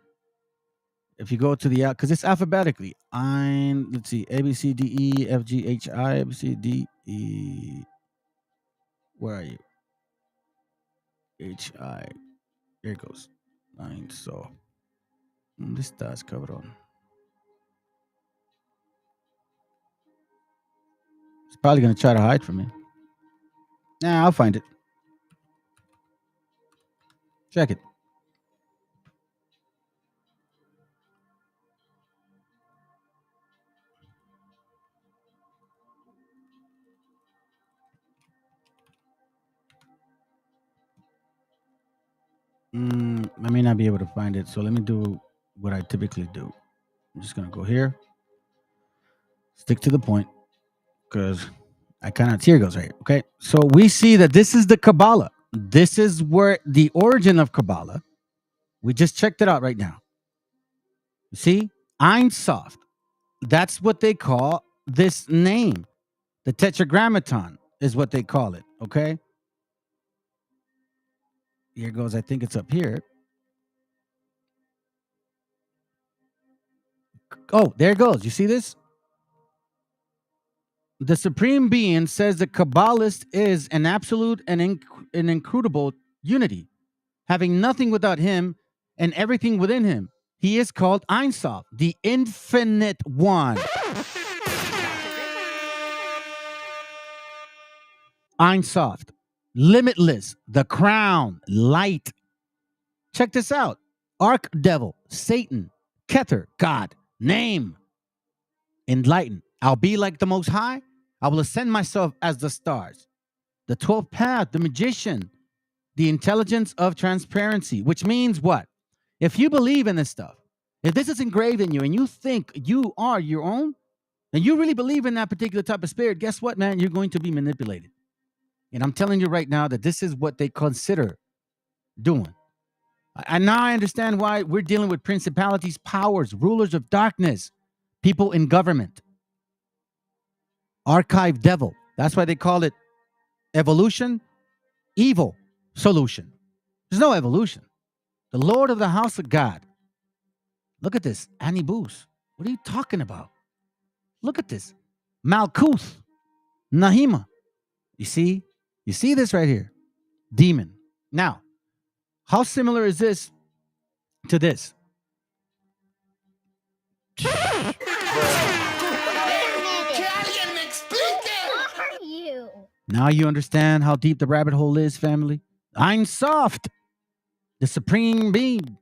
If you go to the, because it's alphabetically. Let's see, A, B, C, D, E, F, G, H, I, A, B, C, D, E. Where are you? H, I. Here it goes. Ein Sof. This does cover on. It's probably going to try to hide from me. Nah, I'll find it. Check it. I may not be able to find it, so let me do what I typically do. I'm just going to go here. Stick to the point, because I cannot. Here it goes right here. Okay, so we see that this is the Kabbalah. This is where the origin of Kabbalah. We just checked it out right now. You see, Ein Sof. That's what they call this name. The Tetragrammaton is what they call it, okay? Here goes, I think it's up here. Oh, there it goes. You see this? The Supreme Being says the Kabbalist is an absolute and inscrutable unity, having nothing without him and everything within him. He is called Ein Sof, the infinite one. Ein Sof, limitless, the crown, light. Check this out. Archdevil, Satan, Kether, God, name, enlighten. I'll be like the Most High. I will ascend myself as the stars. The 12th path, the magician, the intelligence of transparency, which means what? If you believe in this stuff, if this is engraved in you and you think you are your own, and you really believe in that particular type of spirit, guess what, man? You're going to be manipulated. And I'm telling you right now that this is what they consider doing. And now I understand why we're dealing with principalities, powers, rulers of darkness, people in government. Archive devil. That's why they call it evolution, evil solution. There's no evolution. The Lord of the house of God. Look at this. Anubis. What are you talking about? Look at this. Malkuth. Nahima. You see? You see this right here? Demon. Now, how similar is this to this? Now you understand how deep the rabbit hole is, family. Ein Sof, the Supreme Being,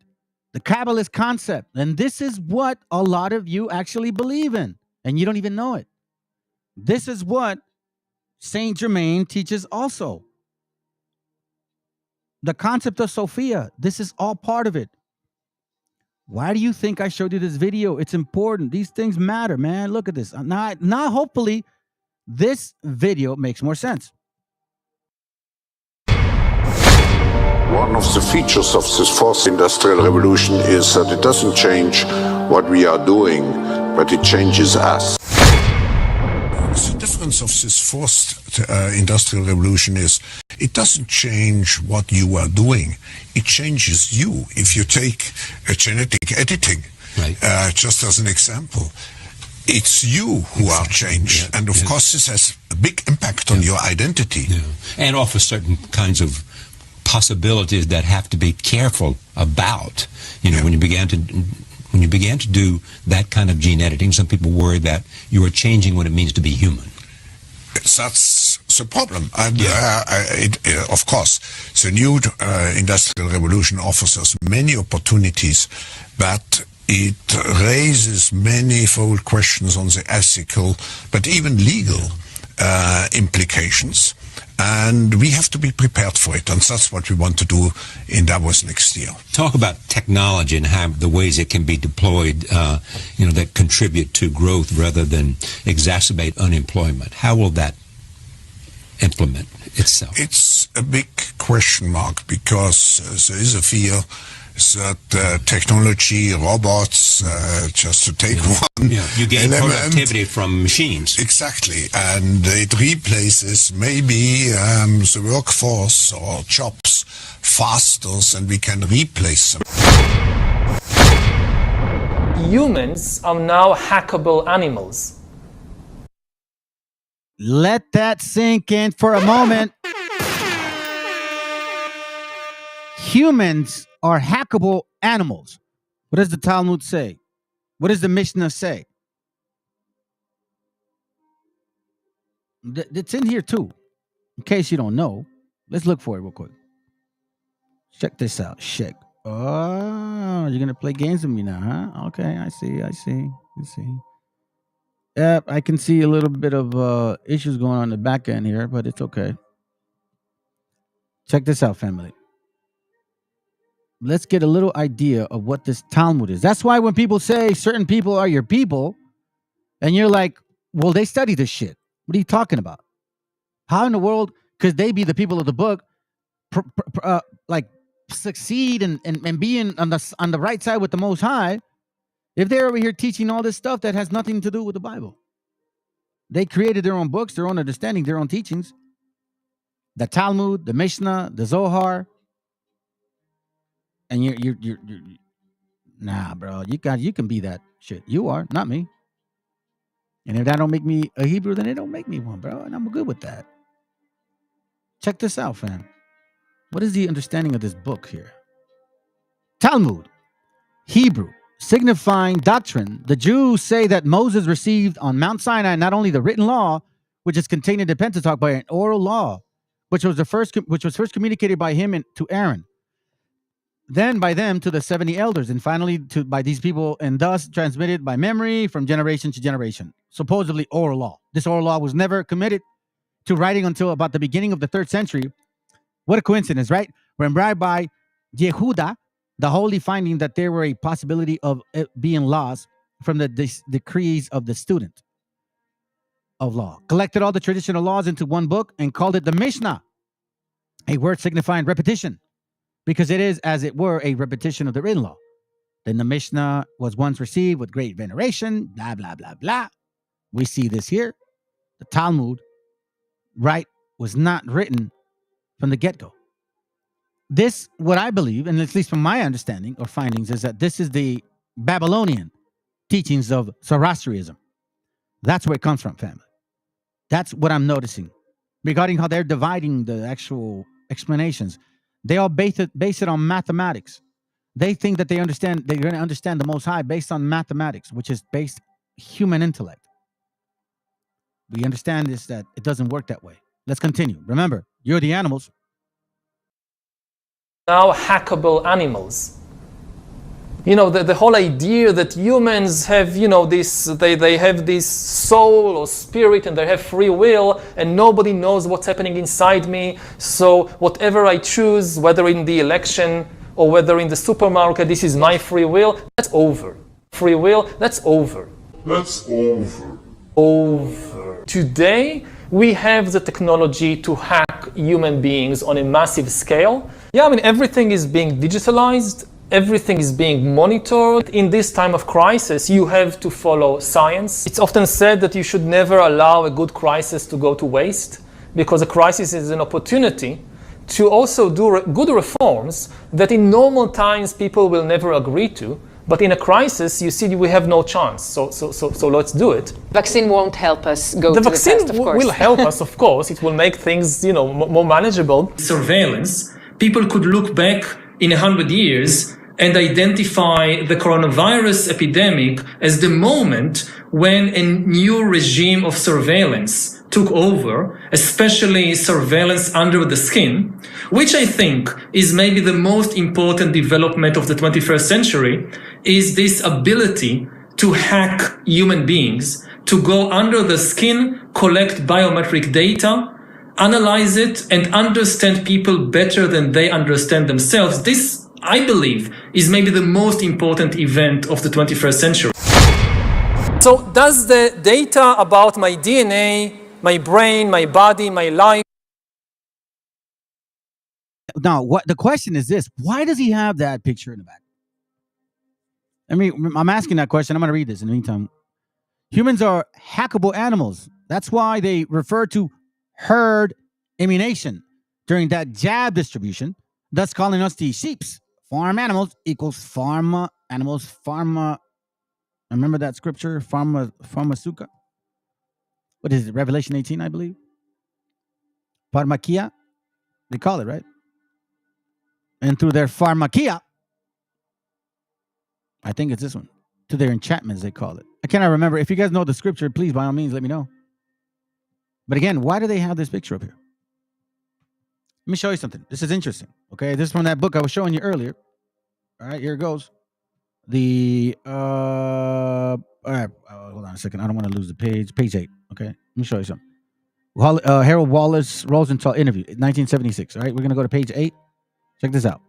the Kabbalist concept. And this is what a lot of you actually believe in, and you don't even know it. This is what Saint Germain teaches also. The concept of Sophia, this is all part of it. Why do you think I showed you this video? It's important. These things matter, man. Look at this. Now hopefully, this video makes more sense. One of the features of this fourth industrial revolution is that it doesn't change what we are doing, but it changes us. The difference of this fourth industrial revolution is it doesn't change what you are doing. It changes you. If you take genetic editing, right. Just as an example, it's you who are changed. And of course, this has a big impact on your identity. Yeah. And offers certain kinds of possibilities that have to be careful about. You know, when you began to do that kind of gene editing, some people worry that you are changing what it means to be human. That's the problem. And of course, the new industrial revolution offers us many opportunities, but it raises manifold questions on the ethical, but even legal implications. And we have to be prepared for it. And that's what we want to do in Davos next year. Talk about technology and how the ways it can be deployed, that contribute to growth rather than exacerbate unemployment. How will that implement itself? It's a big question mark because there is a fear that technology, robots, just to take one. Yeah, you gain productivity from machines. Exactly, and it replaces maybe the workforce or jobs faster than we can replace them. Humans are now hackable animals. Let that sink in for a moment. Humans are hackable animals. What does the Talmud say? What does the Mishnah say? It's in here too. In case you don't know, let's look for it real quick. Check this out. Check. Oh, you're gonna play games with me now, huh? Okay, I see. Yep, I can see a little bit of issues going on in the back end here, but it's okay. Check this out, family. Let's get a little idea of what this Talmud is. That's why when people say certain people are your people, and you're like, well, they study this shit. What are you talking about? How in the world could they be the people of the book, succeed and be on the right side with the Most High, if they're over here teaching all this stuff that has nothing to do with the Bible? They created their own books, their own understanding, their own teachings. The Talmud, the Mishnah, the Zohar. And you're nah, bro. You can be that shit. You are, not me. And if that don't make me a Hebrew, then it don't make me one, bro. And I'm good with that. Check this out, fam. What is the understanding of this book here? Talmud, Hebrew, signifying doctrine. The Jews say that Moses received on Mount Sinai not only the written law, which is contained in the Pentateuch, but an oral law, which was first communicated by him to Aaron, then by them to the 70 elders, and finally by these people, and thus transmitted by memory from generation to generation. Supposedly oral law. This oral law was never committed to writing until about the beginning of the 3rd century. What a coincidence, right? When Rabbi Yehuda, the holy, finding that there were a possibility of it being lost from the decrees of the student of law, collected all the traditional laws into one book and called it the Mishnah, a word signifying repetition, because it is, as it were, a repetition of the written law. Then the Mishnah was once received with great veneration, blah, blah, blah, blah. We see this here. The Talmud, right, was not written from the get-go. This, what I believe, and at least from my understanding or findings, is that this is the Babylonian teachings of Zoroastrianism. That's where it comes from, family. That's what I'm noticing regarding how they're dividing the actual explanations. They all base it on mathematics. They think that they're going to understand the Most High based on mathematics, which is based human intellect. We understand this, that it doesn't work that way. Let's continue. Remember, you're the animals. Now hackable animals. The whole idea that humans have, they have this soul or spirit and they have free will and nobody knows what's happening inside me. So whatever I choose, whether in the election or whether in the supermarket, this is my free will. That's over. Free will, that's over. That's over. Over. Today, we have the technology to hack human beings on a massive scale. Yeah, everything is being digitalized. Everything is being monitored. In this time of crisis, you have to follow science. It's often said that you should never allow a good crisis to go to waste, because a crisis is an opportunity to also do good reforms that in normal times people will never agree to. But in a crisis, you see, we have no chance. So let's do it. Vaccine won't help us go to the test, of course. The vaccine will help us, of course. It will make things, more manageable. Surveillance. People could look back in 100 years and identify the coronavirus epidemic as the moment when a new regime of surveillance took over, especially surveillance under the skin, which I think is maybe the most important development of the 21st century, is this ability to hack human beings, to go under the skin, collect biometric data, analyze it, and understand people better than they understand themselves. This, I believe, is maybe the most important event of the 21st century. So does the data about my DNA, my brain, my body, my life... Now, what the question is this: why does he have that picture in the back? I'm asking that question. I'm going to read this in the meantime. Humans are hackable animals. That's why they refer to herd immunization during that jab distribution, thus calling us the sheeps. Farm animals equals pharma animals. Pharma. Remember that scripture? Pharmasuka. What is it? Revelation 18, I believe. Pharmakia. They call it, right? And through their pharmakia, I think it's this one. To their enchantments, they call it. I cannot remember. If you guys know the scripture, please, by all means, let me know. But again, why do they have this picture up here? Let me show you something. This is interesting. Okay, this is from that book I was showing you earlier. All right, here it goes. All right, hold on a second. I don't want to lose the page. Page 8. Okay, let me show you something. Harold Wallace Rosenthal interview, 1976. All right, we're going to go to page 8. Check this out.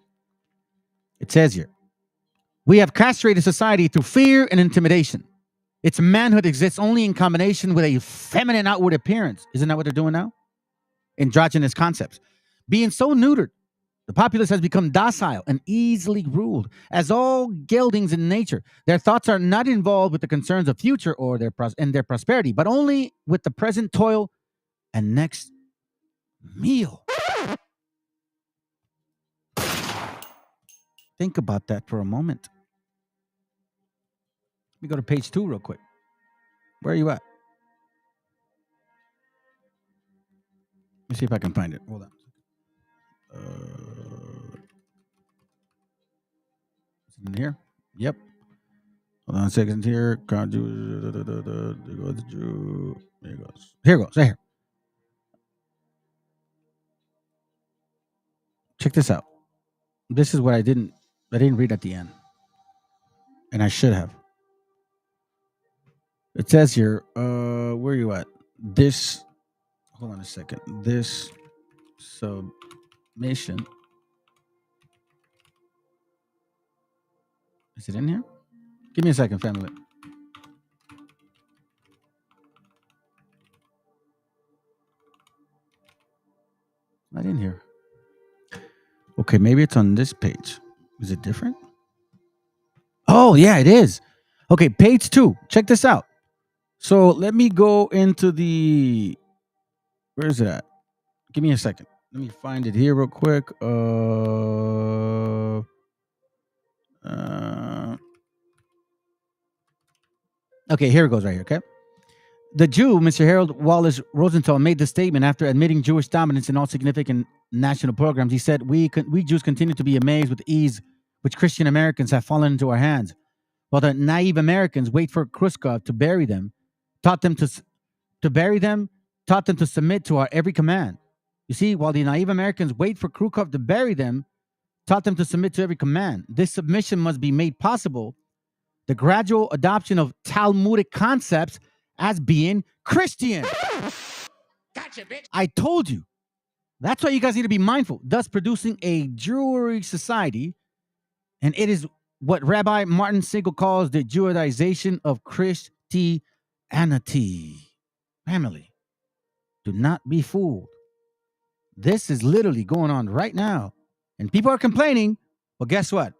It says here, we have castrated society through fear and intimidation. Its manhood exists only in combination with a feminine outward appearance. Isn't that what they're doing now? Androgynous concepts. Being so neutered The populace has become docile and easily ruled. As all geldings in nature, their thoughts are not involved with the concerns of future or their prosperity, but only with the present toil and next meal. Think about that for a moment. Let me go to page 2 real quick. Where are you at? Let me see if I can find it. Hold on. Is it in here? Yep. Hold on a second here. There goes Jew. There it goes. Here it goes. Right here. Check this out. This is what I didn't read at the end. And I should have. It says here, where are you at? This, hold on a second. This submission. Is it in here? Give me a second, family. Not in here. Okay, maybe it's on this page. Is it different? Oh, yeah, it is. Okay, page 2. Check this out. So let me go into the... Where is it at? Give me a second. Let me find it here real quick. Okay, here it goes right here, okay? The Jew, Mr. Harold Wallace Rosenthal, made the statement after admitting Jewish dominance in all significant national programs. He said, we Jews continue to be amazed with the ease which Christian Americans have fallen into our hands, while the naive Americans wait for Khrushchev to bury them, taught them to submit to our every command. You see, while the naive Americans wait for Khrushchev to bury them, taught them to submit to every command. This submission must be made possible. The gradual adoption of Talmudic concepts as being Christian. Gotcha, bitch. I told you. That's why you guys need to be mindful, thus producing a Jewry society. And it is what Rabbi Martin Siegel calls the Judaization of Christianity. Family, do not be fooled. This is literally going on right now. And people are complaining. Well, guess what?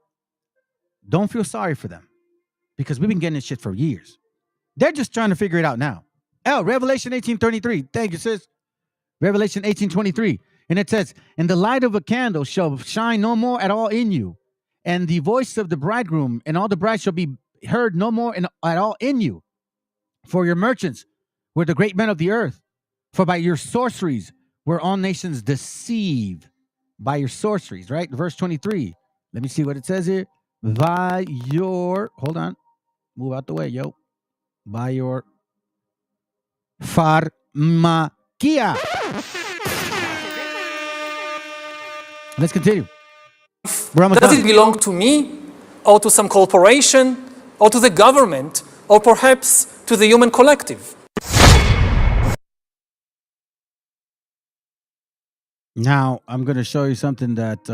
Don't feel sorry for them. Because we've been getting this shit for years. They're just trying to figure it out now. Revelation 18:33. Thank you, sis. Revelation 18:23. And it says, and the light of a candle shall shine no more at all in you. And the voice of the bridegroom and all the bride shall be heard no more at all in you. For your merchants were the great men of the earth. For by your sorceries were all nations deceived. By your sorceries, right? Verse 23. Let me see what it says here. By your, hold on. Move out the way, yo. By your pharmakia. Let's continue. Does it belong to me, or to some corporation, or to the government, or perhaps to the human collective? Now, I'm going to show you something that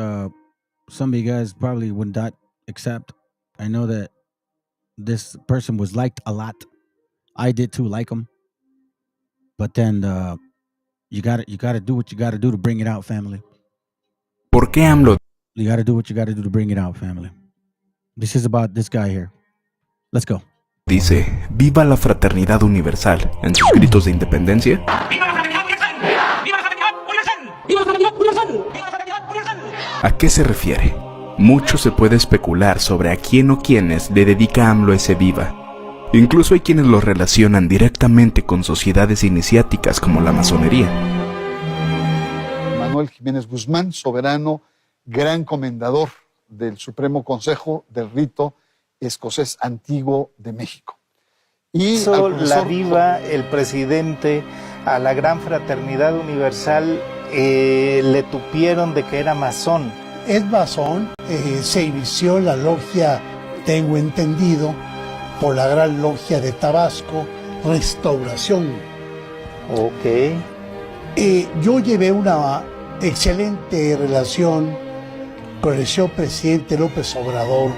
some of you guys probably would not accept. I know that this person was liked a lot. I did too, like him. But then you gotta do what you gotta do to bring it out, family. ¿Por qué AMLO? You gotta do what you gotta do to bring it out, family. This is about this guy here. Let's go. Dice, viva la fraternidad universal en sus gritos de independencia. ¡Viva la fraternidad universal! ¡Viva la fraternidad universal! ¡Viva la fraternidad universal! ¡Viva la fraternidad universal! ¿A qué se refiere? Mucho se puede especular sobre a quién o quiénes le dedica AMLO ese viva. Incluso hay quienes lo relacionan directamente con sociedades iniciáticas como la masonería. Manuel Jiménez Guzmán, soberano, gran comendador del Supremo Consejo del Rito Escocés Antiguo de México. Y hizo la viva el presidente a la Gran Fraternidad Universal, le tupieron de que era masón. Es masón, se inició la logia, tengo entendido, por la Gran Logia de Tabasco, Restauración. Ok. Yo llevé una excelente relación con el señor presidente López Obrador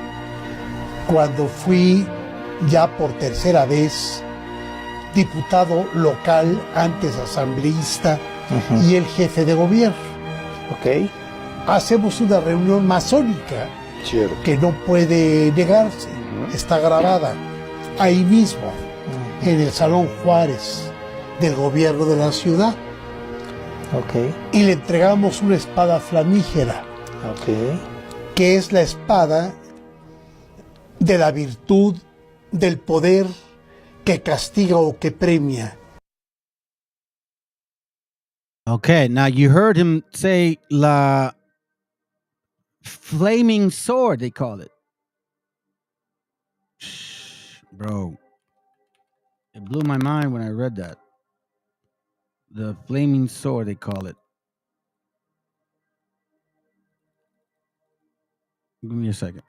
cuando fui ya por tercera vez diputado local, antes asambleísta, y el jefe de gobierno. Ok. hacemos una reunión masónica Cierto. que no puede negarse, está grabada ahí mismo, en el Salón Juárez del gobierno de la ciudad. Y le entregamos una espada flamígera, que es la espada de la virtud, del poder que castiga o que premia. Okay, now you heard him say la flaming sword, they call it. Bro, it blew my mind when I read that. The flaming sword, they call it. Give me a second.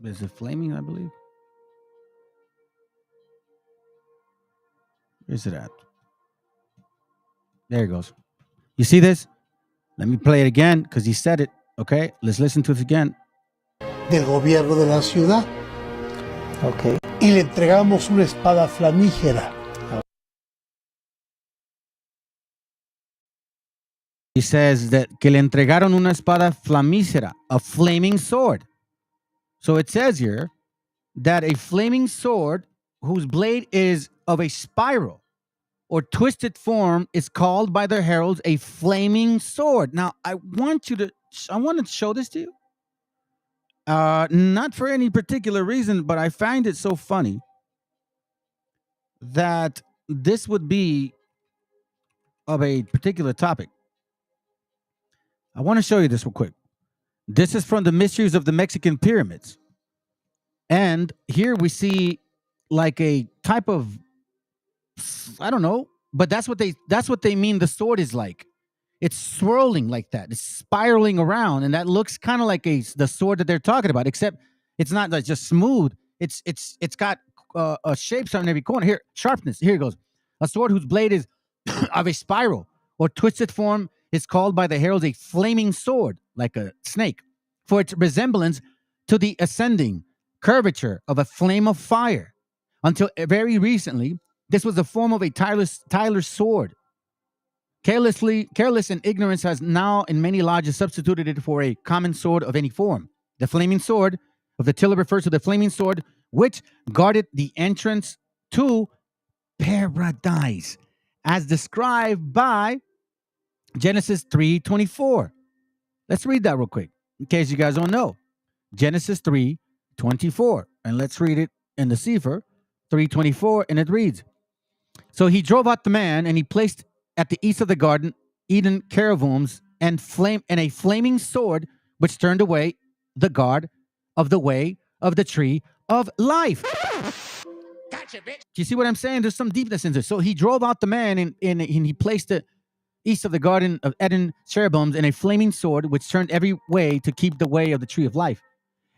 Is it flaming, I believe? Where's it at? There it goes. You see this? Let me play it again because he said it. Okay, let's listen to it again. Del gobierno de la ciudad. Y le entregamos una espada flamígera. He says that que le entregaron una espada flamígera, a flaming sword. So it says here that a flaming sword whose blade is of a spiral or twisted form is called by the heralds a flaming sword. Now, I want to show this to you. Not for any particular reason, but I find it so funny that this would be of a particular topic. I want to show you this real quick. This is from the Mysteries of the Mexican Pyramids. And here we see like a type of, I don't know, but that's what they mean the sword is like. It's swirling like that. It's spiraling around, and that looks kind of like the sword that they're talking about, except it's not like just smooth. It's got shapes on every corner. Here, sharpness. Here it goes. A sword whose blade is of a spiral or twisted form is called by the heralds a flaming sword, like a snake, for its resemblance to the ascending curvature of a flame of fire. Until very recently, this was the form of a Tyler's sword. Careless and ignorance has now in many lodges substituted it for a common sword of any form. The flaming sword of the tiller refers to the flaming sword which guarded the entrance to paradise, as described by Genesis 3:24. Let's read that real quick, in case you guys don't know. Genesis 3:24. And let's read it in the Sefer 3:24, and it reads, So he drove out the man, and he placed at the east of the garden Eden cherubims and a flaming sword, which turned away the guard of the way of the tree of life. Gotcha, bitch. Do you see what I'm saying? There's some deepness in this. So he drove out the man, and he placed the east of the garden of Eden cherubims and a flaming sword, which turned every way to keep the way of the tree of life.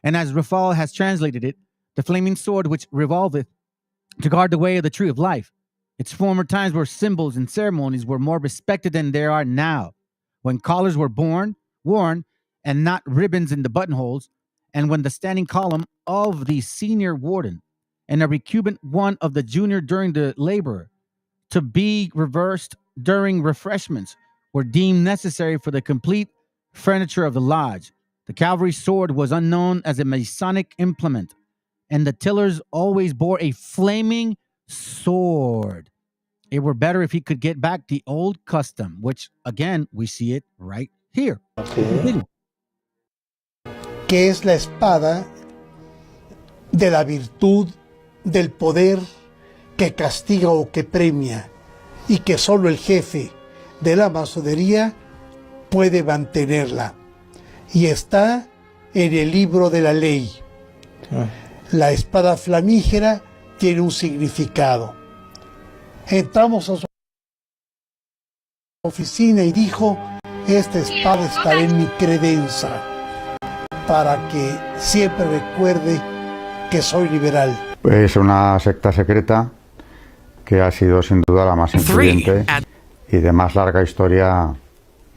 And as Rafal has translated it, the flaming sword which revolveth to guard the way of the tree of life. Its former times where symbols and ceremonies were more respected than they are now, when collars were worn, and not ribbons in the buttonholes, and when the standing column of the senior warden and a recumbent one of the junior during the labor, to be reversed during refreshments, were deemed necessary for the complete furniture of the lodge. The cavalry sword was unknown as a Masonic implement, and the tillers always bore a flaming sword. It were better if he could get back the old custom, which, again, we see it right here. Que es la espada de la virtud, del poder que castiga o que premia, y que solo el jefe de la masonería puede mantenerla. Y está en el libro de la ley. La espada flamígera tiene un significado. Entramos a su oficina y dijo, esta espada estará en mi credenza, para que siempre recuerde que soy liberal. Es una secta secreta que ha sido sin duda la más influyente y de más larga historia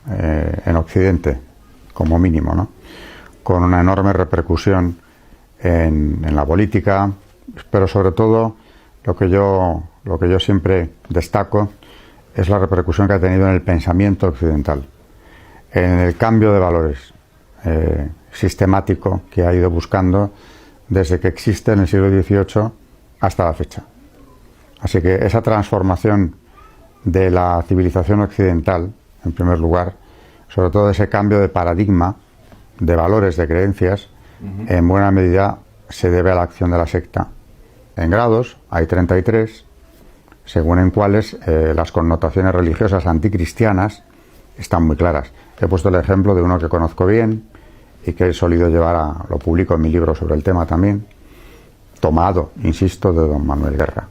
en Occidente, como mínimo, ¿no? Con una enorme repercusión en la política, pero sobre todo lo que yo siempre destaco es la repercusión que ha tenido en el pensamiento occidental, en el cambio de valores sistemático que ha ido buscando desde que existe en el siglo XVIII hasta la fecha. Así que esa transformación de la civilización occidental, en primer lugar, sobre todo ese cambio de paradigma, de valores, de creencias, en buena medida se debe a la acción de la secta. En grados hay 33, según en cuales las connotaciones religiosas anticristianas están muy claras. He puesto el ejemplo de uno que conozco bien y que he solido llevar lo publico en mi libro sobre el tema también, tomado, insisto, de don Manuel Guerra.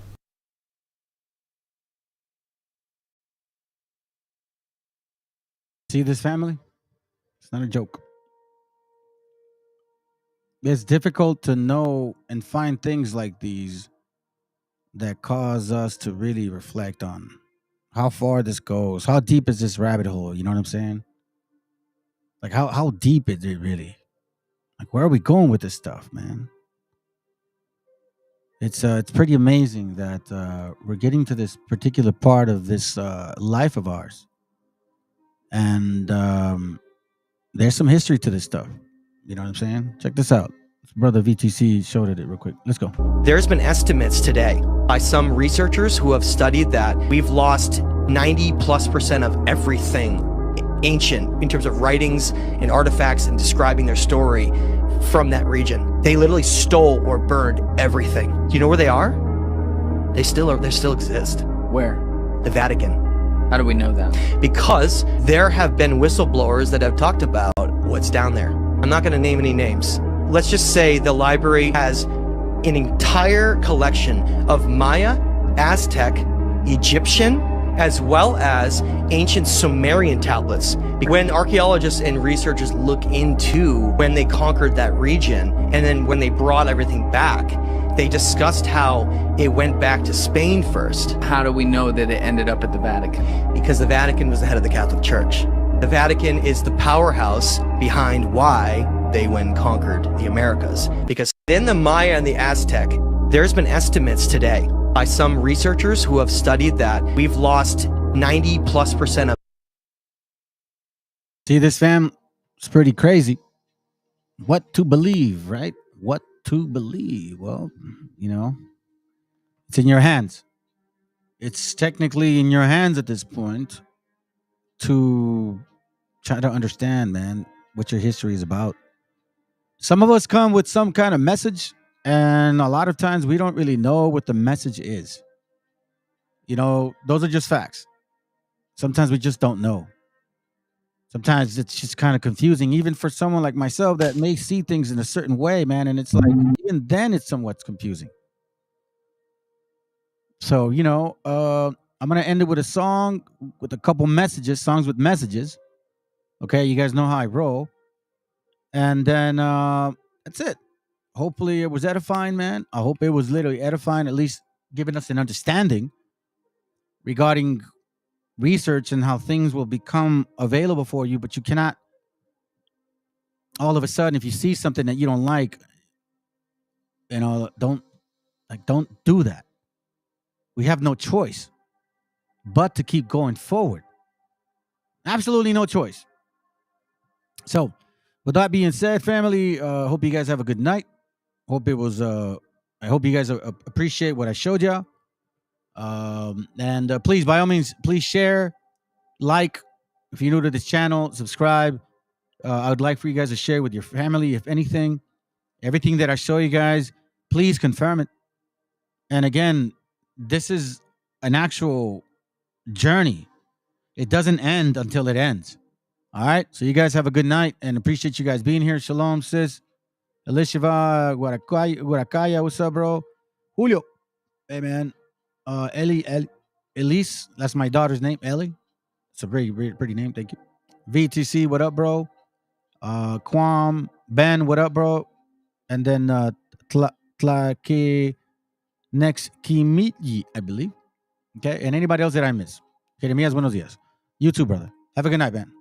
See this family? It's not a joke. It's difficult to know and find things like these that cause us to really reflect on how far this goes. How deep is this rabbit hole? You know what I'm saying? Like how deep is it really? Like where are we going with this stuff, man? It's pretty amazing that we're getting to this particular part of this life of ours. And there's some history to this stuff. You know what I'm saying? Check this out. Brother VTC showed it real quick. Let's go. There's been estimates today by some researchers who have studied that we've lost 90+% of everything ancient in terms of writings and artifacts and describing their story from that region. They literally stole or burned everything. Do you know where they are? They still exist. Where? The Vatican. How do we know that? Because there have been whistleblowers that have talked about what's down there. I'm not going to name any names. Let's just say the library has an entire collection of Maya, Aztec, Egyptian, as well as ancient Sumerian tablets. When archaeologists and researchers look into when they conquered that region and then when they brought everything back, they discussed how it went back to Spain first. How do we know that it ended up at the Vatican? Because the Vatican was the head of the Catholic Church. The Vatican is the powerhouse behind why they went and conquered the Americas. Because in the Maya and the Aztec, there's been estimates today by some researchers who have studied that we've lost 90+% of. See this, fam? It's pretty crazy. What to believe, right? What to believe? Well, you know, it's in your hands. It's technically in your hands at this point to try to understand, man, what your history is about. Some of us come with some kind of message, and a lot of times we don't really know what the message is. You know, those are just facts. Sometimes we just don't know. Sometimes it's just kind of confusing, even for someone like myself that may see things in a certain way, man. And it's like, even then, it's somewhat confusing. So, you know, I'm going to end it with a song with a couple messages, songs with messages. Okay, you guys know how I roll. And then that's it. Hopefully it was edifying, man. I hope it was literally edifying, at least giving us an understanding regarding research and how things will become available for you. But you cannot, all of a sudden, if you see something that you don't like, you know, don't do that. We have no choice but to keep going forward. Absolutely no choice. So, with that being said, family, hope you guys have a good night. Hope it was. I hope you guys appreciate what I showed y'all. And please, by all means, please share, like. If you're new to this channel, subscribe. I would like for you guys to share with your family, if anything. Everything that I show you guys, please confirm it. And again, this is an actual journey. It doesn't end until it ends. All right. So you guys have a good night and appreciate you guys being here. Shalom, sis. Elisheva, Guaracaya, what's up, bro? Julio. Hey, man. Elise, that's my daughter's name, Ellie. It's a pretty name. Thank you. VTC, what up, bro? Quam, Ben, what up, bro? And then Tlake next Kimiti, I believe. Okay. And anybody else that I miss. Jeremias, buenos días. You too, brother. Have a good night, man.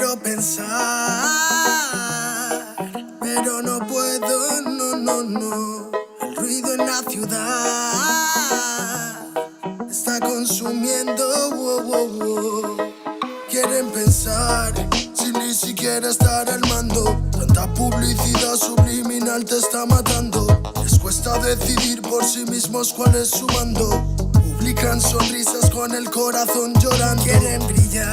Quiero pensar, pero no puedo, no. El ruido en la ciudad está consumiendo, Quieren pensar sin ni siquiera estar al mando. Tanta publicidad subliminal te está matando. Les cuesta decidir por sí mismos cuál es su mando. Publican sonrisas con el corazón llorando. Quieren brillar,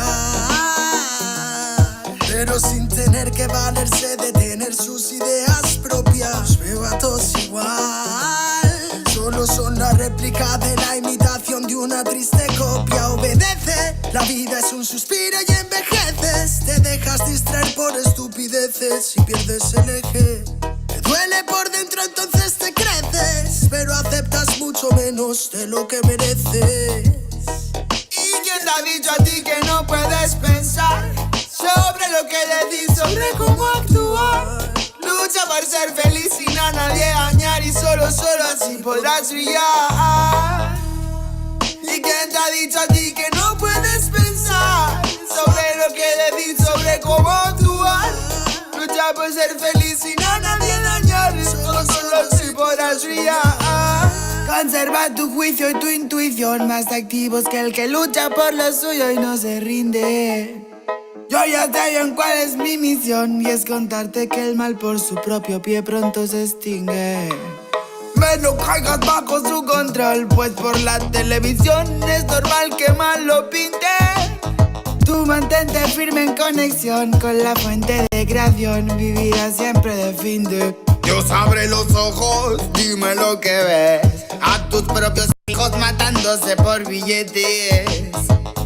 pero sin tener que valerse de tener sus ideas propias. Los veo a todos igual, solo son la réplica de la imitación de una triste copia. Obedece, la vida es un suspiro y envejeces. Te dejas distraer por estupideces y pierdes el eje. Te duele por dentro, entonces te creces, pero aceptas mucho menos de lo que mereces. ¿Y quién te ha dicho a ti que no puedes pensar sobre lo que decís, sobre cómo actuar? Lucha por ser feliz sin a nadie dañar y solo así podrás brillar. ¿Y quién te ha dicho a ti que no puedes pensar sobre lo que decís, sobre cómo actuar? Lucha por ser feliz sin a nadie dañar y solo así podrás brillar. Conserva tu juicio y tu intuición, más activos que el que lucha por lo suyo y no se rinde. Yo ya sé bien cuál es mi misión, y es contarte que el mal por su propio pie pronto se extingue. No caigas bajo su control, pues por la televisión es normal que mal lo pinten. Tú mantente firme en conexión con la fuente de creación, vivirás siempre de fin de. Dios abre los ojos, dime lo que ves. A tus propios hijos matándose por billetes.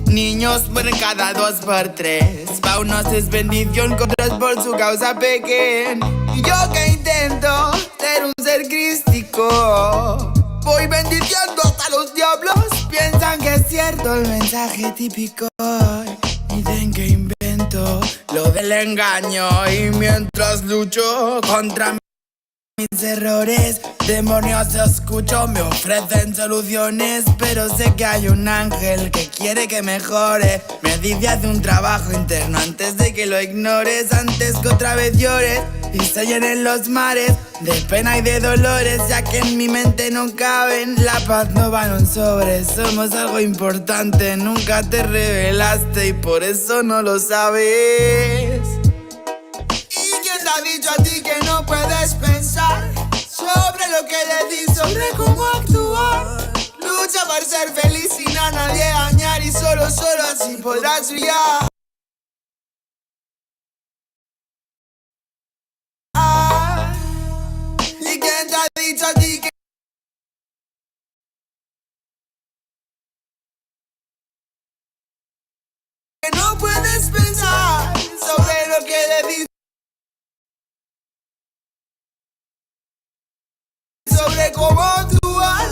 Niños mueren cada 2 por 3. Pa' unos es bendición, con otros por su causa pequen. Y yo que intento ser un ser crístico, voy bendiciendo hasta los diablos. Piensan que es cierto el mensaje típico. Dicen que invento lo del engaño. Y mientras lucho contra mis errores, demonios escucho, me ofrecen soluciones, pero sé que hay un ángel que quiere que mejore. Me dice haz un trabajo interno antes de que lo ignores, antes que otra vez llores y se llenen los mares de pena y de dolores, ya que en mi mente no caben. La paz no va en un sobre, somos algo importante. Nunca te revelaste y por eso no lo sabes. ¿Y quién te ha dicho a ti que no puedes pensar sobre lo que decís, sobre cómo actuar? Lucha por ser feliz sin a nadie dañar y solo así podrás brillar. ¿Y quién te ha dicho a ti que no puedes pensar sobre lo que decís, sobre cómo actuar?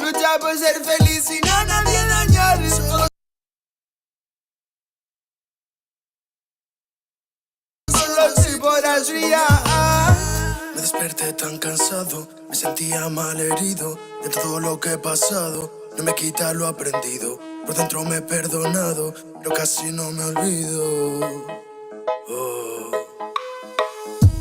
Lucha por ser feliz sin a nadie dañar y solo así podrás brillar. Me desperté tan cansado, me sentía mal herido de todo lo que he pasado. No me quita lo aprendido, por dentro me he perdonado, pero casi no me olvido.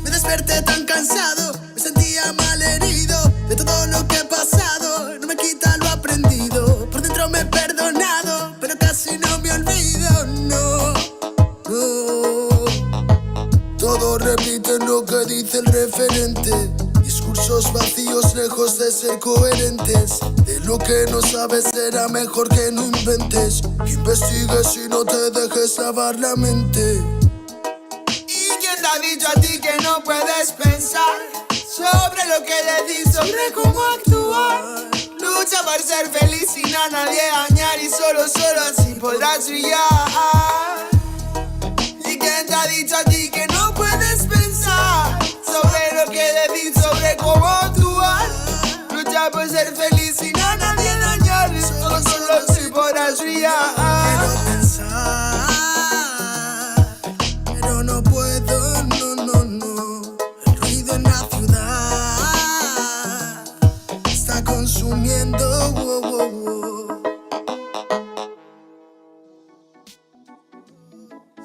Me desperté tan cansado, me sentía mal herido de todo lo que he pasado. No me quita lo aprendido, por dentro me he perdonado, pero casi no me olvido, no. Todos repiten lo que dice el referente. Discursos vacíos lejos de ser coherentes. De lo que no sabes será mejor que no inventes. Investigues y no te dejes lavar la mente. ¿Y quién te ha dicho a ti que no puedes pensar sobre lo que decís, sobre cómo actuar? Lucha por ser feliz sin a nadie dañar y solo así podrás brillar. ¿Y quién te ha dicho a ti que no puedes pensar sobre lo que decís, sobre cómo actuar? Lucha por ser feliz sin a nadie dañar y solo así podrás brillar. Quiero pensar, pero no puedo, no. El ruido en la ciudad está consumiendo,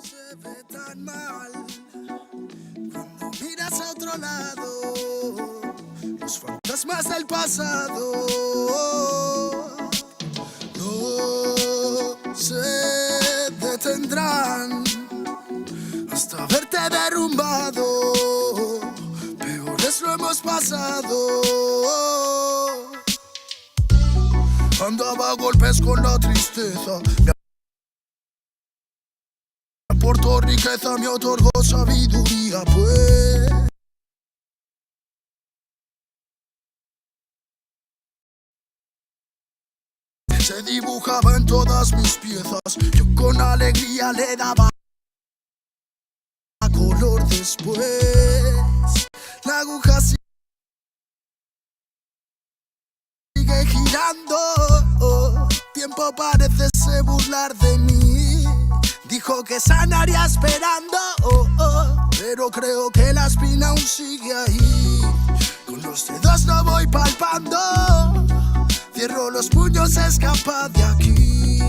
Se ve tan lado, los fantasmas del pasado no se detendrán hasta verte derrumbado. Peores lo hemos pasado. Andaba a golpes con la tristeza. Me aportó riqueza, me otorgó sabiduría, pues. Se dibujaba en todas mis piezas. Yo con alegría le daba color después. La aguja sigue girando. Tiempo parece se burlar de mí. Dijo que sanaría esperando, pero creo que la espina aún sigue ahí. Con los dedos no voy palpando. Cierro los puños, escapa de aquí.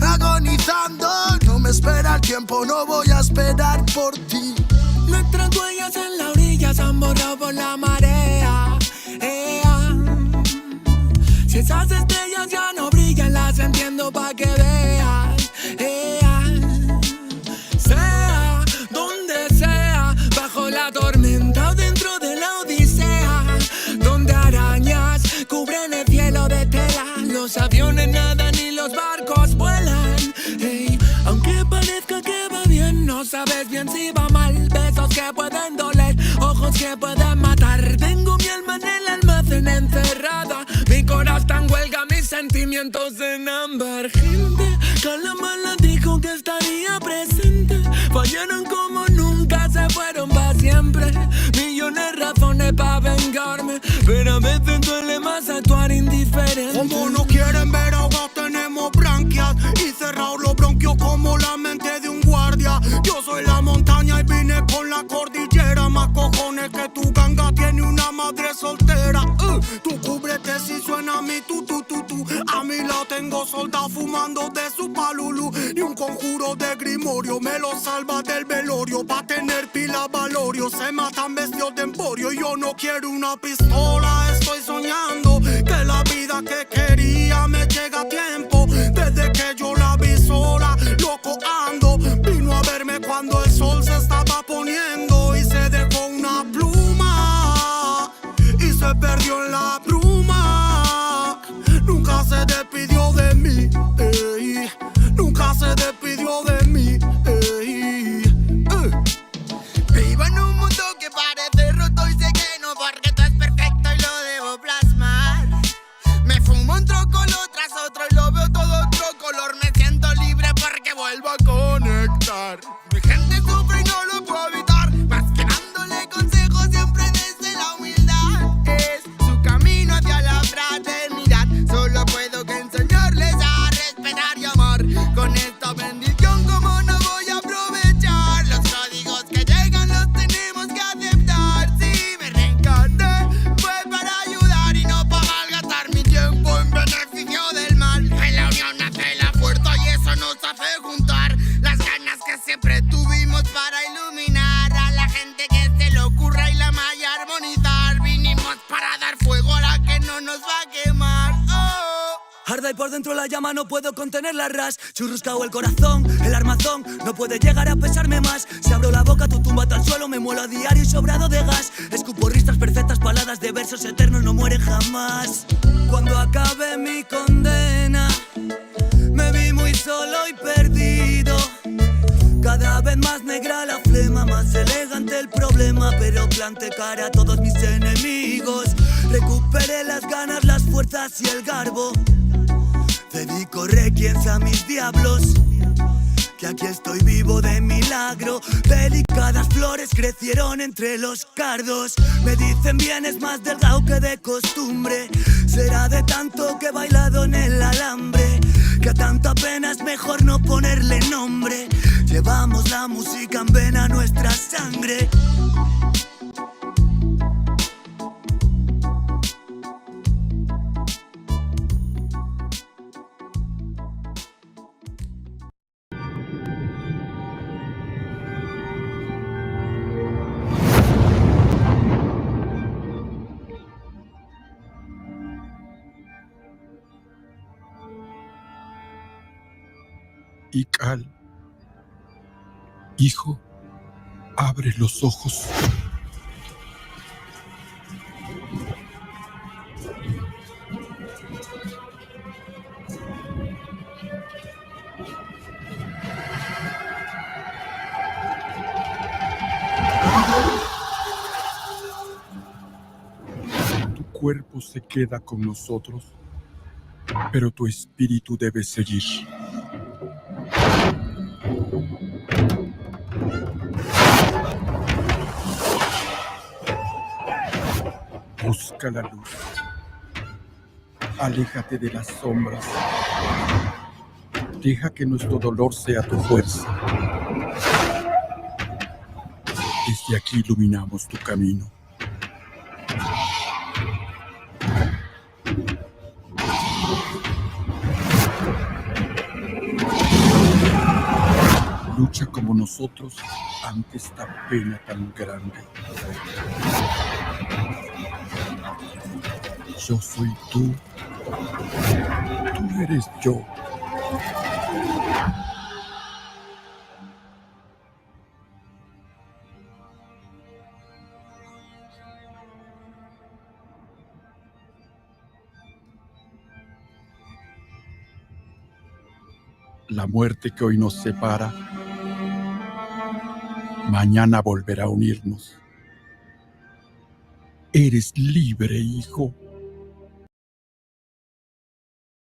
Agonizando, no me espera el tiempo, no voy a esperar por ti. Nuestras huellas en la orilla se han borrado por la marea. Si esas estrellas ya no brillan, las entiendo pa' que veas. Sea donde sea, bajo la tormenta o dentro de la odisea, donde arañas cubren el cielo de tela, los aviones nadan y los barcos vuelan. Aunque parezca que va bien, no sabes bien si va mal. Besos que pueden doler, ojos que pueden matar. Tengo mi alma en el almacén encerrada, mi corazón está en huelga, mis sentimientos en ámbar. Gente, Calamala dijo que estaría presente. Fallaron como nunca, se fueron para siempre. Millones razones para vengarme, pero a veces duele más actuar indiferente. Como no quieren ver ahogados, tenemos branquias y cerrados los bronquios como la mente de un guardia. Yo soy la montaña y vine con la cordillera. Más cojones que tu ganga tiene una madre soltera. Tú cúbrete si suena mi tu. A mí la tengo soldado fumando de su palulu. Y un conjuro de grimorio me lo salva del velorio. Pa' tener pila valorio, se matan vestidos de emporio. Y yo no quiero una pistola, estoy soñando que la vida que quería me llega a tiempo. Desde que yo la vi sola, loco ando. Vino a verme cuando el sol se estaba poniendo. Y se dejó una pluma y se perdió en la bruma. Nunca se despidió de mí, nunca se despidió de mí. Vivo en un mundo que parece roto y sé que no, porque todo es perfecto y lo debo plasmar. Me fumo un trocolo tras otro y lo veo todo otro color. Me siento libre porque vuelvo a conectar. Mi gente sufre y no lo puedo evitar, más que dándole consejos siempre desde la humildad. Es su camino hacia la fraternidad. Solo puedo que enseñarles a respetar y amar. Con esta bendición, como no voy a aprovechar los códigos que llegan, los tenemos que aceptar. Si me reencarné fue para ayudar y no para malgastar mi tiempo en beneficio del mal. En la unión nace la fuerza y eso nos hace juntar las ganas que siempre tuvimos para iluminar a la gente que se le ocurra y la malla armonizar. Vinimos para dar fuego a la que no nos va a quemar. Arda y por dentro la llama, no puedo contener la ras. Churruscao el corazón, el armazón no puede llegar a pesarme más. Si abro la boca, tu tumba al suelo, me muelo a diario y sobrado de gas. Escupo ristas perfectas, paladas de versos eternos, no mueren jamás. Cuando acabe mi condena, me vi muy solo y perdido. Cada vez más negra la flema, más elegante el problema, pero planté cara a todos mis enemigos. Recuperé las ganas, las fuerzas y el garbo. Dedico requiems a mis diablos, que aquí estoy vivo de milagro. Delicadas flores crecieron entre los cardos. Me dicen vienes más delgado que de costumbre. Será de tanto que he bailado en el alambre, que a tanta pena es mejor no ponerle nombre. Llevamos la música en vena, nuestra sangre. y Cal. Hijo, abre los ojos. Tu cuerpo se queda con nosotros, pero tu espíritu debe seguir. Busca la luz. Aléjate de las sombras. Deja que nuestro dolor sea tu fuerza. Desde aquí iluminamos tu camino. Lucha como nosotros ante esta pena tan grande. Yo soy tú. Tú eres yo. La muerte que hoy nos separa, mañana volverá a unirnos. Eres libre, hijo.